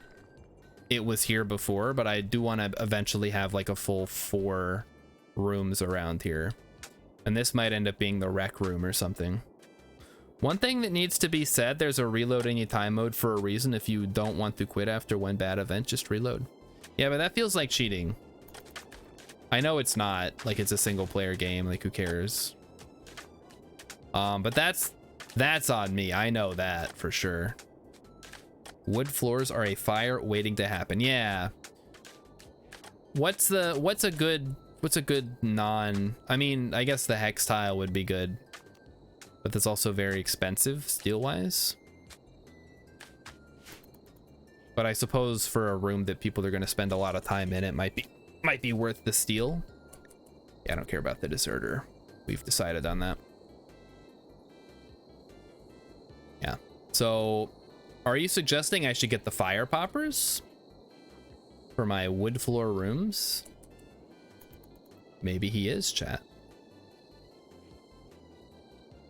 it was here before, but I do want to eventually have like a full 4 rooms around here. And this might end up being the rec room or something. One thing that needs to be said, there's a reload anytime mode for a reason. If you don't want to quit after one bad event, just reload. Yeah, but that feels like cheating. I know it's not, like it's a single player game, like who cares? But that's on me. I know that for sure. Wood floors are a fire waiting to happen. Yeah. What's a good non, I mean, I guess the hex tile would be good, but that's also very expensive steel wise. But I suppose for a room that people are going to spend a lot of time in, it might be worth the steel. Yeah, I don't care about the deserter. We've decided on that. Yeah. So, are you suggesting I should get the fire poppers for my wood floor rooms? Maybe he is, chat.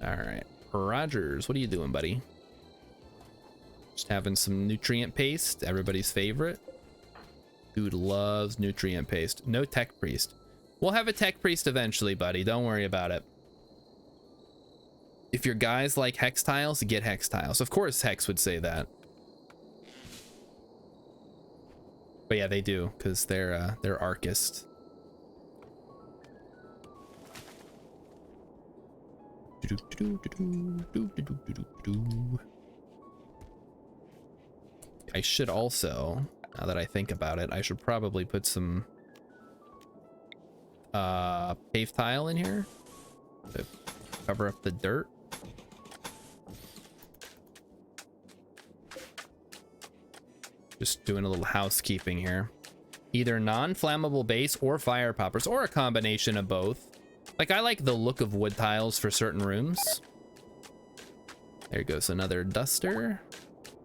All right. Rogers, what are you doing, buddy? Just having some nutrient paste, everybody's favorite. Dude loves nutrient paste. No tech priest. We'll have a tech priest eventually, buddy. Don't worry about it. If your guys like hex tiles, get hex tiles. Of course, Hex would say that. But yeah, they do, because they're Archist. I should also, now that I think about it, I should probably put some pave tile in here to cover up the dirt. Just doing a little housekeeping here. Either non-flammable base or fire poppers, or a combination of both. Like, I like the look of wood tiles for certain rooms. There goes another duster.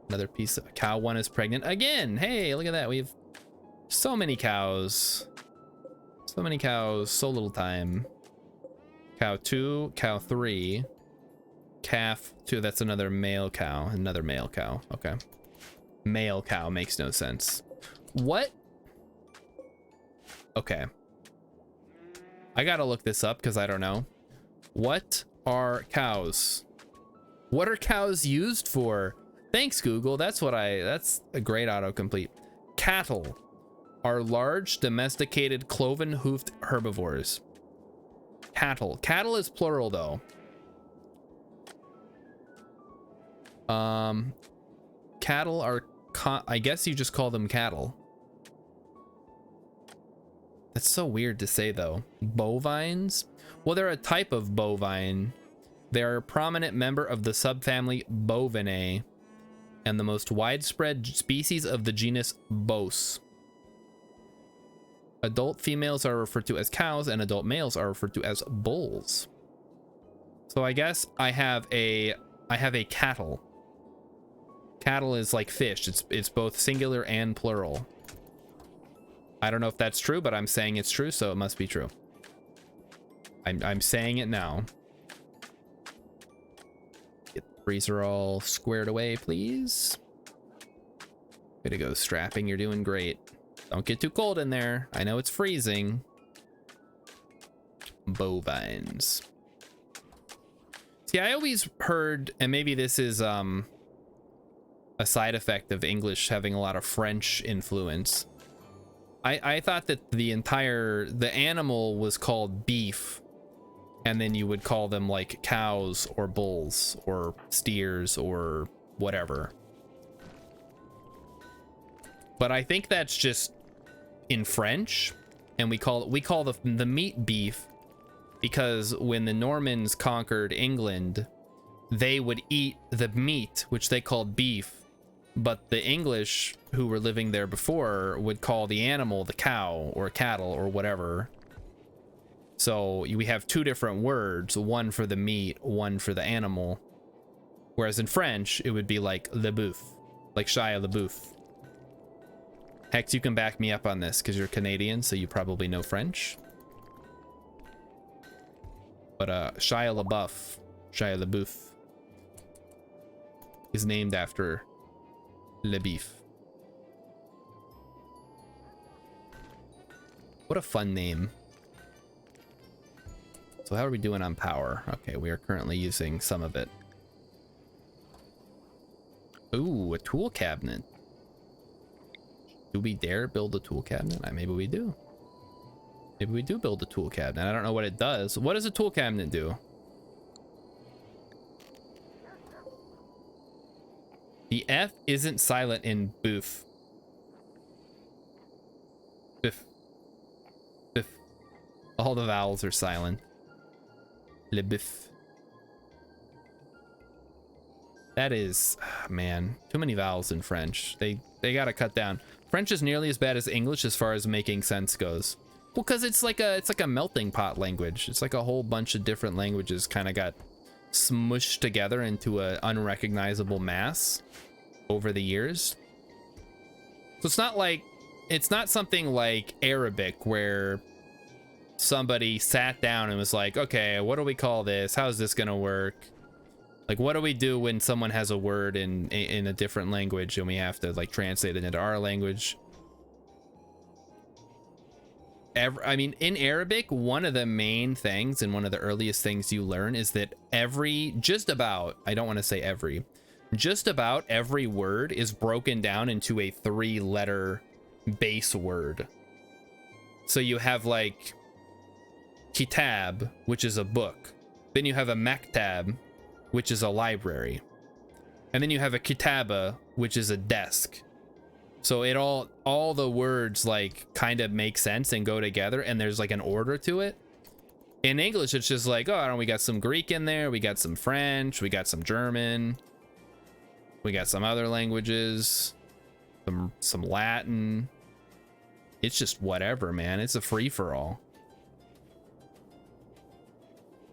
Another piece of cow. One is pregnant again. Hey, look at that. We have so many cows. So many cows, so little time. Cow 2, cow 3, calf 2. That's another male cow. Another male cow. Okay. Male cow makes no sense. What? Okay. I gotta look this up because I don't know. What are cows? What are cows used for? Thanks, Google. That's a great autocomplete. Cattle are large, domesticated, cloven-hoofed herbivores. Cattle. Cattle is plural, though. Cattle are, I guess you just call them cattle. That's so weird to say, though. Bovines? Well, they're a type of bovine. They're a prominent member of the subfamily Bovinae and the most widespread species of the genus Bos. Adult females are referred to as cows and adult males are referred to as bulls. So I guess I have a cattle. Cattle is like fish. It's both singular and plural. I don't know if that's true, but I'm saying it's true, so it must be true. I'm saying it now. Get the freezer all squared away, please. Way to go, strapping. You're doing great. Don't get too cold in there. I know it's freezing. Bovines. See, I always heard, and maybe this is a side effect of English having a lot of French influence. I thought that the animal was called beef, and then you would call them like cows or bulls or steers or whatever. But I think that's just in French, and we call the meat beef because when the Normans conquered England, they would eat the meat, which they called beef, but the English who were living there before would call the animal the cow or cattle or whatever. So we have two different words, one for the meat, one for the animal. Whereas in French, it would be like le boeuf, like Shia LaBeouf. Hex, you can back me up on this because you're Canadian, so you probably know French. But Shia LaBeouf is named after Le Beef. What a fun name. So how are we doing on power? Okay, we are currently using some of it. Ooh, a tool cabinet. Do we dare build a tool cabinet? Maybe we do. Maybe we do build a tool cabinet. I don't know what it does. What does a tool cabinet do? The F isn't silent in boof. Biff. Biff. All the vowels are silent. Le biff. That is, man, too many vowels in French. They gotta cut down. French is nearly as bad as English as far as making sense goes. Well, because it's like a melting pot language. It's like a whole bunch of different languages kind of got smushed together into an unrecognizable mass over the years. So it's not something like Arabic where somebody sat down and was like, okay, what do we call this? How's this gonna work? Like, what do we do when someone has a word in a different language and we have to like translate it into our language? I mean, in Arabic, one of the main things and one of the earliest things you learn is that just about every word is broken down into a 3-letter base word. So you have like kitab, which is a book. Then you have a maktab, which is a library. And then you have a kitaba, which is a desk. So it all the words like kind of make sense and go together, and there's like an order to it. In English, it's just like, oh, we got some Greek in there, we got some French, we got some German, we got some other languages, some Latin. It's just whatever, man. It's a free-for-all.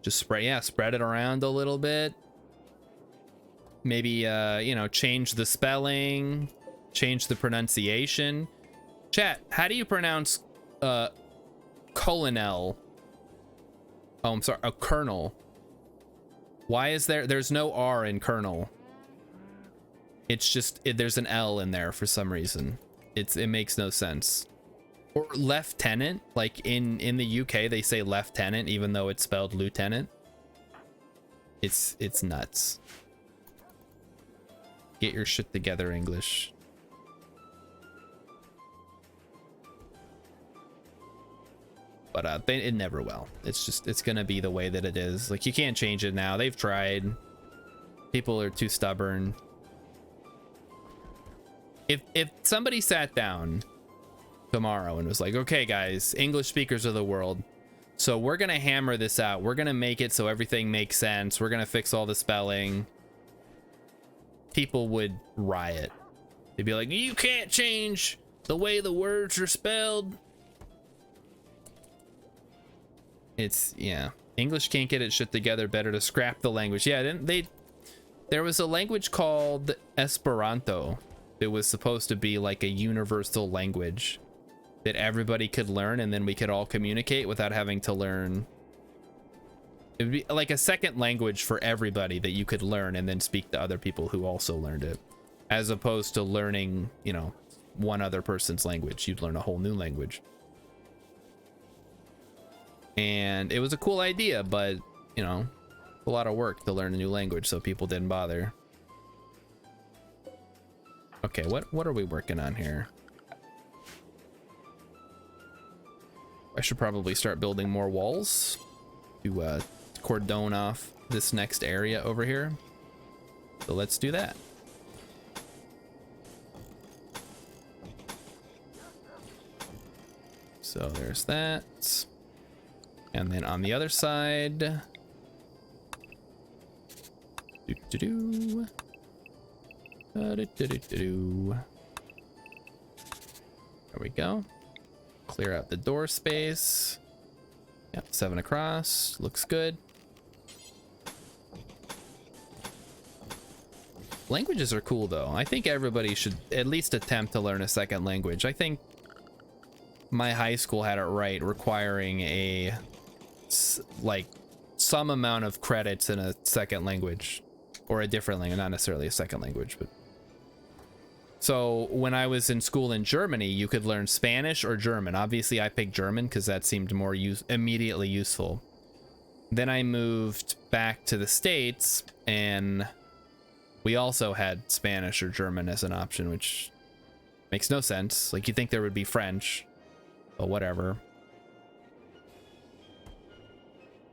Just spread it around a little bit. Maybe, you know, change the spelling, change the pronunciation. Chat, how do you pronounce colonel? Oh, I'm sorry, a colonel. Why is there's no R in colonel? It's just, there's an L in there for some reason. It makes no sense. Or lieutenant, like in the UK, they say lieutenant, even though it's spelled lieutenant. It's nuts. Get your shit together, English. But it never will. It's gonna be the way that it is. Like, you can't change it now. They've tried. People are too stubborn. If somebody sat down tomorrow and was like, okay guys, English speakers of the world, so we're gonna hammer this out, we're gonna make it so everything makes sense, we're gonna fix all the spelling, people would riot. They'd be like, you can't change the way the words are spelled. It's, yeah, English can't get its shit together, better to scrap the language. Yeah, there was a language called Esperanto that was supposed to be like a universal language that everybody could learn, and then we could all communicate without having to learn. It would be like a second language for everybody that you could learn and then speak to other people who also learned it, as opposed to learning, you know, one other person's language. You'd learn a whole new language. And it was a cool idea, but, you know, a lot of work to learn a new language, so people didn't bother. Okay, what are we working on here? I should probably start building more walls to cordon off this next area over here. So let's do that. So there's that. And then on the other side, there we go. Clear out the door space. Yep, 7 across. Looks good. Languages are cool though. I think everybody should at least attempt to learn a second language. I think my high school had it right, requiring a like some amount of credits in a second language, or a different language, not necessarily a second language, but so when I was in school in Germany, you could learn Spanish or German. Obviously I picked German because that seemed more immediately useful. Then I moved back to the States and we also had Spanish or German as an option, which makes no sense. Like, you'd think there would be French, but whatever.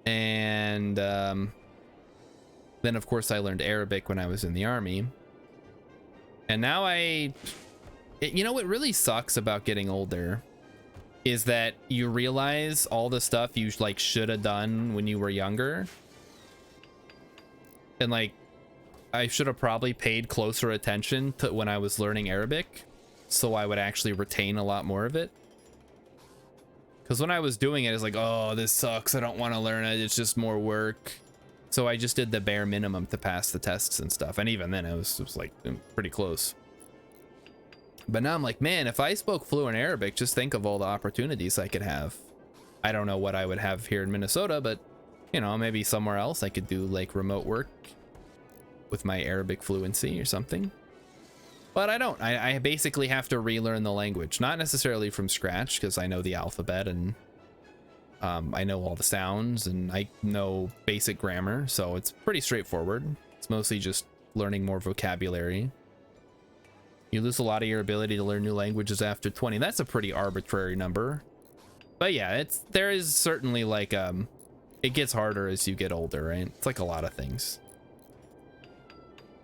And then of course I learned Arabic when I was in the army. And now you know what really sucks about getting older is that you realize all the stuff you like should have done when you were younger. And like, I should have probably paid closer attention to when I was learning Arabic, so I would actually retain a lot more of it. Because when I was doing it, it's like, oh, this sucks, I don't want to learn it, it's just more work. So I just did the bare minimum to pass the tests and stuff. And even then it was like pretty close. But now I'm like, man, if I spoke fluent Arabic, just think of all the opportunities I could have. I don't know what I would have here in Minnesota, but you know, maybe somewhere else I could do like remote work with my Arabic fluency or something. But I don't. I basically have to relearn the language, not necessarily from scratch, because I know the alphabet and I know all the sounds and I know basic grammar, so it's pretty straightforward. It's mostly just learning more vocabulary. You lose a lot of your ability to learn new languages after 20. That's a pretty arbitrary number. But yeah, there is certainly like it gets harder as you get older, right? It's like a lot of things.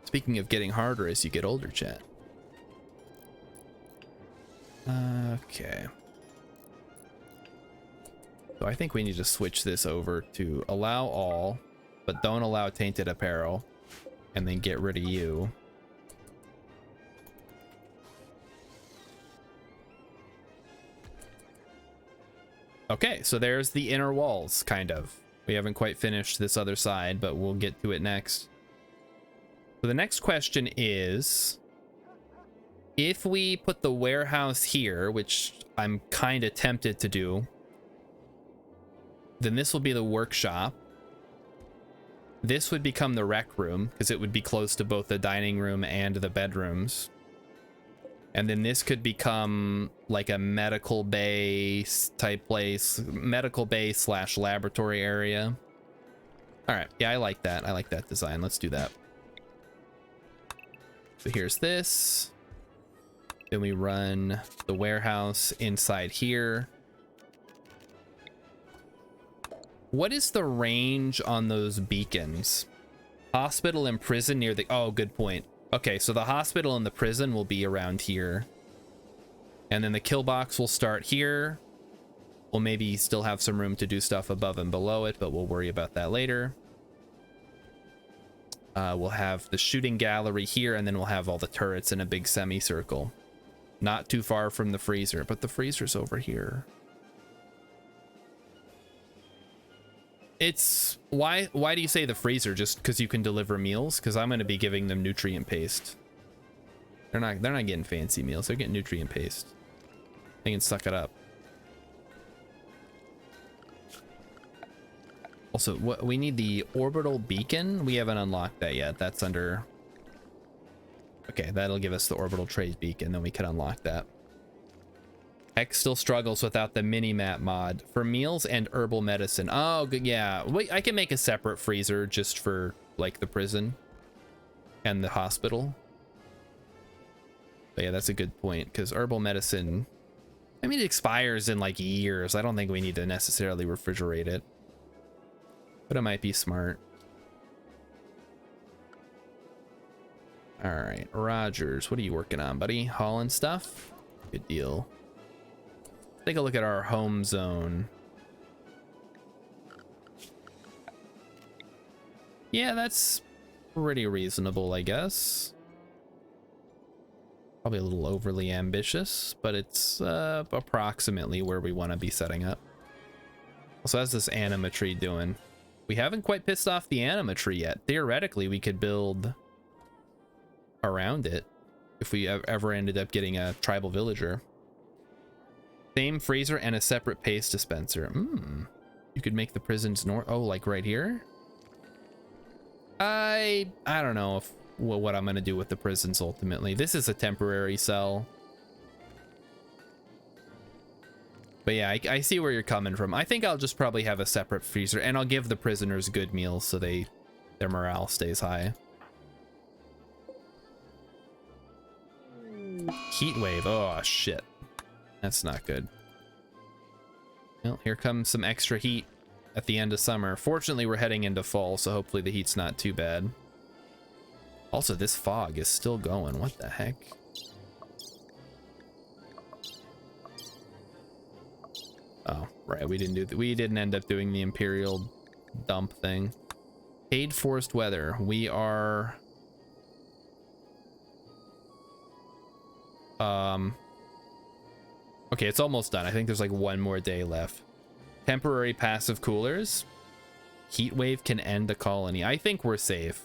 Speaking of getting harder as you get older, chat. Okay. So I think we need to switch this over to allow all, but don't allow tainted apparel, and then get rid of you. Okay, so there's the inner walls, kind of. We haven't quite finished this other side, but we'll get to it next. So the next question is, if we put the warehouse here, which I'm kind of tempted to do, then this will be the workshop. This would become the rec room, because it would be close to both the dining room and the bedrooms. And then this could become like a medical bay type place, medical bay / laboratory area. All right, yeah, I like that. I like that design. Let's do that. So here's this. Then we run the warehouse inside here. What is the range on those beacons? Hospital and prison near the... Oh, good point. Okay, so the hospital and the prison will be around here. And then the kill box will start here. We'll maybe still have some room to do stuff above and below it, but we'll worry about that later. We'll have the shooting gallery here, and then we'll have all the turrets in a big semicircle. Not too far from the freezer, but the freezer's over here. It's... Why do you say the freezer? Just because you can deliver meals? Because I'm going to be giving them nutrient paste. They're not getting fancy meals. They're getting nutrient paste. They can suck it up. Also, we need the orbital beacon. We haven't unlocked that yet. That's under... Okay, that'll give us the orbital trade beacon. Then we can unlock that. X still struggles without the mini-map mod for meals and herbal medicine. Oh, good. Yeah, wait, I can make a separate freezer just for like the prison and the hospital. But yeah, that's a good point, because herbal medicine, I mean, it expires in like years. I don't think we need to necessarily refrigerate it, but it might be smart. All right, Rogers, what are you working on, buddy? Hauling stuff? Good deal. Take a look at our home zone. Yeah, that's pretty reasonable, I guess. Probably a little overly ambitious, but it's approximately where we want to be setting up. So how's this anima tree doing? We haven't quite pissed off the anima tree yet. Theoretically, we could build around it if we ever ended up getting a tribal villager. Same freezer and a separate paste dispenser. You could make the prisons north. Oh, like right here? I don't know if what I'm gonna do with the prisons ultimately. This is a temporary cell. But yeah, I see where you're coming from. I think I'll just probably have a separate freezer, and I'll give the prisoners good meals so their morale stays high. Heat wave. Oh shit. That's not good. Well, here comes some extra heat at the end of summer. Fortunately, we're heading into fall, so hopefully the heat's not too bad. Also, this fog is still going. What the heck? Oh, right. We didn't end up doing the Imperial dump thing. Paid forced weather. We are... Okay, it's almost done. I think there's like one more day left. Temporary passive coolers. Heat wave can end the colony. I think we're safe.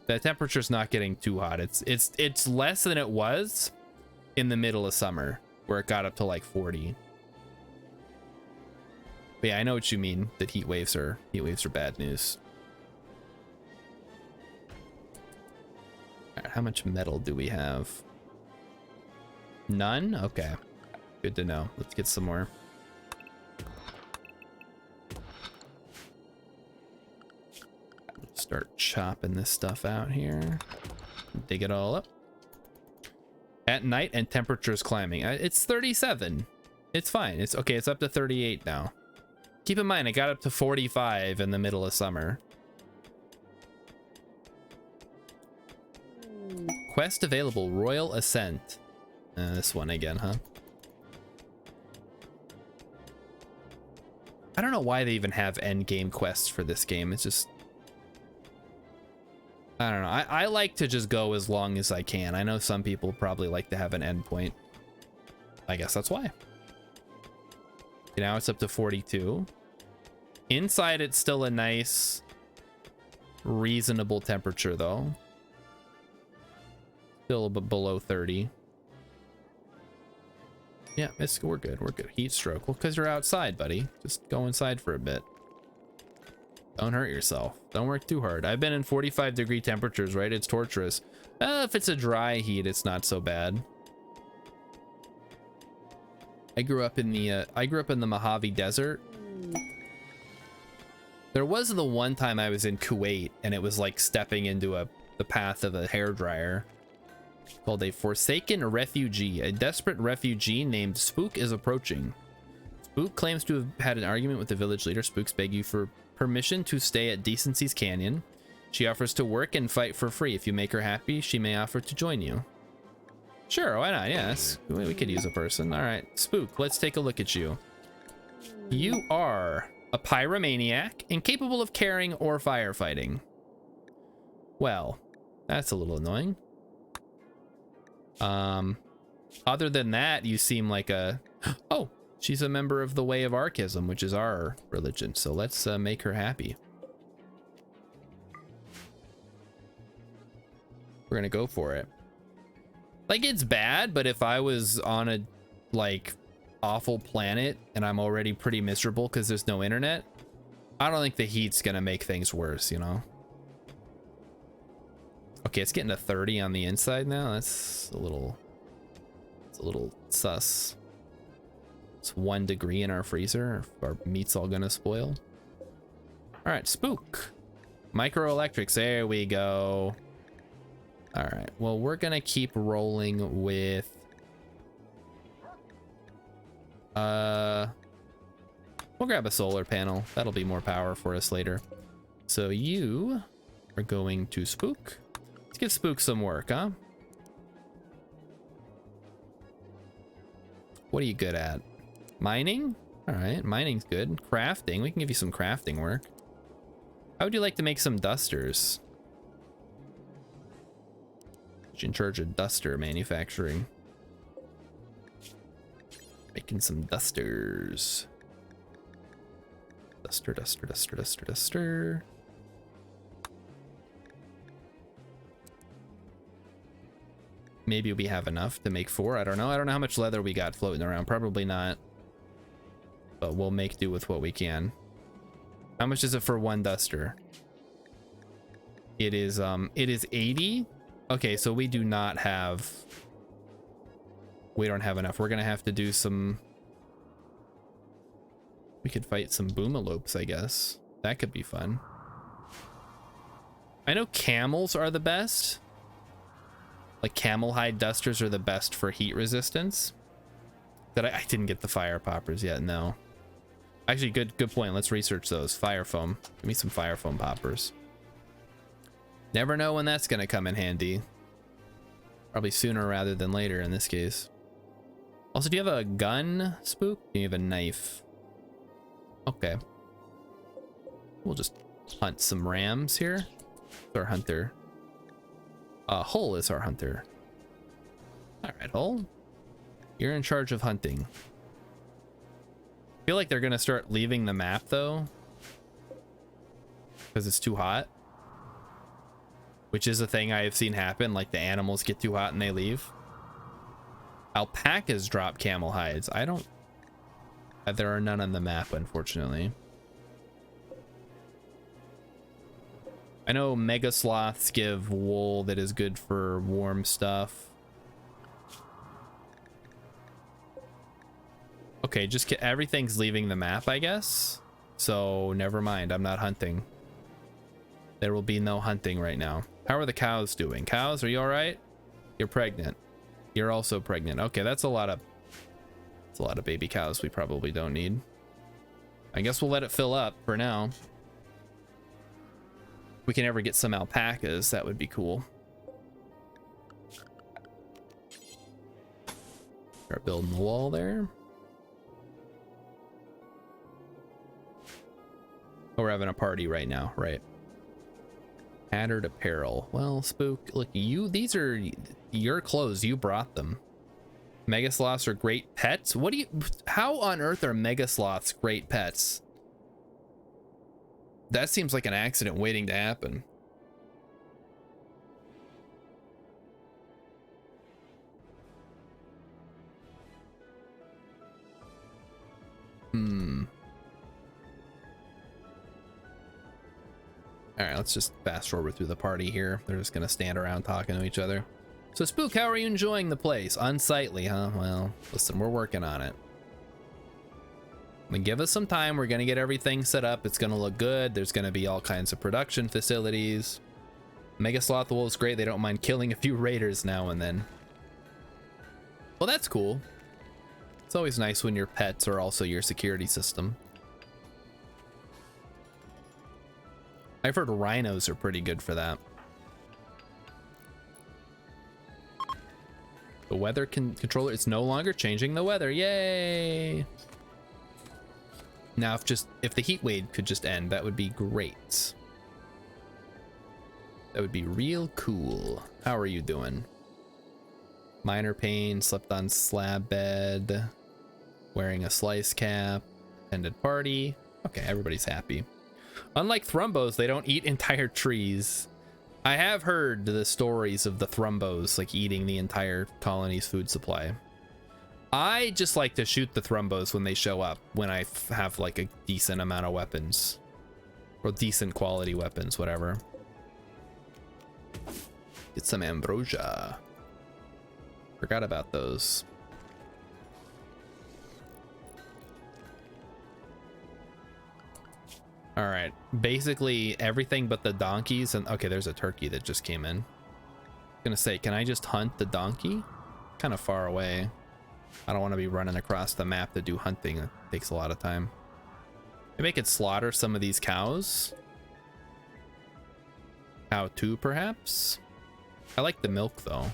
The temperature's not getting too hot. It's less than it was in the middle of summer, where it got up to like 40. But yeah, I know what you mean. That heat waves are bad news. All right, how much metal do we have? None? Okay. Good to know. Let's get some more. Start chopping this stuff out here. Dig it all up. At night and temperatures climbing. It's 37. It's fine. It's okay. It's up to 38 now. Keep in mind, it got up to 45 in the middle of summer. Quest available, Royal Ascent. This one again, huh? I don't know why they even have end game quests for this game. It's just, I don't know. I like to just go as long as I can. I know some people probably like to have an end point. I guess that's why. Okay, now it's up to 42. Inside, it's still a nice, reasonable temperature, though. Still a bit below 30. Yeah, we're good. We're good. Heat stroke. Well, because you're outside, buddy. Just go inside for a bit. Don't hurt yourself. Don't work too hard. I've been in 45-degree temperatures, right? It's torturous. If it's a dry heat, it's not so bad. I grew up in the Mojave Desert. There was the one time I was in Kuwait, and it was like stepping into the path of a hairdryer. Called a Forsaken Refugee. A desperate refugee named Spook is approaching. Spook claims to have had an argument with the village leader. Spooks beg you for permission to stay at Decency's Canyon. She offers to work and fight for free. If you make her happy, she may offer to join you. Sure, why not? Yes, we could use a person. All right, Spook, let's take a look at you. You are a pyromaniac, incapable of carrying or firefighting. Well, that's a little annoying. Other than that, you seem like a... Oh, she's a member of the Way of Archism, which is our religion. So let's make her happy. We're gonna go for it. Like, it's bad, but if I was on a, like, awful planet and I'm already pretty miserable because there's no internet, I don't think the heat's gonna make things worse, you know? Okay, it's getting to 30 on the inside now. That's a little sus. It's 1 degree in our freezer. Our meat's all gonna spoil. All right, Spook. Microelectrics, there we go. All right, well, we're gonna keep rolling with we'll grab a solar panel. That'll be more power for us later. So you are going to Spook. Let's give Spook some work, huh? What are you good at? Mining? All right, mining's good. Crafting, we can give you some crafting work. How would you like to make some dusters? In charge of duster manufacturing. Making some dusters. Duster. Maybe we have enough to make 4. I don't know. I don't know how much leather we got floating around. Probably not. But we'll make do with what we can. How much is it for 1 duster? It is 80. Okay, so we don't have enough. We're gonna have to do some... We could fight some boomalopes, I guess. That could be fun. I know camels are the best. Like, camel hide dusters are the best for heat resistance. I didn't get the fire poppers yet, no. Actually, good point. Let's research those. Fire foam. Give me some fire foam poppers. Never know when that's gonna come in handy. Probably sooner rather than later in this case. Also, do you have a gun, Spook? Do you have a knife? Okay. We'll just hunt some rams here. It's our hunter. Hull is our hunter. All right, Hull. You're in charge of hunting. I feel like they're gonna start leaving the map though, because it's too hot. Which is a thing I have seen happen, like the animals get too hot and they leave. Alpacas drop camel hides. There are none on the map, unfortunately. I know mega sloths give wool that is good for warm stuff. Okay, everything's leaving the map, I guess. So never mind, I'm not hunting. There will be no hunting right now. How are the cows doing? Cows, are you all right? You're pregnant. You're also pregnant. Okay, that's a lot of baby cows we probably don't need. I guess we'll let it fill up for now. If we can ever get some alpacas, that would be cool. Start building the wall there. Oh, we're having a party right now, right? Tattered apparel. Well, Spook, look, these are your clothes. You brought them. Mega sloths are great pets. How on earth are mega sloths great pets? That seems like an accident waiting to happen. All right, let's just fast forward through the party here. They're just gonna stand around talking to each other. So Spook, how are you enjoying the place? Unsightly, huh? Well, listen, we're working on it. Give us some time. We're gonna get everything set up. It's gonna look good. There's gonna be all kinds of production facilities. Mega Sloth Wolf's great. They don't mind killing a few raiders now and then. Well, that's cool. It's always nice when your pets are also your security system. I've heard rhinos are pretty good for that. The weather controller, it's no longer changing the weather. Yay! Now, if the heat wave could just end, that would be great. That would be real cool. How are you doing? Minor pain, slept on slab bed, wearing a slice cap, attended party. Okay, everybody's happy. Unlike Thrumbos, they don't eat entire trees. I have heard the stories of the Thrumbos like eating the entire colony's food supply. I just like to shoot the Thrumbos when they show up, when I have like a decent amount of weapons. Or decent quality weapons, whatever. Get some ambrosia. Forgot about those. All right, basically everything but the donkeys. And okay, there's a turkey that just came in. Gonna say, can I just hunt the donkey? Kind of far away. I don't want to be running across the map to do hunting. It takes a lot of time. Maybe I could slaughter some of these cows. Cow 2, perhaps? I like the milk, though.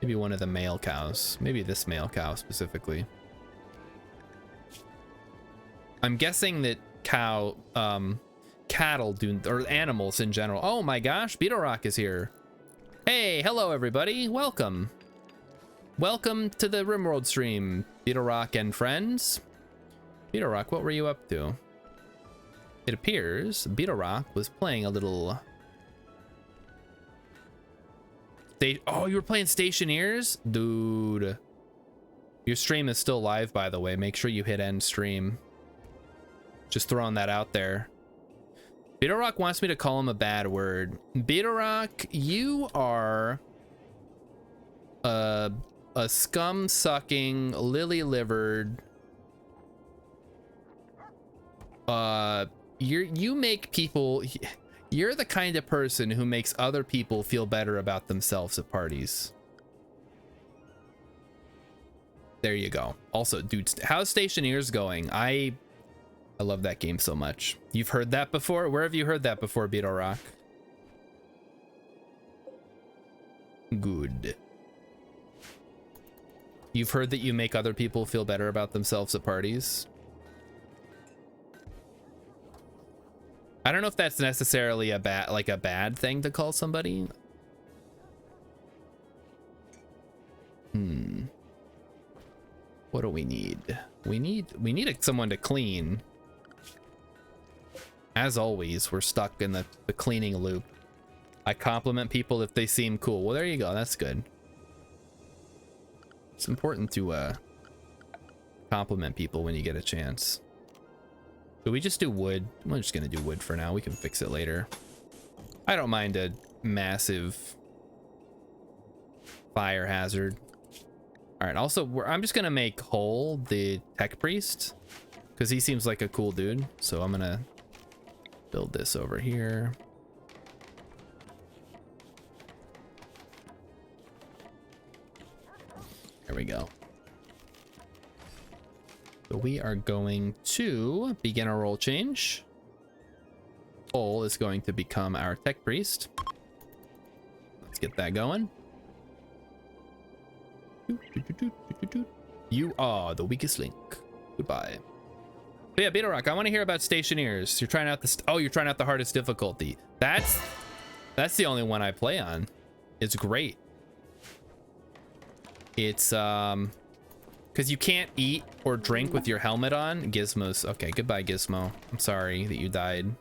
Maybe one of the male cows. Maybe this male cow, specifically. I'm guessing that cattle do, or animals in general. Oh my gosh, Beetle Rock is here. Hey, hello, everybody. Welcome. Welcome to the Rimworld stream, Beetle Rock and friends. Beetle Rock, what were you up to? It appears Beetle Rock was playing a little... Oh, you were playing Stationeers? Dude. Your stream is still live, by the way. Make sure you hit end stream. Just throwing that out there. Beetle Rock wants me to call him a bad word. Beetle Rock, you are... a scum-sucking, lily-livered... You make people... You're the kind of person who makes other people feel better about themselves at parties. There you go. Also, dude, how's Stationeers going? I love that game so much. You've heard that before? Where have you heard that before, Beetle Rock? Good. You've heard that you make other people feel better about themselves at parties? I don't know if that's necessarily a bad thing to call somebody. What do we need? We need someone to clean. As always, we're stuck in the cleaning loop. I compliment people if they seem cool. Well, there you go. That's good. It's important to compliment people when you get a chance. Do we just do wood? I'm just gonna do wood for now. We can fix it later. I don't mind a massive fire hazard. All right, also, I'm just gonna make Hole the tech priest because he seems like a cool dude. So I'm gonna build this over here. There we go. So we are going to begin our role change. Cole is going to become our tech priest. Let's get that going. You are the weakest link. Goodbye. But yeah, Beta Rock, I want to hear about stationeers. You're trying out the you're trying out the hardest difficulty. That's the only one I play on. It's great. It's because you can't eat or drink with your helmet on. Gizmo's okay. Goodbye, Gizmo. I'm sorry that you died.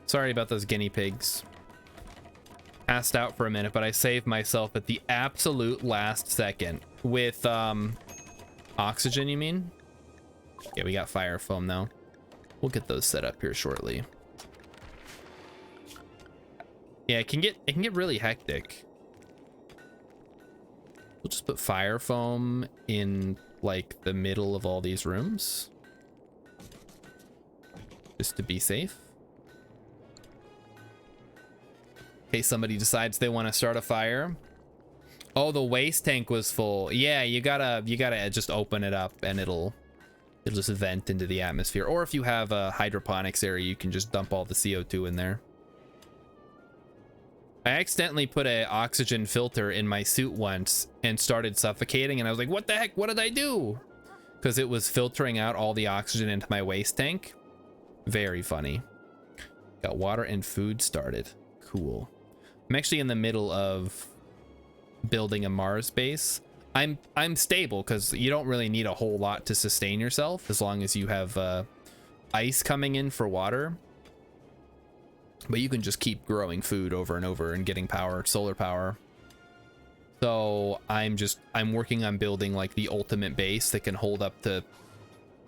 Sorry about those guinea pigs. Passed out for a minute, but I saved myself at the absolute last second with oxygen, you mean? Yeah, we got fire foam now. We'll get those set up here shortly. Yeah, it can get really hectic. We'll just put fire foam in like the middle of all these rooms just to be safe. In case somebody decides they want to start a fire. Oh, the waste tank was full. Yeah, you gotta just open it up and it'll just vent into the atmosphere. Or if you have a hydroponics area, you can just dump all the CO2 in there. I accidentally put an oxygen filter in my suit once and started suffocating, and I was like, what the heck? What did I do? Because it was filtering out all the oxygen into my waste tank. Very funny. Got water and food started. Cool. I'm actually in the middle of building a Mars base. I'm stable because you don't really need a whole lot to sustain yourself as long as you have ice coming in for water. But you can just keep growing food over and over and getting power, solar power. So I'm working on building like the ultimate base that can hold up to,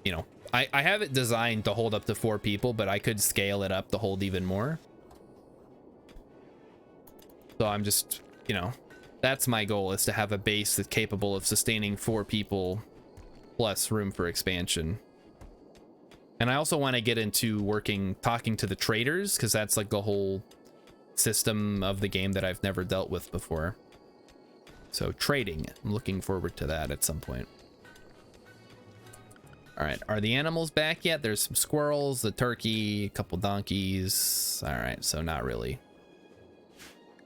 you know, I have it designed to hold up to 4 people, but I could scale it up to hold even more. So I'm just, you know, that's my goal, is to have a base that's capable of sustaining 4 people plus room for expansion. And I also want to get into talking to the traders, because that's like the whole system of the game that I've never dealt with before. So trading, I'm looking forward to that at some point. All right, are the animals back yet? There's some squirrels, the turkey, a couple donkeys. All right, so not really.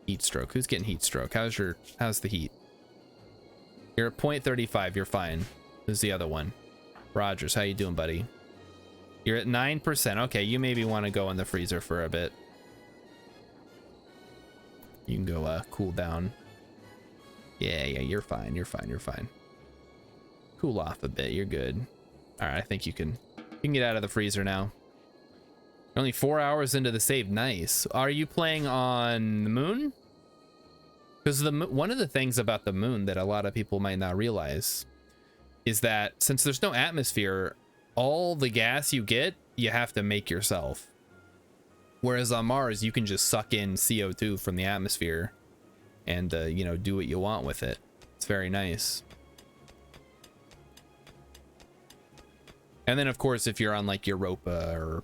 Heat stroke. Who's getting heat stroke? How's the heat? You're at 0.35. You're fine. Who's the other one? Rogers, how you doing, buddy? You're at 9%. Okay, you maybe want to go in the freezer for a bit. You can go cool down. Yeah, you're fine. You're fine. You're fine. Cool off a bit. You're good. All right, I think you can get out of the freezer now. Only 4 hours into the save. Nice. Are you playing on the moon? Because one of the things about the moon that a lot of people might not realize is that since there's no atmosphere, all the gas you get, you have to make yourself. Whereas on Mars, you can just suck in CO2 from the atmosphere and, you know, do what you want with it. It's very nice. And then, of course, if you're on like Europa or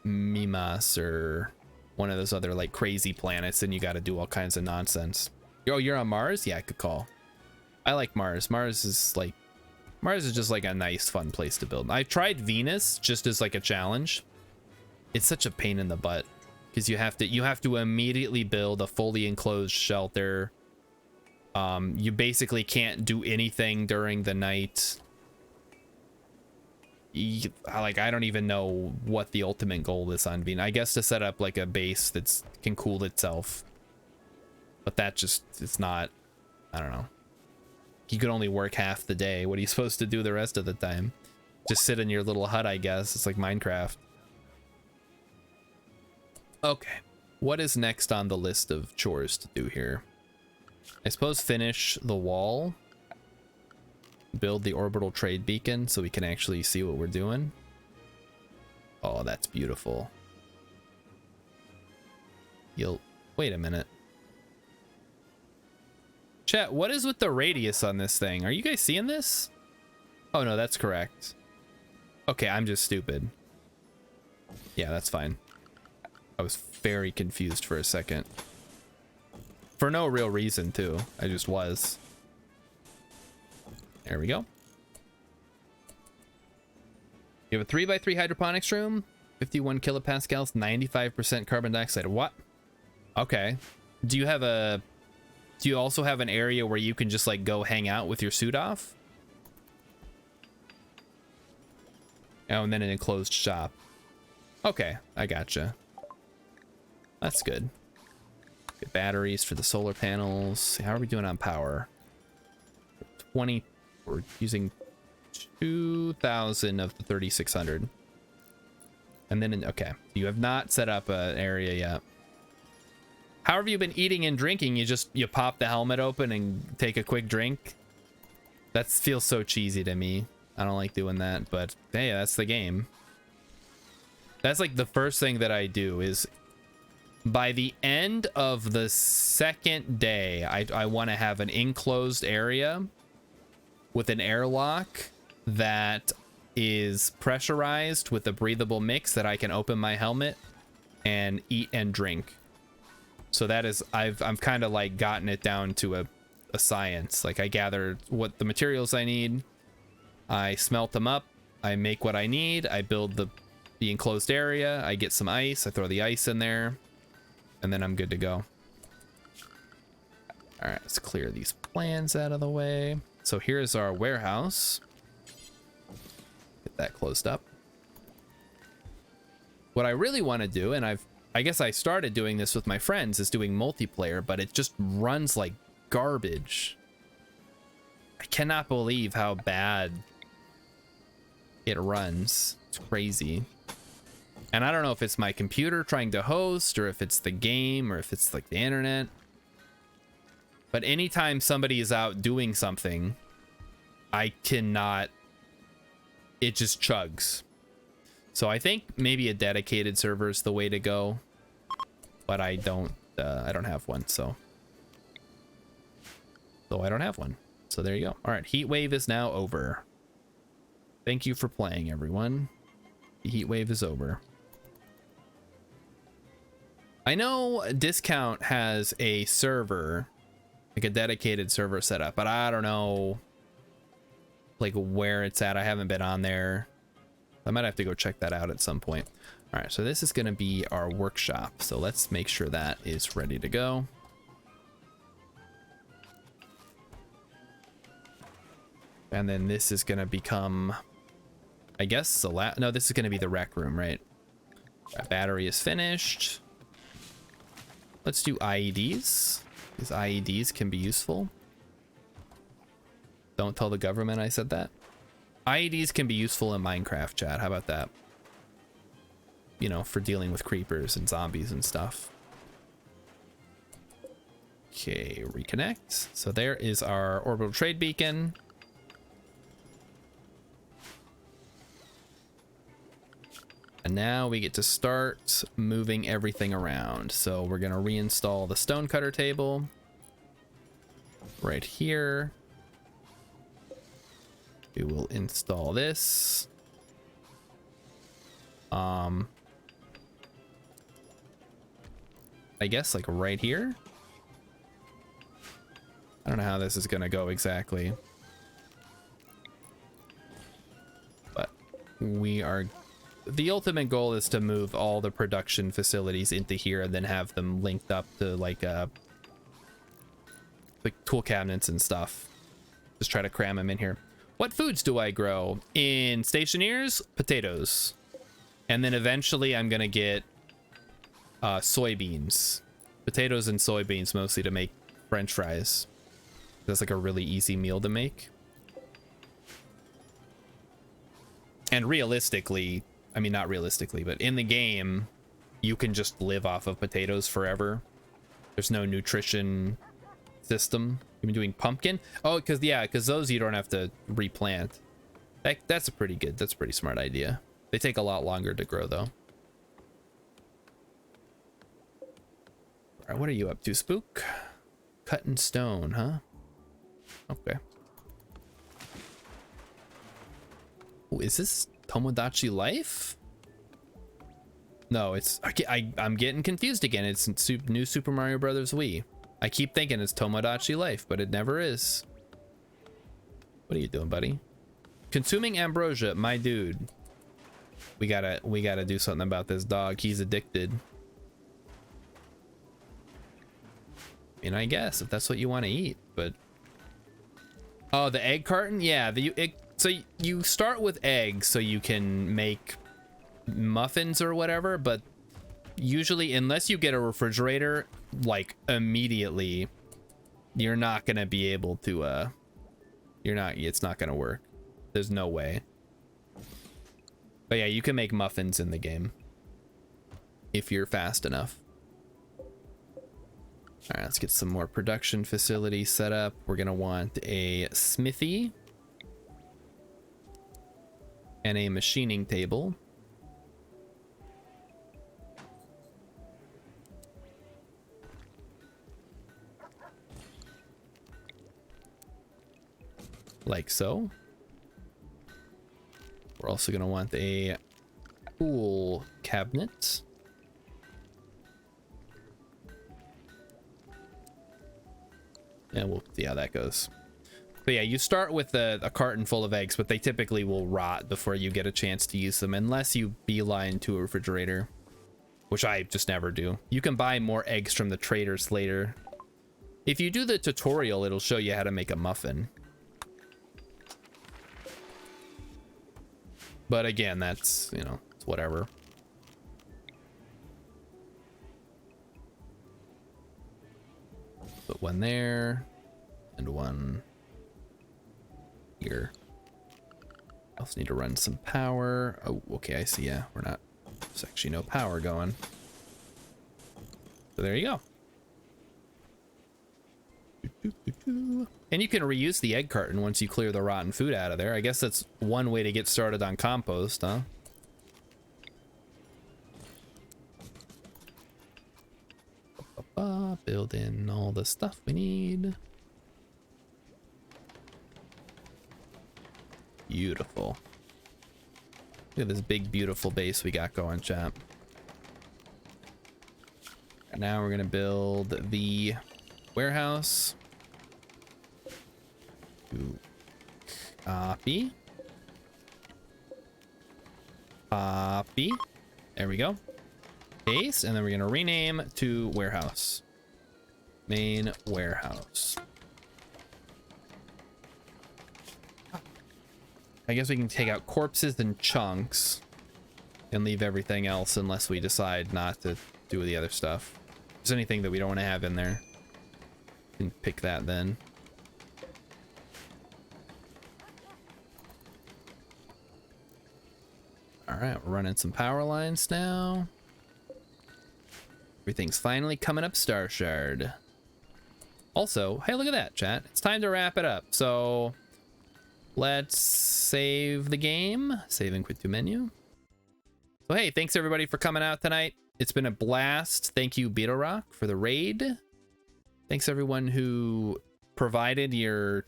Mimas or one of those other like crazy planets, then you got to do all kinds of nonsense. Oh, you're on Mars? Yeah, good call. I like Mars. Mars is just like a nice, fun place to build. I tried Venus just as like a challenge. It's such a pain in the butt because you have to immediately build a fully enclosed shelter. You basically can't do anything during the night. I don't even know what the ultimate goal is on Venus. I guess to set up like a base that can cool itself. But that just, it's not, I don't know. You could only work half the day. What are you supposed to do the rest of the time? Just sit in your little hut, I guess. It's like Minecraft. Okay. What is next on the list of chores to do here? I suppose finish the wall. Build the orbital trade beacon so we can actually see what we're doing. Oh, that's beautiful. Wait a minute. Chat, what is with the radius on this thing? Are you guys seeing this? Oh no, that's correct. Okay, I'm just stupid. Yeah, that's fine. I was very confused for a second. For no real reason, too. I just was. There we go. You have a 3x3 hydroponics room, 51 kilopascals, 95% carbon dioxide. What? Okay. Do you also have an area where you can just like go hang out with your suit off? Oh, and then an enclosed shop. Okay, I gotcha. That's good. Get batteries for the solar panels. How are we doing on power? 20. We're using 2,000 of the 3,600. And then, okay, you have not set up an area yet. How have you been eating and drinking? You pop the helmet open and take a quick drink? That feels so cheesy to me. I don't like doing that, but hey, that's the game. That's like the first thing that I do is by the end of the second day, I want to have an enclosed area with an airlock that is pressurized with a breathable mix that I can open my helmet and eat and drink. So that is, I've kind of like gotten it down to a science. Like I gather what the materials I need, I smelt them up, I make what I need, I build the enclosed area, I get some ice, I throw the ice in there, and then I'm good to go. All right, let's clear these plans out of the way. So here's our warehouse. Get that closed up. What I really want to do, and I guess I started doing this with my friends, is doing multiplayer, but it just runs like garbage. I cannot believe how bad it runs. It's crazy. And I don't know if it's my computer trying to host, or if it's the game, or if it's like the internet. But anytime somebody is out doing something, I cannot, it just chugs. So I think maybe a dedicated server is the way to go, but I don't have one, so I don't have one. So there you go. All right, heat wave is now over. Thank you for playing, everyone. The heat wave is over. I know Discount has a server, like a dedicated server set up, but I don't know like where it's at. I haven't been on there. I might have to go check that out at some point. All right, so this is going to be our workshop. So let's make sure that is ready to go. And then this is going to become, I guess, the no, this is going to be the rec room, right? Our battery is finished. Let's do IEDs. These IEDs can be useful. Don't tell the government I said that. IEDs can be useful in Minecraft, chat. How about that? You know, for dealing with creepers and zombies and stuff. Okay, reconnect. So there is our orbital trade beacon. And now we get to start moving everything around. So we're going to reinstall the stonecutter table right here. We will install this. I guess like right here. I don't know how this is going to go exactly. But we are... The ultimate goal is to move all the production facilities into here and then have them linked up to like tool cabinets and stuff. Just try to cram them in here. What foods do I grow? In Stationeers, potatoes. And then eventually I'm gonna get soybeans. Potatoes and soybeans mostly to make French fries. That's like a really easy meal to make. And realistically, I mean, not realistically, but in the game, you can just live off of potatoes forever. There's no nutrition system. You've been doing pumpkin? Oh, because those you don't have to replant. That's a pretty smart idea. They take a lot longer to grow, though. All right, what are you up to, Spook? Cutting stone, huh? Okay. Oh, is this Tomodachi Life? No, it's... I'm getting confused again. It's new Super Mario Brothers Wii. I keep thinking it's Tomodachi Life, but it never is. What are you doing, buddy? Consuming ambrosia, my dude. We gotta do something about this dog. He's addicted. I mean, I guess if that's what you want to eat, but oh, the egg carton, yeah. So you start with eggs so you can make muffins or whatever, but usually unless you get a refrigerator like immediately, you're not gonna be able to it's not gonna work. There's no way. But yeah, you can make muffins in the game if you're fast enough. All right, let's get some more production facilities set up. We're gonna want a smithy and a machining table. Like so. We're also gonna want a pool cabinet. And we'll see how that goes. But yeah, you start with a carton full of eggs, but they typically will rot before you get a chance to use them, unless you beeline to a refrigerator, which I just never do. You can buy more eggs from the traders later. If you do the tutorial, it'll show you how to make a muffin. But again, that's, you know, it's whatever. Put one there and one here. Also need to run some power. Oh, okay, I see. Yeah, we're not. There's actually no power going. So there you go. And you can reuse the egg carton once you clear the rotten food out of there. I guess that's one way to get started on compost, huh? Build in all the stuff we need. Beautiful. Look at this big, beautiful base we got going, chat. And now we're gonna build the warehouse. Copy. Copy. There we go. Base, and then we're gonna rename to warehouse. Main warehouse. I guess we can take out corpses and chunks and leave everything else unless we decide not to do the other stuff. If there's anything that we don't want to have in there, we can pick that then. All right, we're running some power lines now. Everything's finally coming up Star Shard. Also, hey, look at that, chat. It's time to wrap it up. So let's save the game. Save and quit to menu. So hey, thanks everybody for coming out tonight. It's been a blast. Thank you, Beetle Rock, for the raid. Thanks everyone who provided your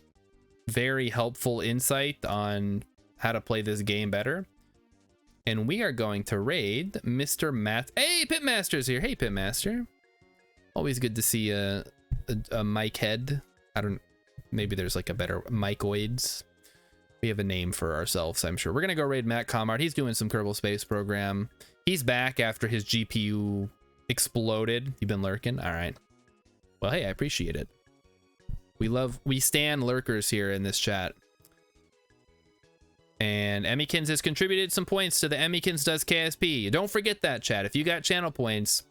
very helpful insight on how to play this game better. And we are going to raid Mr. Matt. Hey, Pitmaster's here. Hey, Pitmaster. Always good to see a mic head. I don't, maybe there's like a better micoids. We have a name for ourselves, I'm sure. We're gonna go raid Matt Comart. He's doing some Kerbal Space Program. He's back after his GPU exploded. You've been lurking? All right. Well, hey, I appreciate it. We stan lurkers here in this chat. And Emmykins has contributed some points to the Emmykins Does KSP. Don't forget that, chat. If you got channel points,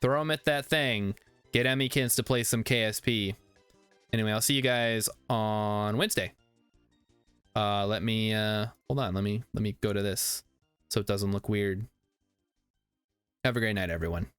throw them at that thing. Get Emmykins to play some KSP. Anyway, I'll see you guys on Wednesday. Let me hold on. Let me go to this so it doesn't look weird. Have a great night, everyone.